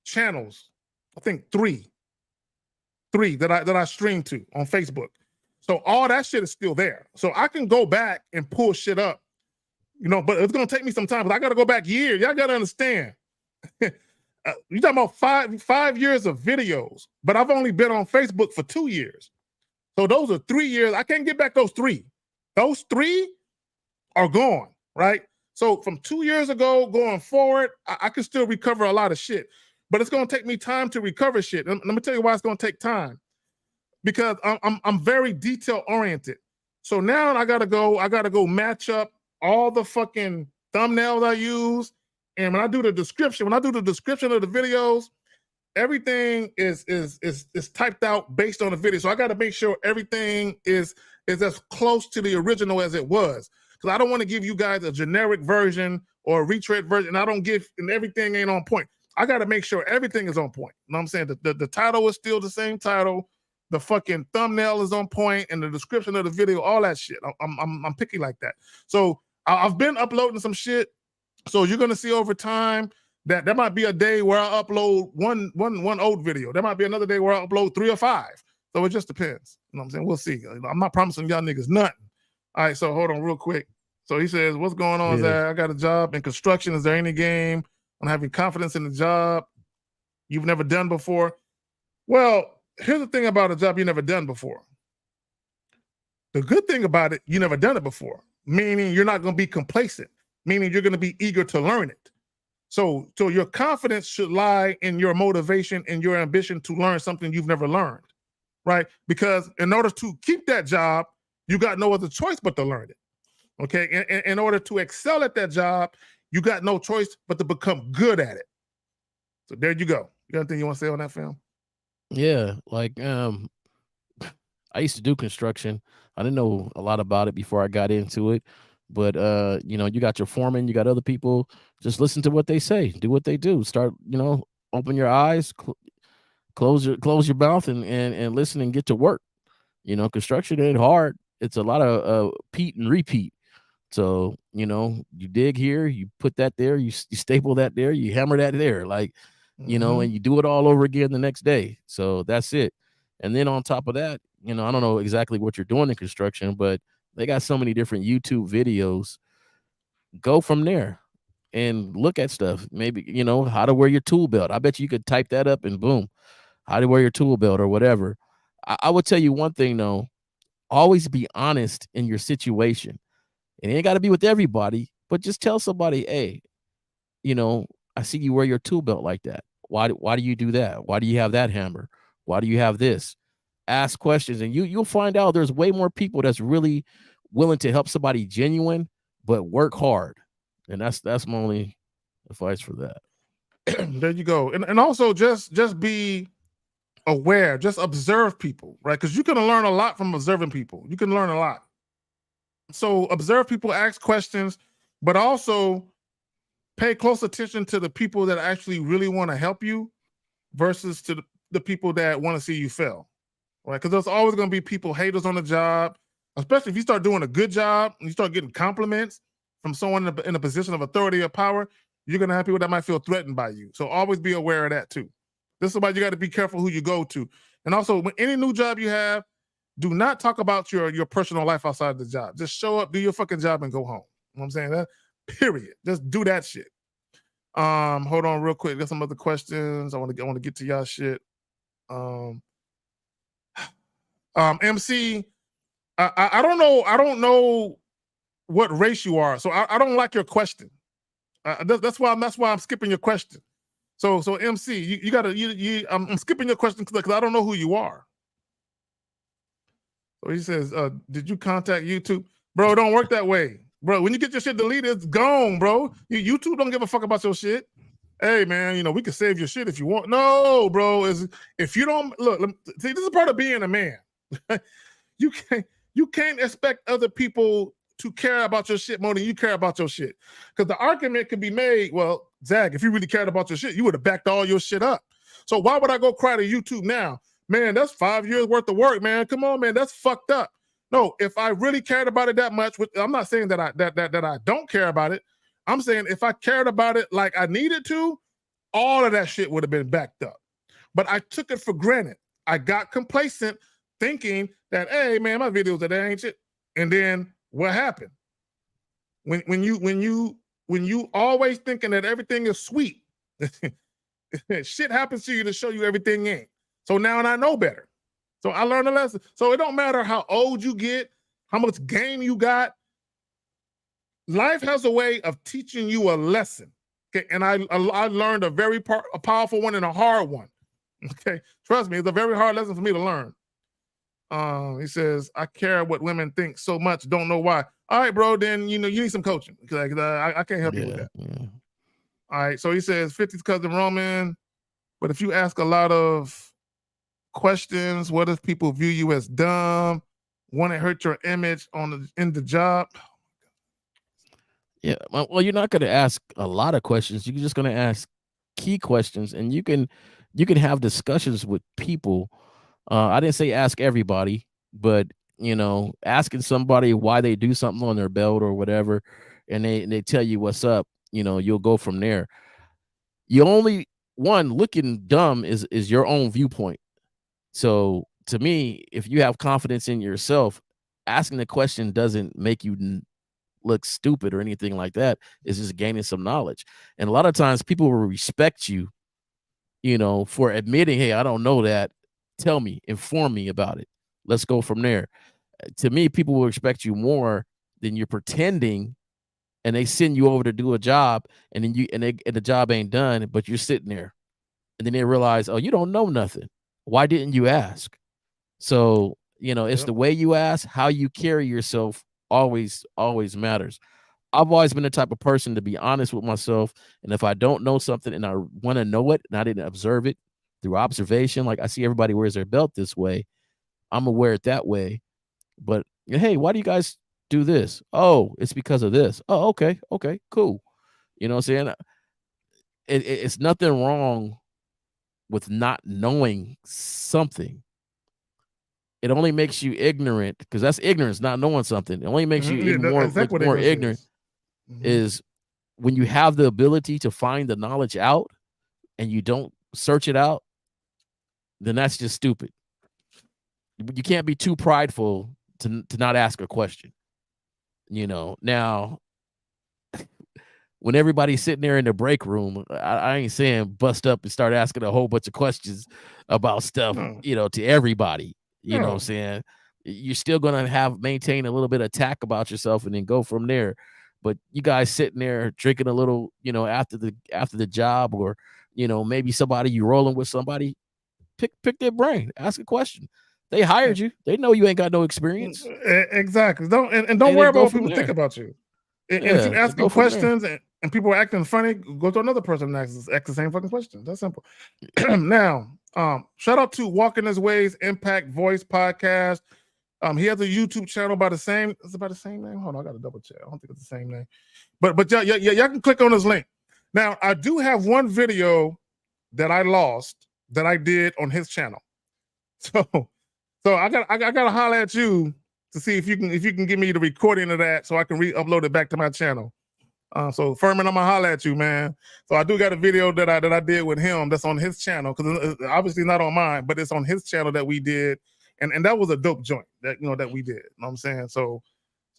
channels, I think three that I stream to on Facebook. So all that shit is still there. So I can go back and pull shit up, but it's gonna take me some time because I gotta go back years. Y'all gotta understand. You're talking about five years of videos, but I've only been on Facebook for 2 years. So those are 3 years. I can't get back those three. Those three are gone, right? So from 2 years ago going forward, I can still recover a lot of shit. But it's going to take me time to recover shit. And let me tell you why it's going to take time. Because I'm very detail oriented. So now I gotta go match up all the fucking thumbnails I use. And when I do the description of the videos, everything is typed out based on the video. So I got to make sure everything is as close to the original as it was. Because I don't want to give you guys a generic version or a retread version. And everything ain't on point. I got to make sure everything is on point. You know what I'm saying? The title is still the same title. The fucking thumbnail is on point, and the description of the video, all that shit. I'm picky like that. So I've been uploading some shit. So you're gonna see over time that there might be a day where I upload one old video. There might be another day where I upload 3 or 5. So it just depends. You know what I'm saying? We'll see. I'm not promising y'all niggas nothing. All right, so hold on real quick. So he says, what's going on, Zach? I got a job in construction. Is there any game on having confidence in the job you've never done before? Well, here's the thing about a job you never done before. The good thing about it, you never done it before, meaning you're not going to be complacent, meaning you're going to be eager to learn it. So your confidence should lie in your motivation and your ambition to learn something you've never learned, right? Because in order to keep that job, you got no other choice but to learn it, okay? And in order to excel at that job, you got no choice but to become good at it. So there you go. You got anything you want to say on that, film? Yeah, like I used to do construction. I didn't know a lot about it before I got into it. But you know, you got your foreman, you got other people. Just listen to what they say, do what they do. Start, you know, open your eyes, close your mouth, and listen and get to work. You know, construction ain't hard. It's a lot of repeat and repeat. So, you know, you dig here, you put that there, you staple that there, you hammer that there, like, you know, and you do it all over again the next day. So that's it. And then on top of that, you know, I don't know exactly what you're doing in construction, but they got so many different YouTube videos. Go from there and look at stuff. Maybe, you know, how to wear your tool belt. I bet you could type that up and boom, how to wear your tool belt or whatever. I would tell you one thing though, always be honest in your situation. It ain't got to be with everybody, but just tell somebody, hey, you know, I see you wear your tool belt like that. Why do you do that? Why do you have that hammer? Why do you have this? Ask questions, and you'll find out there's way more people that's really willing to help somebody genuine, but work hard. And that's my only advice for that. There you go. And also just be aware, just observe people, right? Because you can learn a lot from observing people. You can learn a lot. So observe people, ask questions, but also pay close attention to the people that actually really want to help you versus to the people that want to see you fail, right? Because there's always going to be people, haters on the job, especially if you start doing a good job and you start getting compliments from someone in a position of authority or power, you're going to have people that might feel threatened by you. So always be aware of that too. This is why you got to be careful who you go to. And also, when any new job you have, do not talk about your personal life outside the job. Just show up, do your fucking job, and go home. You know what I'm saying? That period. Just do that shit. Hold on real quick. Got some other questions. I want to get to y'all shit. MC, I don't know what race you are, so I don't like your question. That's why I'm skipping your question. So MC, you gotta I'm skipping your question because I don't know who you are. So he says, did you contact YouTube? Bro, it don't work that way. Bro, when you get your shit deleted, it's gone, bro. YouTube don't give a fuck about your shit. Hey, man, you know, we can save your shit if you want. No, bro, if you don't, look, see, this is part of being a man. You can't expect other people to care about your shit more than you care about your shit. Because the argument can be made, well, Zach, if you really cared about your shit, you would have backed all your shit up. So why would I go cry to YouTube now? Man, that's 5 years worth of work, man. Come on, man, that's fucked up. No, if I really cared about it that much, I'm not saying that I don't care about it. I'm saying if I cared about it like I needed to, all of that shit would have been backed up. But I took it for granted. I got complacent thinking that, hey, man, my videos that ain't shit. And then what happened? When you always thinking that everything is sweet, shit happens to you to show you everything ain't. So now I know better. So I learned a lesson. So it don't matter how old you get, how much game you got. Life has a way of teaching you a lesson. Okay, and I learned a very powerful one and a hard one. Okay, trust me, it's a very hard lesson for me to learn. He says, I care what women think so much, don't know why. All right, bro, then you need some coaching because I can't help you with that. Yeah. All right, so he says 50's cousin Roman, but if you ask a lot of questions, what if people view you as dumb, want to hurt your image in the job? Yeah, well, you're not going to ask a lot of questions. You're just going to ask key questions, and you can have discussions with people. I didn't say ask everybody, but you know, asking somebody why they do something on their belt or whatever, and they tell you what's up. You know, you'll go from there. You only one looking dumb is your own viewpoint. So to me, if you have confidence in yourself, asking the question doesn't make you look stupid or anything like that. It's just gaining some knowledge. And a lot of times people will respect you, you know, for admitting, hey, I don't know that. Tell me, inform me about it. Let's go from there. To me, people will respect you more than you're pretending, and they send you over to do a job, and then the job ain't done, but you're sitting there, and then they realize, oh, you don't know nothing. Why didn't you ask? So, you know, it's the way you ask, how you carry yourself always matters. I've always been the type of person to be honest with myself. And if I don't know something and I want to know it and I didn't observe it through observation, like I see everybody wears their belt this way, I'm gonna wear it that way. But hey, why do you guys do this? Oh, it's because of this. Oh, okay, cool. You know what I'm saying? It's nothing wrong with not knowing something. It only makes you ignorant, because that's ignorance, not knowing something. It only makes you even more, exactly what more ignorance ignorant is. is when you have the ability to find the knowledge out and you don't search it out, then that's just stupid. You can't be too prideful to not ask a question. You know, now when everybody's sitting there in the break room, I ain't saying bust up and start asking a whole bunch of questions about stuff, you know, to everybody. You know what I'm saying? You're still going to maintain a little bit of attack about yourself and then go from there. But you guys sitting there drinking a little, you know, after the job, or, you know, maybe somebody you rolling with somebody, pick their brain, ask a question. They hired you. They know you ain't got no experience. Exactly. Don't worry about what people think about you. And if you're asking questions and people are acting funny, go to another person and ask the same fucking question. That's simple. Now, shout out to Walking His Ways Impact Voice Podcast. He has a YouTube channel by the same. Is it by the same name? Hold on, I got to double check. I don't think it's the same name. But y'all can click on his link. Now, I do have one video that I lost that I did on his channel. So I gotta holler at you to see if you can give me the recording of that so I can re-upload it back to my channel. So Furman, I'm gonna holler at you, man. So I do got a video that I did with him that's on his channel, because it's obviously not on mine, but it's on his channel that we did, and that was a dope joint that we did. You know what I'm saying? So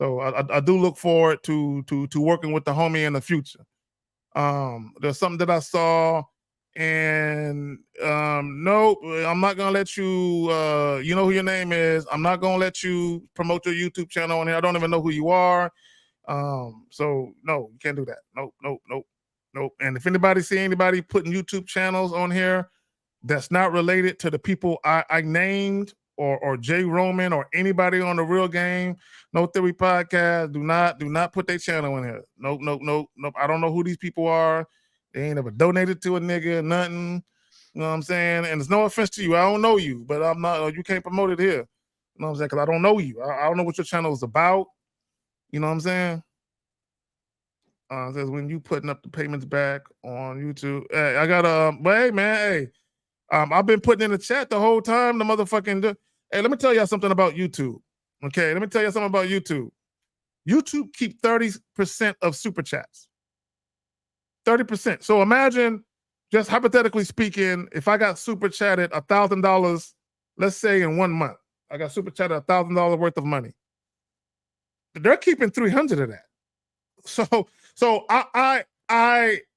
I do look forward to working with the homie in the future. There's something that I saw, and no, I'm not gonna let you. You know who your name is. I'm not gonna let you promote your YouTube channel on here. I don't even know who you are. So no, you can't do that. Nope. And if anybody see anybody putting YouTube channels on here that's not related to the people I named, or Jay Roman, or anybody on the Real Game No Theory podcast, do not put their channel in here. Nope. I don't know who these people are. They ain't ever donated to a nigga, nothing. You know what I'm saying? And it's no offense to you. I don't know you, but I'm not. You can't promote it here. You know what I'm saying? Because I don't know you. I don't know what your channel is about. You know what I'm saying? It says when you putting up the payments back on YouTube. Hey, I got but hey man, hey. I've been putting in the chat the whole time. The motherfucking hey, let me tell y'all something about YouTube. Okay, let me tell you something about YouTube. YouTube keep 30% of super chats. 30%. So imagine, just hypothetically speaking, if I got super chatted $1,000, let's say in 1 month, I got super chatted $1,000 worth of money. They're keeping 300 of that. So I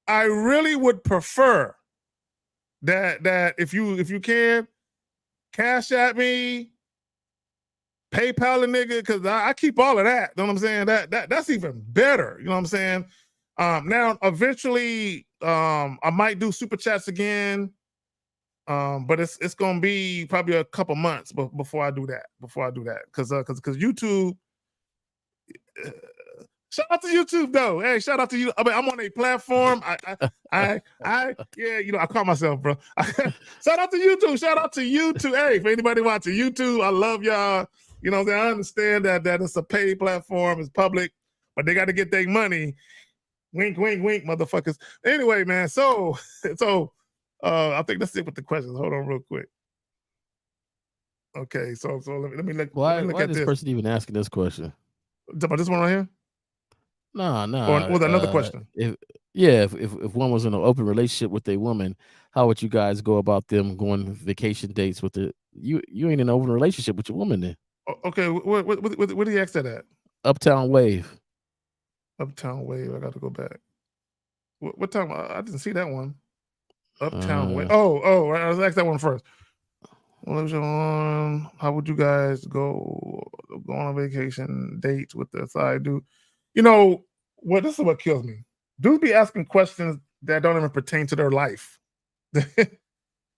really would prefer that if you can, cash at me, PayPal a nigga, because I keep all of that. You know what I'm saying? That's even better. You know what I'm saying? Now eventually I might do super chats again. But it's gonna be probably a couple months before I do that. Because YouTube. Shout out to YouTube though. Hey, shout out to you. I mean, I'm on a platform. I yeah, I call myself, bro. Shout out to YouTube. Hey, for anybody watching YouTube, I love y'all. You know, I understand that it's a paid platform, it's public, but they got to get their money. Wink, wink, wink, motherfuckers. Anyway, man. So I think that's it with the questions. Hold on, real quick. Okay, so let me look. Why at this person even asking this question? About this one right here? No. Or with another question. If one was in an open relationship with a woman, how would you guys go about them going vacation dates with you ain't in an open relationship with your woman then? Okay, what do you ask that at? Uptown Wave. Uptown Wave. I got to go back. What time? I didn't see that one. Uptown Wave. Oh, right. I was asked that one first. How would you guys go on a vacation date with the side dude? You know what? This is what kills me. Dudes be asking questions that don't even pertain to their life. It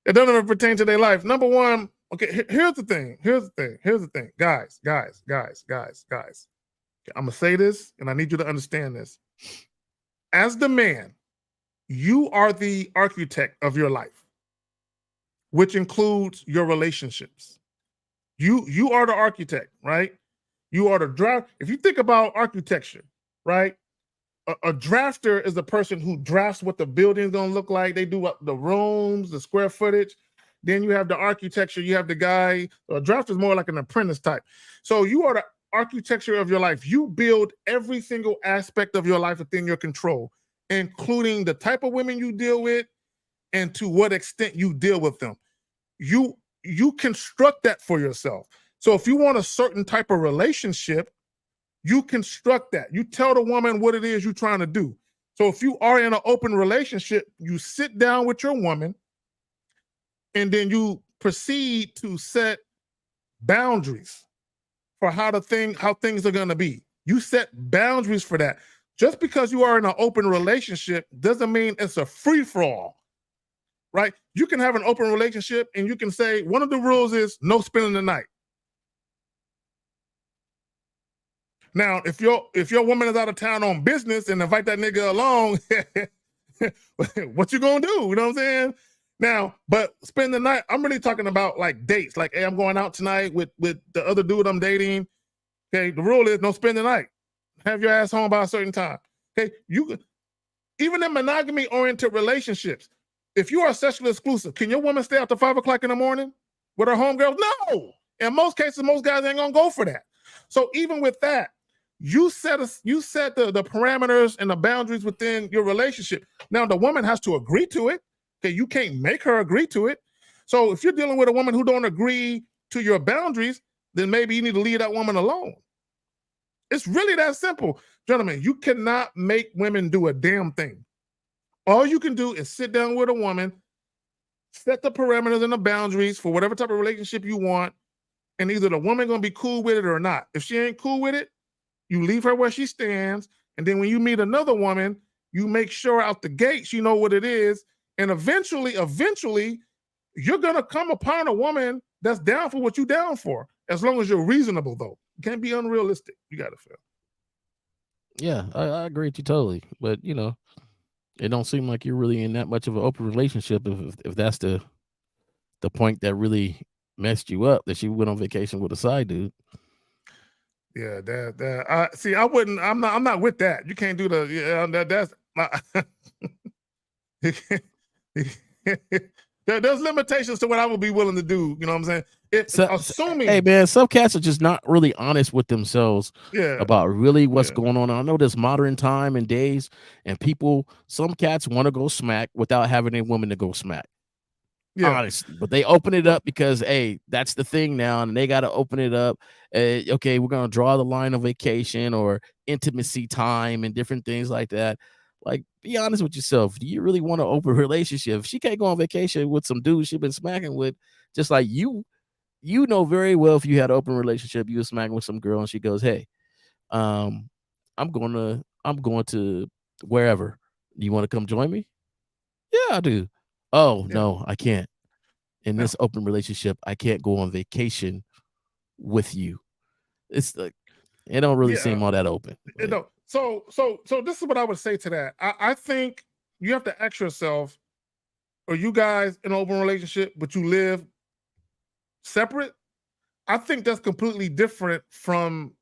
don't even pertain to their life. Number one, okay, here's the thing. Guys. I'm going to say this, and I need you to understand this. As the man, you are the architect of your life, which includes your relationships. You are the architect, right? You are the draft. If you think about architecture, right? A drafter is the person who drafts what the building's gonna look like. They do what the rooms, the square footage. Then you have the architecture. You have the guy. A drafter is more like an apprentice type. So you are the architecture of your life. You build every single aspect of your life within your control, including the type of women you deal with and to what extent you deal with them. You construct that for yourself. So if you want a certain type of relationship, you construct that. You tell the woman what it is you're trying to do. So if you are in an open relationship, you sit down with your woman and then you proceed to set boundaries for how things are going to be. You set boundaries for that. Just because you are in an open relationship doesn't mean it's a free-for-all. Right? You can have an open relationship and you can say one of the rules is no spending the night. Now, if your woman is out of town on business and invite that nigga along, what you gonna do? You know what I'm saying? Now, but spend the night, I'm really talking about like dates. Like, hey, I'm going out tonight with the other dude I'm dating. Okay, the rule is no spend the night. Have your ass home by a certain time. Okay, even in monogamy-oriented relationships, if you are sexually exclusive, can your woman stay out to 5 o'clock in the morning with her homegirls? No. In most cases, most guys ain't gonna go for that. So even with that, you set the parameters and the boundaries within your relationship. Now the woman has to agree to it. Okay, you can't make her agree to it. So if you're dealing with a woman who don't agree to your boundaries, then maybe you need to leave that woman alone. It's really that simple. Gentlemen, you cannot make women do a damn thing. All you can do is sit down with a woman, set the parameters and the boundaries for whatever type of relationship you want, and either the woman gonna be cool with it or not. If she ain't cool with it, you leave her where she stands, and then when you meet another woman, you make sure out the gates you know what it is, and eventually, you're gonna come upon a woman that's down for what you down for, as long as you're reasonable, though. You can't be unrealistic. You gotta feel. Yeah, I agree with you totally. But it don't seem like you're really in that much of an open relationship if that's the point that really messed you up, that you went on vacation with a side dude. Yeah, I wouldn't. I'm not with that. You can't do that's there's limitations to what I would be willing to do. You know what I'm saying? Assuming, hey man, some cats are just not really honest with themselves about really what's going on. I know this modern time and days, and some cats want to go smack without having a woman to go smack. Yeah. Honest, but they open it up because hey, that's the thing now, and they got to open it up. Okay, we're gonna draw the line of vacation or intimacy time and different things like that. Like, be honest with yourself. Do you really want an open relationship? If she can't go on vacation with some dude she's been smacking with, just like you know very well if you had an open relationship, you were smacking with some girl and she goes, hey, I'm going to wherever. You want to come join me? Yeah, I do. Oh, no, I can't. In this open relationship, I can't go on vacation with you. It's like, it don't really seem all that open. So this is what I would say to that. I think you have to ask yourself, are you guys in an open relationship, but you live separate? I think that's completely different from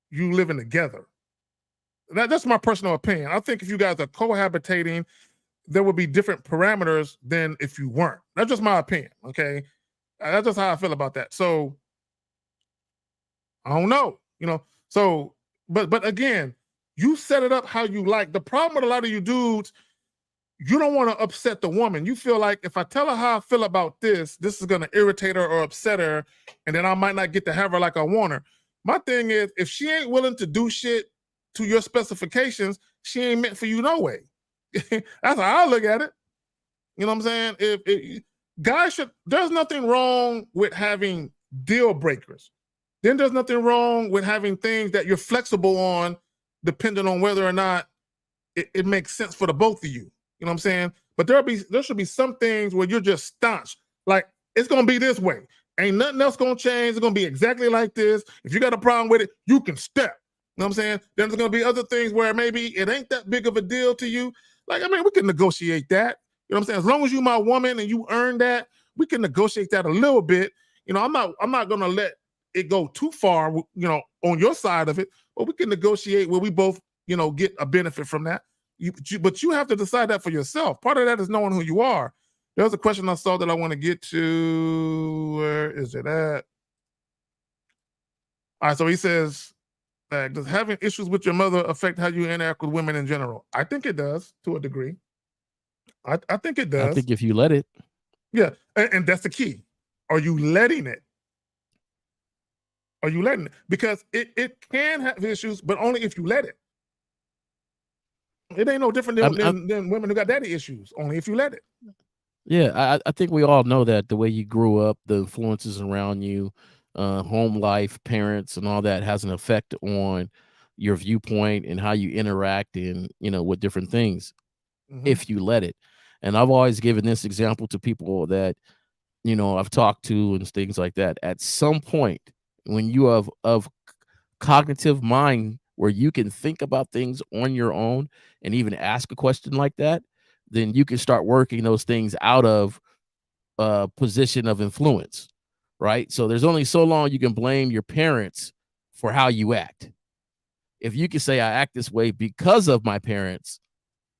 you living together. That's my personal opinion. I think if you guys are cohabitating, there would be different parameters than if you weren't. That's just my opinion, okay? That's just how I feel about that. So, I don't know, So, but again, you set it up how you like. The problem with a lot of you dudes, you don't want to upset the woman. You feel like if I tell her how I feel about this is going to irritate her or upset her, and then I might not get to have her like I want her. My thing is, if she ain't willing to do shit to your specifications, she ain't meant for you no way. That's how I look at it. You know what I'm saying? There's nothing wrong with having deal breakers. Then there's nothing wrong with having things that you're flexible on, depending on whether or not it makes sense for the both of you. You know what I'm saying? But there should be some things where you're just staunch. Like, it's gonna be this way. Ain't nothing else gonna change. It's gonna be exactly like this. If you got a problem with it, you can step. know what I'm saying? Then there's going to be other things where maybe it ain't that big of a deal to you. Like, I mean, we can negotiate that. You know what I'm saying? As long as you my woman and you earn that, we can negotiate that a little bit. You know, I'm not going to let it go too far, you know, on your side of it, but we can negotiate where we both, you know, get a benefit from that. But you have to decide that for yourself. Part of that is knowing who you are. There's a question I saw that I want to get to. Where is it at? All right, so he says, does having issues with your mother affect how you interact with women in general? I think it does to a degree. I think it does. I think if you let it. Yeah, and that's the key. Are you letting it? Are you letting it? Because it can have issues, but only if you let it. It ain't no different than women who got daddy issues, only if you let it. Yeah, I think we all know that the way you grew up, the influences around you, home life, parents, and all that has an effect on your viewpoint and how you interact in, you know, with different things, if you let it. And I've always given this example to people that, you know, I've talked to and things like that. At some point, when you have of cognitive mind where you can think about things on your own and even ask a question like that, then you can start working those things out of a position of influence, right? So there's only so long you can blame your parents for how you act. If you can say, I act this way because of my parents,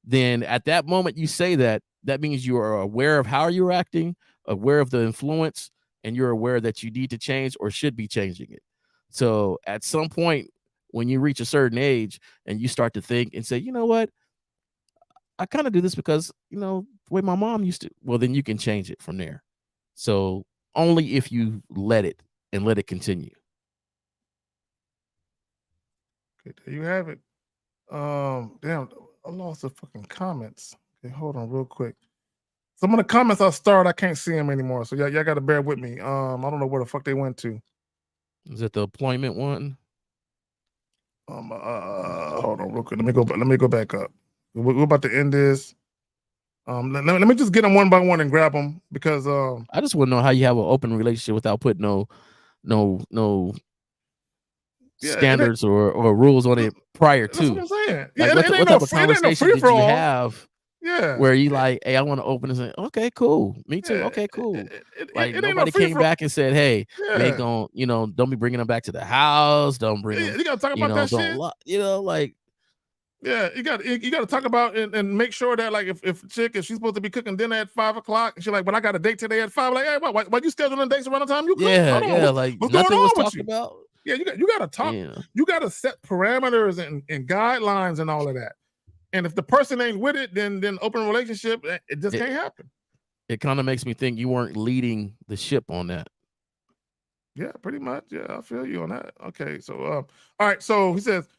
then at that moment you say that, that means you are aware of how you're acting, aware of the influence, and you're aware that you need to change or should be changing it. So at some point, when you reach a certain age and you start to think and say, you know what, I kind of do this because, you know, the way my mom used to, well, then you can change it from there. So only if you let it and let it continue. Okay, there you have it. Damn, I lost the fucking comments. Okay, hold on real quick. Some of the comments I started, I can't see them anymore. So y'all got to bear with me. I don't know where the fuck they went to. Is it the employment one? Hold on real quick. Let me go back up. We're about to end this. Let me just get them one by one and grab them because I just want to know how you have an open relationship without putting no standards or rules on it prior to. That's what I'm saying. Like, Yeah, what type of conversation did you have? Yeah, where you like, hey, I want to open this. Okay, cool. Me too. Yeah, Okay, cool. Like it ain't no nobody free came for- back and said, hey, we Yeah. ain't gonna, you know, don't be bringing them back to the house. Don't bring them. You gotta talk You about know, that shit. you know, like, Yeah, you got to talk about and make sure that like if she's supposed to be cooking dinner at 5 o'clock and she's like, but I got a date today at 5. Like, hey, why you scheduling dates around the time you cook? yeah, Hold on, yeah, like what's nothing going was on with talked you? about. Yeah, you got to talk. Yeah. You got to set parameters and guidelines and all of that. And if the person ain't with it, then open relationship, it just can't happen. It kind of makes me think you weren't leading the ship on that. Yeah, pretty much. Yeah, I feel you on that. Okay, so all right. So he says,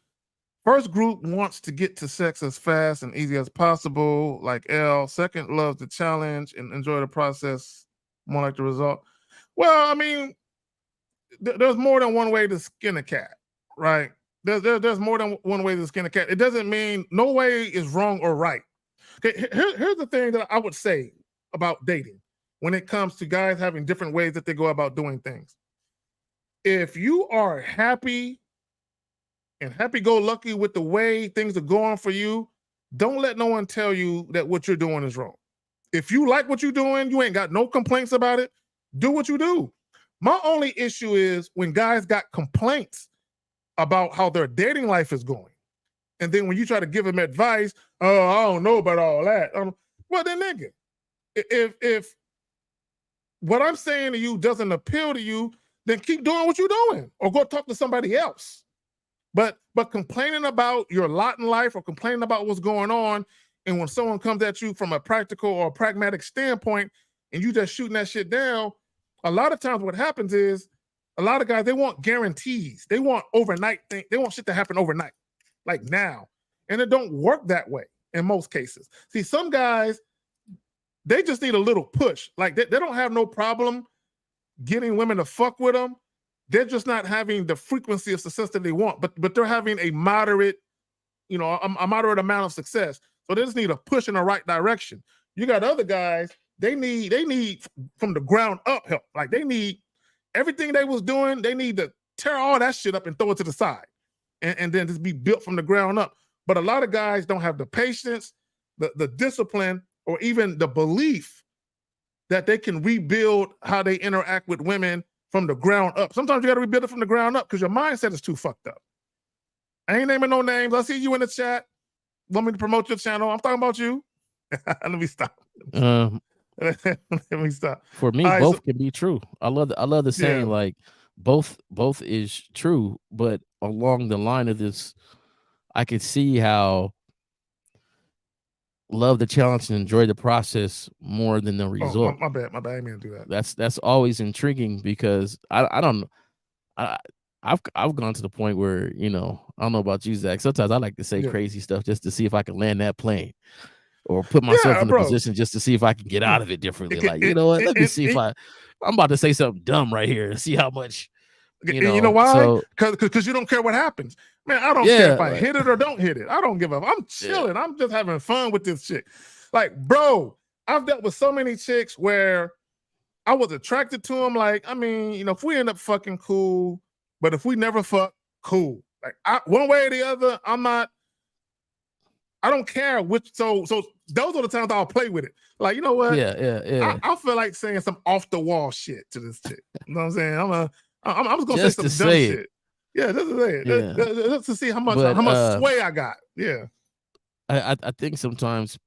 first group wants to get to sex as fast and easy as possible, like L. Second loves the challenge and enjoy the process, more like the result. Well, I mean, there's more than one way to skin a cat, right? There's more than one way to skin a cat. It doesn't mean no way is wrong or right. Okay, here's the thing that I would say about dating when it comes to guys having different ways that they go about doing things. If you are happy and happy-go-lucky with the way things are going for you, don't let no one tell you that what you're doing is wrong. If you like what you're doing, you ain't got no complaints about it, do what you do. My only issue is when guys got complaints about how their dating life is going. And then when you try to give them advice, oh, I don't know about all that. Well, then nigga, if what I'm saying to you doesn't appeal to you, then keep doing what you're doing or go talk to somebody else. But complaining about your lot in life or complaining about what's going on, and when someone comes at you from a practical or a pragmatic standpoint and you just shooting that shit down, a lot of times what happens is a lot of guys, they want guarantees. They want overnight things. They want shit to happen overnight, like now. And it don't work that way in most cases. See, some guys, they just need a little push. Like they don't have no problem getting women to fuck with them. They're just not having the frequency of success that they want, but they're having a moderate, you know, a moderate amount of success. So they just need a push in the right direction. You got other guys, they need from the ground up help. Like they need everything they was doing, they need to tear all that shit up and throw it to the side and then just be built from the ground up. But a lot of guys don't have the patience, the discipline, or even the belief that they can rebuild how they interact with women from the ground up. Sometimes you got to rebuild it from the ground up because your mindset is too fucked up. I ain't naming no names. I see you in the chat. Want me to promote your channel? I'm talking about you. Let me stop. Let me stop. For me, right, both can be true. I love the saying, Yeah. like both is true, but along the line of this, I could see how love the challenge and enjoy the process more than the result. My bad. I didn't mean to do that. That's always intriguing because I've gone to the point where, you know, I don't know about you, Zach. Sometimes I like to say crazy stuff just to see if I can land that plane, or put myself in a position just to see if I can get out of it differently. You know what? Let me see if I'm about to say something dumb right here and see how much. You know why? Because you don't care what happens. Man, I don't care if I hit it or don't hit it. I don't give up. I'm chilling. I'm just having fun with this chick. Like, bro, I've dealt with so many chicks where I was attracted to them. Like, I mean, you know, if we end up fucking, cool. But if we never fuck, cool. Like, one way or the other, I don't care which. So those are the times I'll play with it. Like, you know what? Yeah. I feel like saying some off the wall shit to this chick. You know what I'm saying? I'm just gonna just say some dumb shit. Yeah, just to say it. Just to see how much sway I got. Yeah. I think sometimes,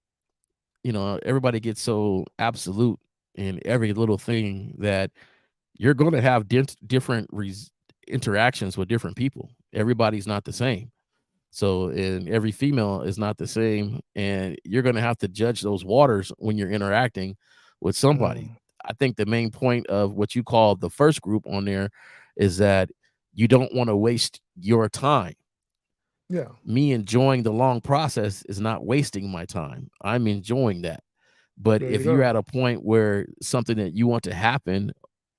you know, everybody gets so absolute in every little thing that you're going to have different interactions with different people. Everybody's not the same. So, and every female is not the same, and you're going to have to judge those waters when you're interacting with somebody. I think the main point of what you call the first group on there is that you don't want to waste your time. Yeah. Me enjoying the long process is not wasting my time. I'm enjoying that. But if you're at a point where something that you want to happen,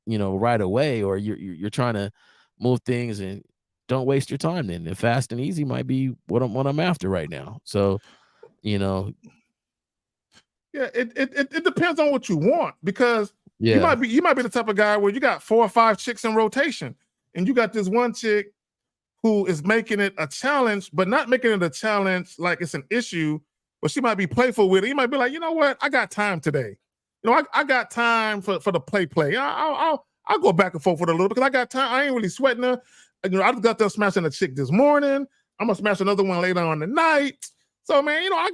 you know, right away, or you're trying to move things, and don't waste your time then. And fast and easy might be what I'm after right now. So, you know. Yeah, it depends on what you want, because you might be the type of guy where you got 4 or 5 chicks in rotation, and you got this one chick who is making it a challenge, but not making it a challenge like it's an issue, but she might be playful with it. You might be like, you know what? I got time today. You know, I got time for the play. I'll go back and forth with her a little because I got time. I ain't really sweating her. You know, I just got done smashing a chick this morning. I'm gonna smash another one later on the night. So, man, you know, I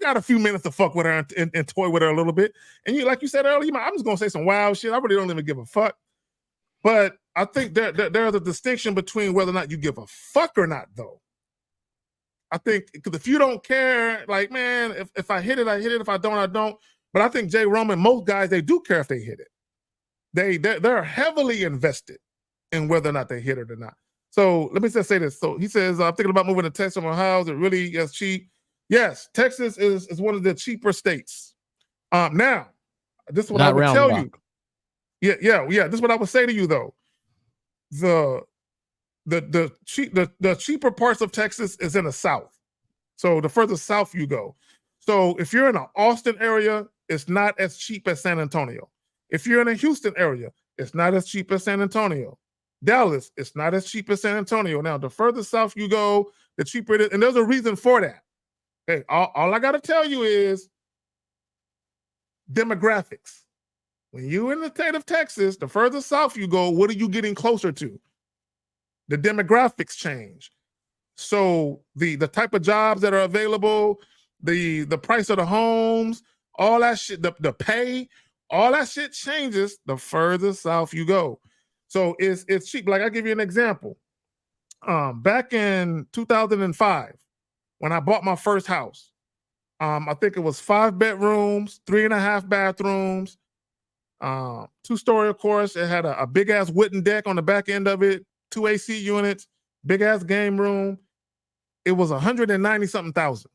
got a few minutes to fuck with her and toy with her a little bit. And you, like you said earlier, I'm just gonna say some wild shit. I really don't even give a fuck. But I think there's a distinction between whether or not you give a fuck or not, though. I think because if you don't care, like, man, if I hit it, I hit it. If I don't, I don't. But I think Jay Roman, most guys, they do care if they hit it. They're heavily invested in whether or not they hit it or not. So let me just say this. So he says, I'm thinking about moving to Texas. Ohio. Is it really as cheap? Yes, Texas is one of the cheaper states. Now, this is what I would tell you. Yeah. This is what I would say to you, though. The cheaper parts of Texas is in the south. So the further south you go. So if you're in an Austin area, it's not as cheap as San Antonio. If you're in a Houston area, it's not as cheap as San Antonio. Dallas, it's not as cheap as San Antonio. Now, the further south you go, the cheaper it is. And there's a reason for that. Okay, all I got to tell you is demographics. When you're in the state of Texas, the further south you go, what are you getting closer to? The demographics change. So the type of jobs that are available, the price of the homes, all that shit, the pay, all that shit changes the further south you go. So it's cheap. Like, I'll give you an example. Back in 2005, when I bought my first house, I think it was 5 bedrooms, 3.5 bathrooms, 2-story, of course. It had a big ass wooden deck on the back end of it, 2 AC units, big ass game room. It was 190 something thousand.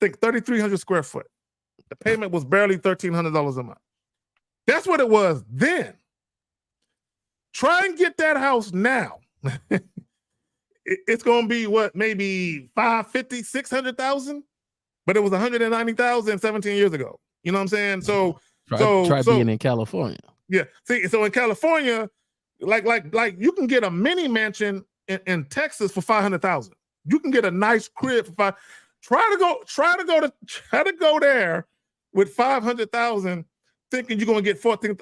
I think 3,300 square foot. The payment was barely $1,300 a month. That's what it was then. Try and get that house now. It's going to be what, maybe 550, 600,000, but it was 190,000 17 years ago. You know what I'm saying? So try being in California. Yeah. See, so in California, like you can get a mini mansion in Texas for 500,000. You can get a nice crib for five. Try to go there with 500,000, thinking you're gonna get 4,000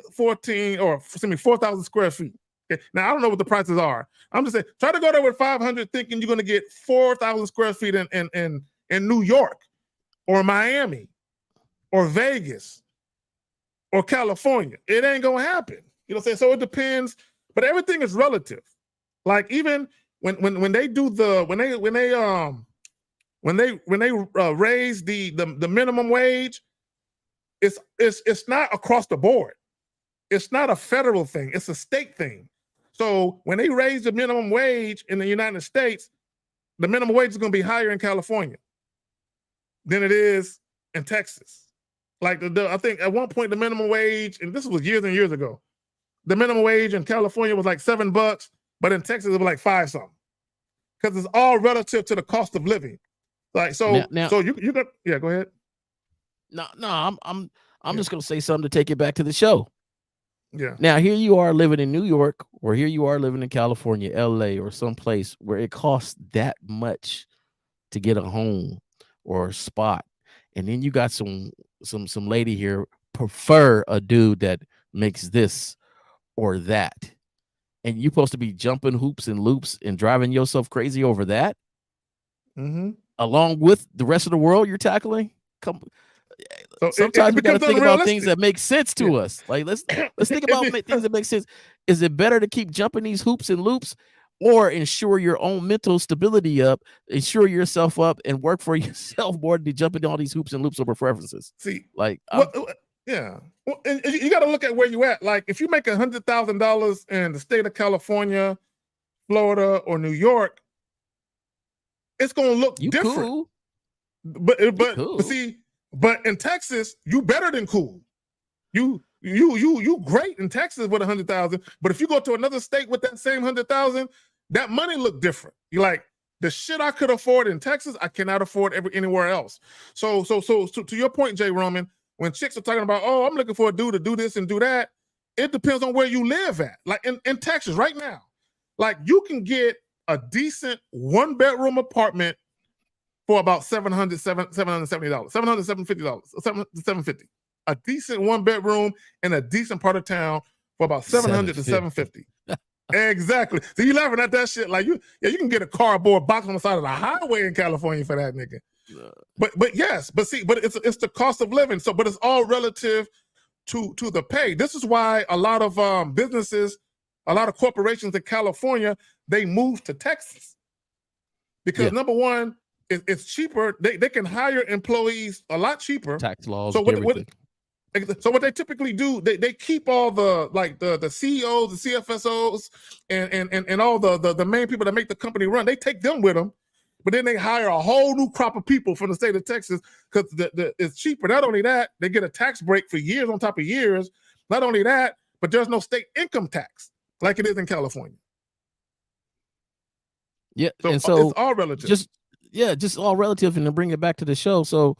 square feet. Okay. Now I don't know what the prices are. I'm just saying, try to go there with 500, thinking you're gonna get 4,000 square feet in New York or Miami or Vegas or California. It ain't gonna happen. You know what I'm saying? So it depends, but everything is relative. Like even when they do when they raise the minimum wage, it's not across the board. It's not a federal thing. It's a state thing. So when they raise the minimum wage in the United States, the minimum wage is going to be higher in California than it is in Texas. Like I think at one point the minimum wage, and this was years and years ago, the minimum wage in California was like $7, but in Texas it was like 5 something. Because it's all relative to the cost of living. Like so you got go ahead. No, I'm just gonna say something to take it back to the show. Yeah. Now here you are living in New York, or here you are living in California, LA, or someplace where it costs that much to get a home or a spot, and then you got some lady here prefer a dude that makes this or that, and you're supposed to be jumping hoops and loops and driving yourself crazy over that, along with the rest of the world you're tackling. So sometimes we got to think about things that make sense to us. Like let's think about things that make sense. Is it better to keep jumping these hoops and loops, or ensure your own mental stability up, ensure yourself up, and work for yourself more than jumping all these hoops and loops over preferences? See, like yeah, well, and you got to look at where you at. Like if you make $100,000 in the state of California, Florida, or New York, it's gonna look different. Cool. But see. But in Texas, you better than cool. You great in Texas with 100,000. But if you go to another state with that same 100,000, that money look different. You're like, the shit I could afford in Texas, I cannot afford anywhere else. So to your point, Jay Roman, when chicks are talking about, oh, I'm looking for a dude to do this and do that, it depends on where you live at. Like in Texas right now, like you can get a decent 1-bedroom apartment for about $770, $750, $750. A decent 1-bedroom in a decent part of town for about $700 to $750. Exactly. So you laughing at that shit like you can get a cardboard box on the side of the highway in California for that nigga. But it's the cost of living. So, but it's all relative to the pay. This is why a lot of businesses, a lot of corporations in California, they move to Texas because number one, it's cheaper. They can hire employees a lot cheaper. Tax laws. So what they typically do, they keep all the CEOs, the CFSOs, and all the main people that make the company run. They take them with them, but then they hire a whole new crop of people from the state of Texas because it's cheaper. Not only that, they get a tax break for years on top of years. Not only that, but there's no state income tax like it is in California. Yeah, so and so it's all relative. Just all relative, and to bring it back to the show. So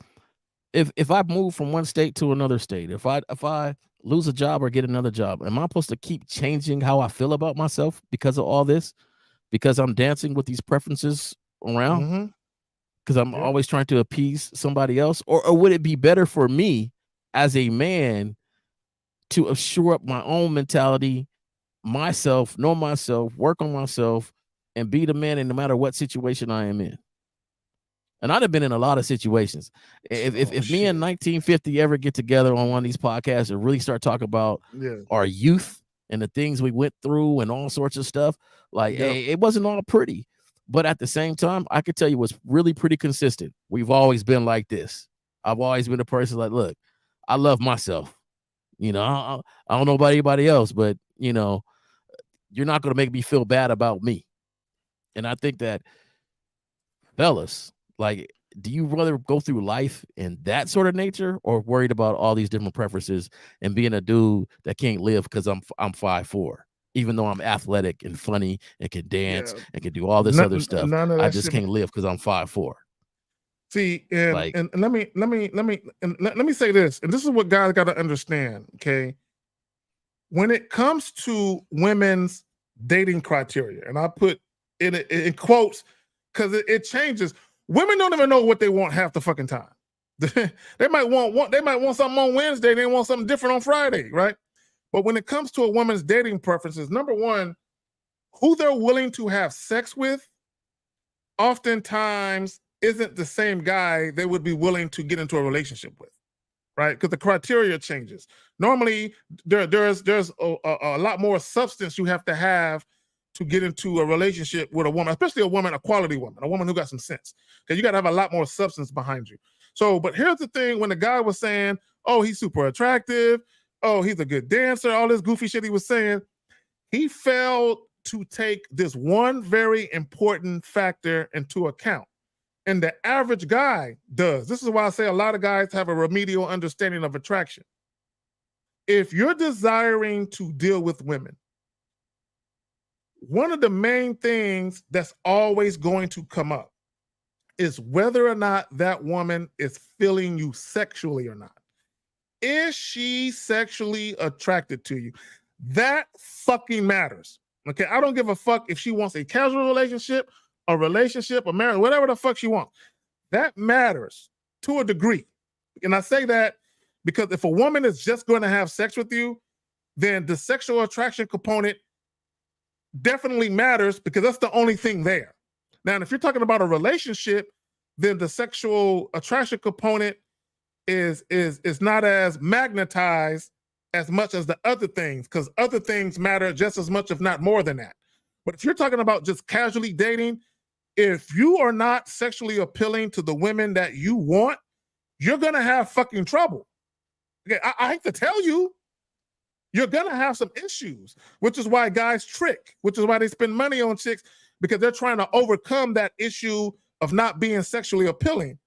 if I move from one state to another state, if I lose a job or get another job, am I supposed to keep changing how I feel about myself because of all this? Because I'm dancing with these preferences around? Because I'm always trying to appease somebody else? Or would it be better for me as a man to shore up my own mentality, myself, know myself, work on myself, and be the man in no matter what situation I am in? And I'd have been in a lot of situations. If me and 1950 ever get together on one of these podcasts and really start talking about our youth and the things we went through and all sorts of stuff, like it wasn't all pretty. But at the same time, I could tell you what's really pretty consistent. We've always been like this. I've always been a person like, look, I love myself. You know, I don't know about anybody else, but, you know, you're not going to make me feel bad about me. And I think that, fellas, like, do you rather go through life in that sort of nature or worried about all these different preferences and being a dude that can't live because I'm 5'4", even though I'm athletic and funny and can dance and can do all this other stuff? I just can't live because I'm 5'4". See, and let me say this, and this is what guys got to understand, okay? When it comes to women's dating criteria, and I put in quotes, because it changes. Women don't even know what they want half the fucking time. They might want something on Wednesday, they want something different on Friday, right? But when it comes to a woman's dating preferences, number one, who they're willing to have sex with oftentimes isn't the same guy they would be willing to get into a relationship with, right? Because the criteria changes. Normally, there's a lot more substance you have to get into a relationship with a woman, especially a quality woman, a woman who got some sense. Because you got to have a lot more substance behind you. So, but here's the thing: when the guy was saying, "Oh, he's super attractive," "Oh, he's a good dancer," all this goofy shit he was saying, he failed to take this one very important factor into account. And the average guy does. This is why I say a lot of guys have a remedial understanding of attraction. If you're desiring to deal with women, one of the main things that's always going to come up is whether or not that woman is feeling you sexually or not. Is she sexually attracted to you? That fucking matters. Okay, I don't give a fuck if she wants a casual relationship, a marriage, whatever the fuck she wants. That matters to a degree. And I say that because if a woman is just going to have sex with you, then the sexual attraction component definitely matters because that's the only thing there. Now, if you're talking about a relationship, then the sexual attraction component is not as magnetized as much as the other things, because other things matter just as much, if not more than that. But if you're talking about just casually dating, if you are not sexually appealing to the women that you want, you're gonna have fucking trouble. Okay, I hate to tell you, you're gonna have some issues, which is why guys trick, which is why they spend money on chicks, because they're trying to overcome that issue of not being sexually appealing.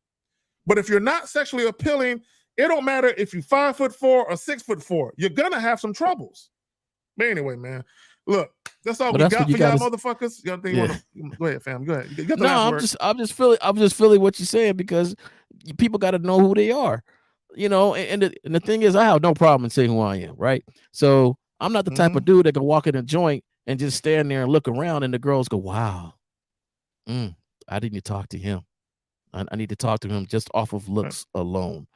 But if you're not sexually appealing, it don't matter if you're 5'4" or 6'4", you're gonna have some troubles. But anyway, man, look, that's all we got for y'all motherfuckers. Y'all think you wanna go ahead, fam? Go ahead. You got the last word. I'm just feeling what you're saying, because people got to know who they are, you know. And the thing is, I have no problem in saying who I am, right? So I'm not the type of dude that can walk in a joint and just stand there and look around, and the girls go, "Wow, I didn't talk to him. I need to talk to him just off of looks alone."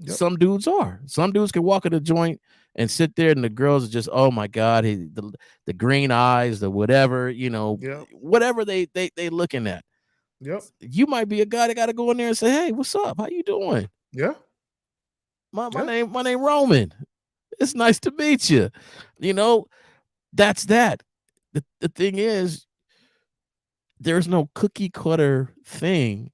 Yep. Some dudes can walk in a joint and sit there, and the girls are just, "Oh my God, the green eyes, the whatever, you know, whatever they looking at." Yep. You might be a guy that got to go in there and say, "Hey, what's up? How you doing?" Yeah. My name Roman. It's nice to meet you. You know, that's that. The thing is, there's no cookie cutter thing,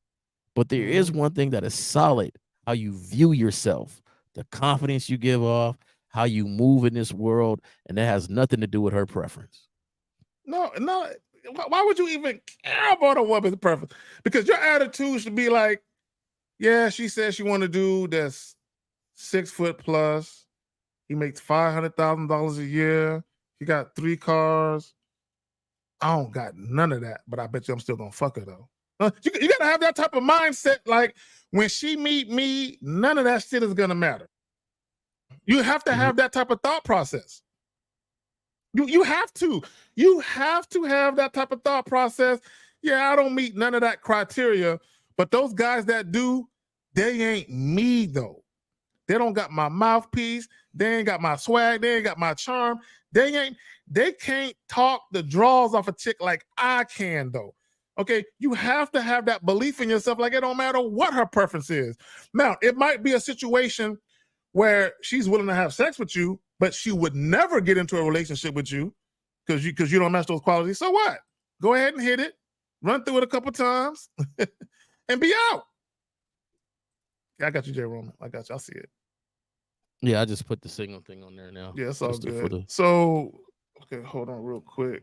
but there is one thing that is solid: how you view yourself, the confidence you give off, how you move in this world, and that has nothing to do with her preference. No. Why would you even care about a woman's preference? Because your attitude should be like, yeah, she says she want to do that's 6 foot plus. He makes $500,000 a year. He got 3 cars. I don't got none of that, but I bet you I'm still gonna fuck her though. You gotta have that type of mindset. Like when she meet me, none of that shit is gonna matter. You have to have that type of thought process. You have to have that type of thought process. Yeah, I don't meet none of that criteria, but those guys that do, they ain't me though. They don't got my mouthpiece. They ain't got my swag. They ain't got my charm. They can't talk the draws off a chick like I can though. Okay, you have to have that belief in yourself. Like it don't matter what her preference is. Now, it might be a situation where she's willing to have sex with you, but she would never get into a relationship with you because you don't match those qualities. So what? Go ahead and hit it, run through it a couple times, and be out. Yeah, I got you, J. Roman. I got you. I see it. Yeah, I just put the signal thing on there now. Yeah, it's all good. So, okay, hold on real quick.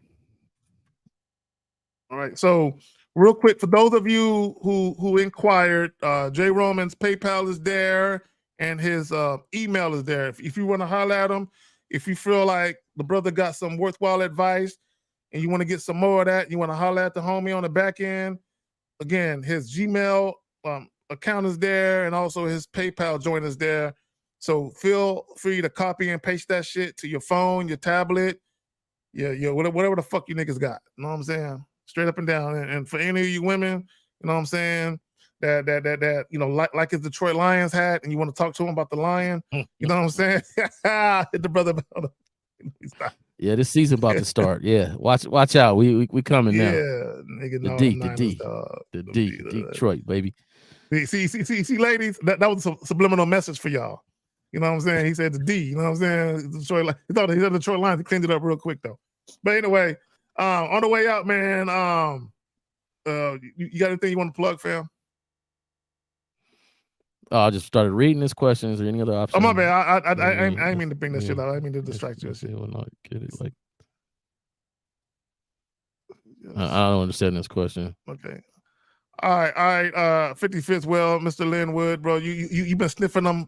All right, so real quick, for those of you who inquired, J. Roman's PayPal is there and his email is there. If you want to holler at him, if you feel like the brother got some worthwhile advice and you want to get some more of that, you want to holler at the homie on the back end, again, his Gmail account is there and also his PayPal joint is there. So feel free to copy and paste that shit to your phone, your tablet, whatever the fuck you niggas got. You know what I'm saying? straight up and down. And for any of you women, you know what I'm saying, that you know, like his Detroit Lions hat, and you want to talk to him about the lion, you know what I'm saying? Hit the brother. Yeah, this season about to start. Yeah, watch out. We coming now. Nigga, The no, D, Niners, the D, dog. the D, Detroit, baby. See, ladies, that was a subliminal message for y'all. You know what I'm saying? He said the D. You know what I'm saying? Detroit, he thought he said Detroit Lions. He cleaned it up real quick though. But anyway, on the way out, man. You got anything you want to plug, fam? Oh, I just started reading these questions or any other option. Oh, my bad. I ain't mean to bring that shit out. I didn't mean to distract you. Shit. Will not get it. Like, I don't understand this question. Okay. All right. 55th. Well, Mr. Linwood, bro, you've been sniffing them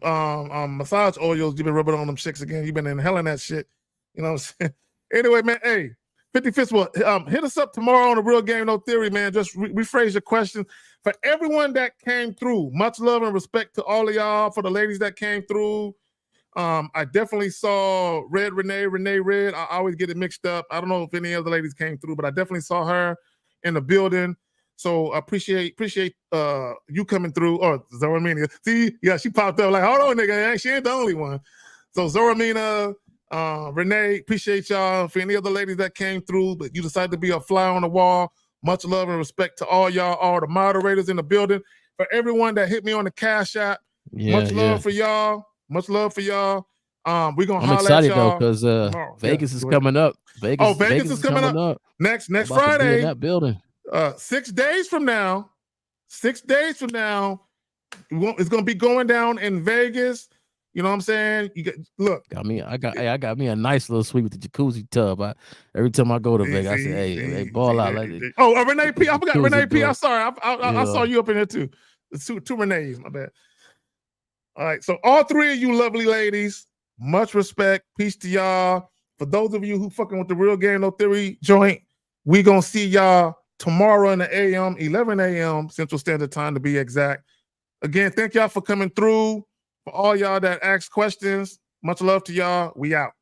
massage oils. You've been rubbing on them chicks again. You've been inhaling that shit. You know what I'm saying? Anyway, man, hey, 55th. Well, hit us up tomorrow on the Real Game No Theory, man. Just rephrase your question. For everyone that came through, much love and respect to all of y'all. For the ladies that came through, I definitely saw Renee Red. I always get it mixed up. I don't know if any other ladies came through, but I definitely saw her in the building. So I appreciate you coming through. Or Zoramina. See, yeah, she popped up like, hold on, nigga. She ain't the only one. So Zoramina, Renee, appreciate y'all. For any other ladies that came through, but you decided to be a fly on the wall. Much love and respect to all y'all, all the moderators in the building. For everyone that hit me on the Cash App, much love for y'all. Much love for y'all. We're gonna. I'm excited though because Vegas is coming up. Vegas is coming up next Friday. In that building. 6 days from now. 6 days from now, it's gonna be going down in Vegas. You know what I'm saying? I got me a nice little suite with the jacuzzi tub. Every time I go to Vegas, I say, hey, ball out. Renee P. I forgot Renee P. I'm sorry. I saw you up in there too. Two Renees, my bad. All right. So all three of you lovely ladies, much respect. Peace to y'all. For those of you who fucking with the Real Game No Theory joint, we gonna see y'all tomorrow in the AM, 11 a.m. Central Standard Time to be exact. Again, thank y'all for coming through. For all y'all that asked questions, much love to y'all. We out.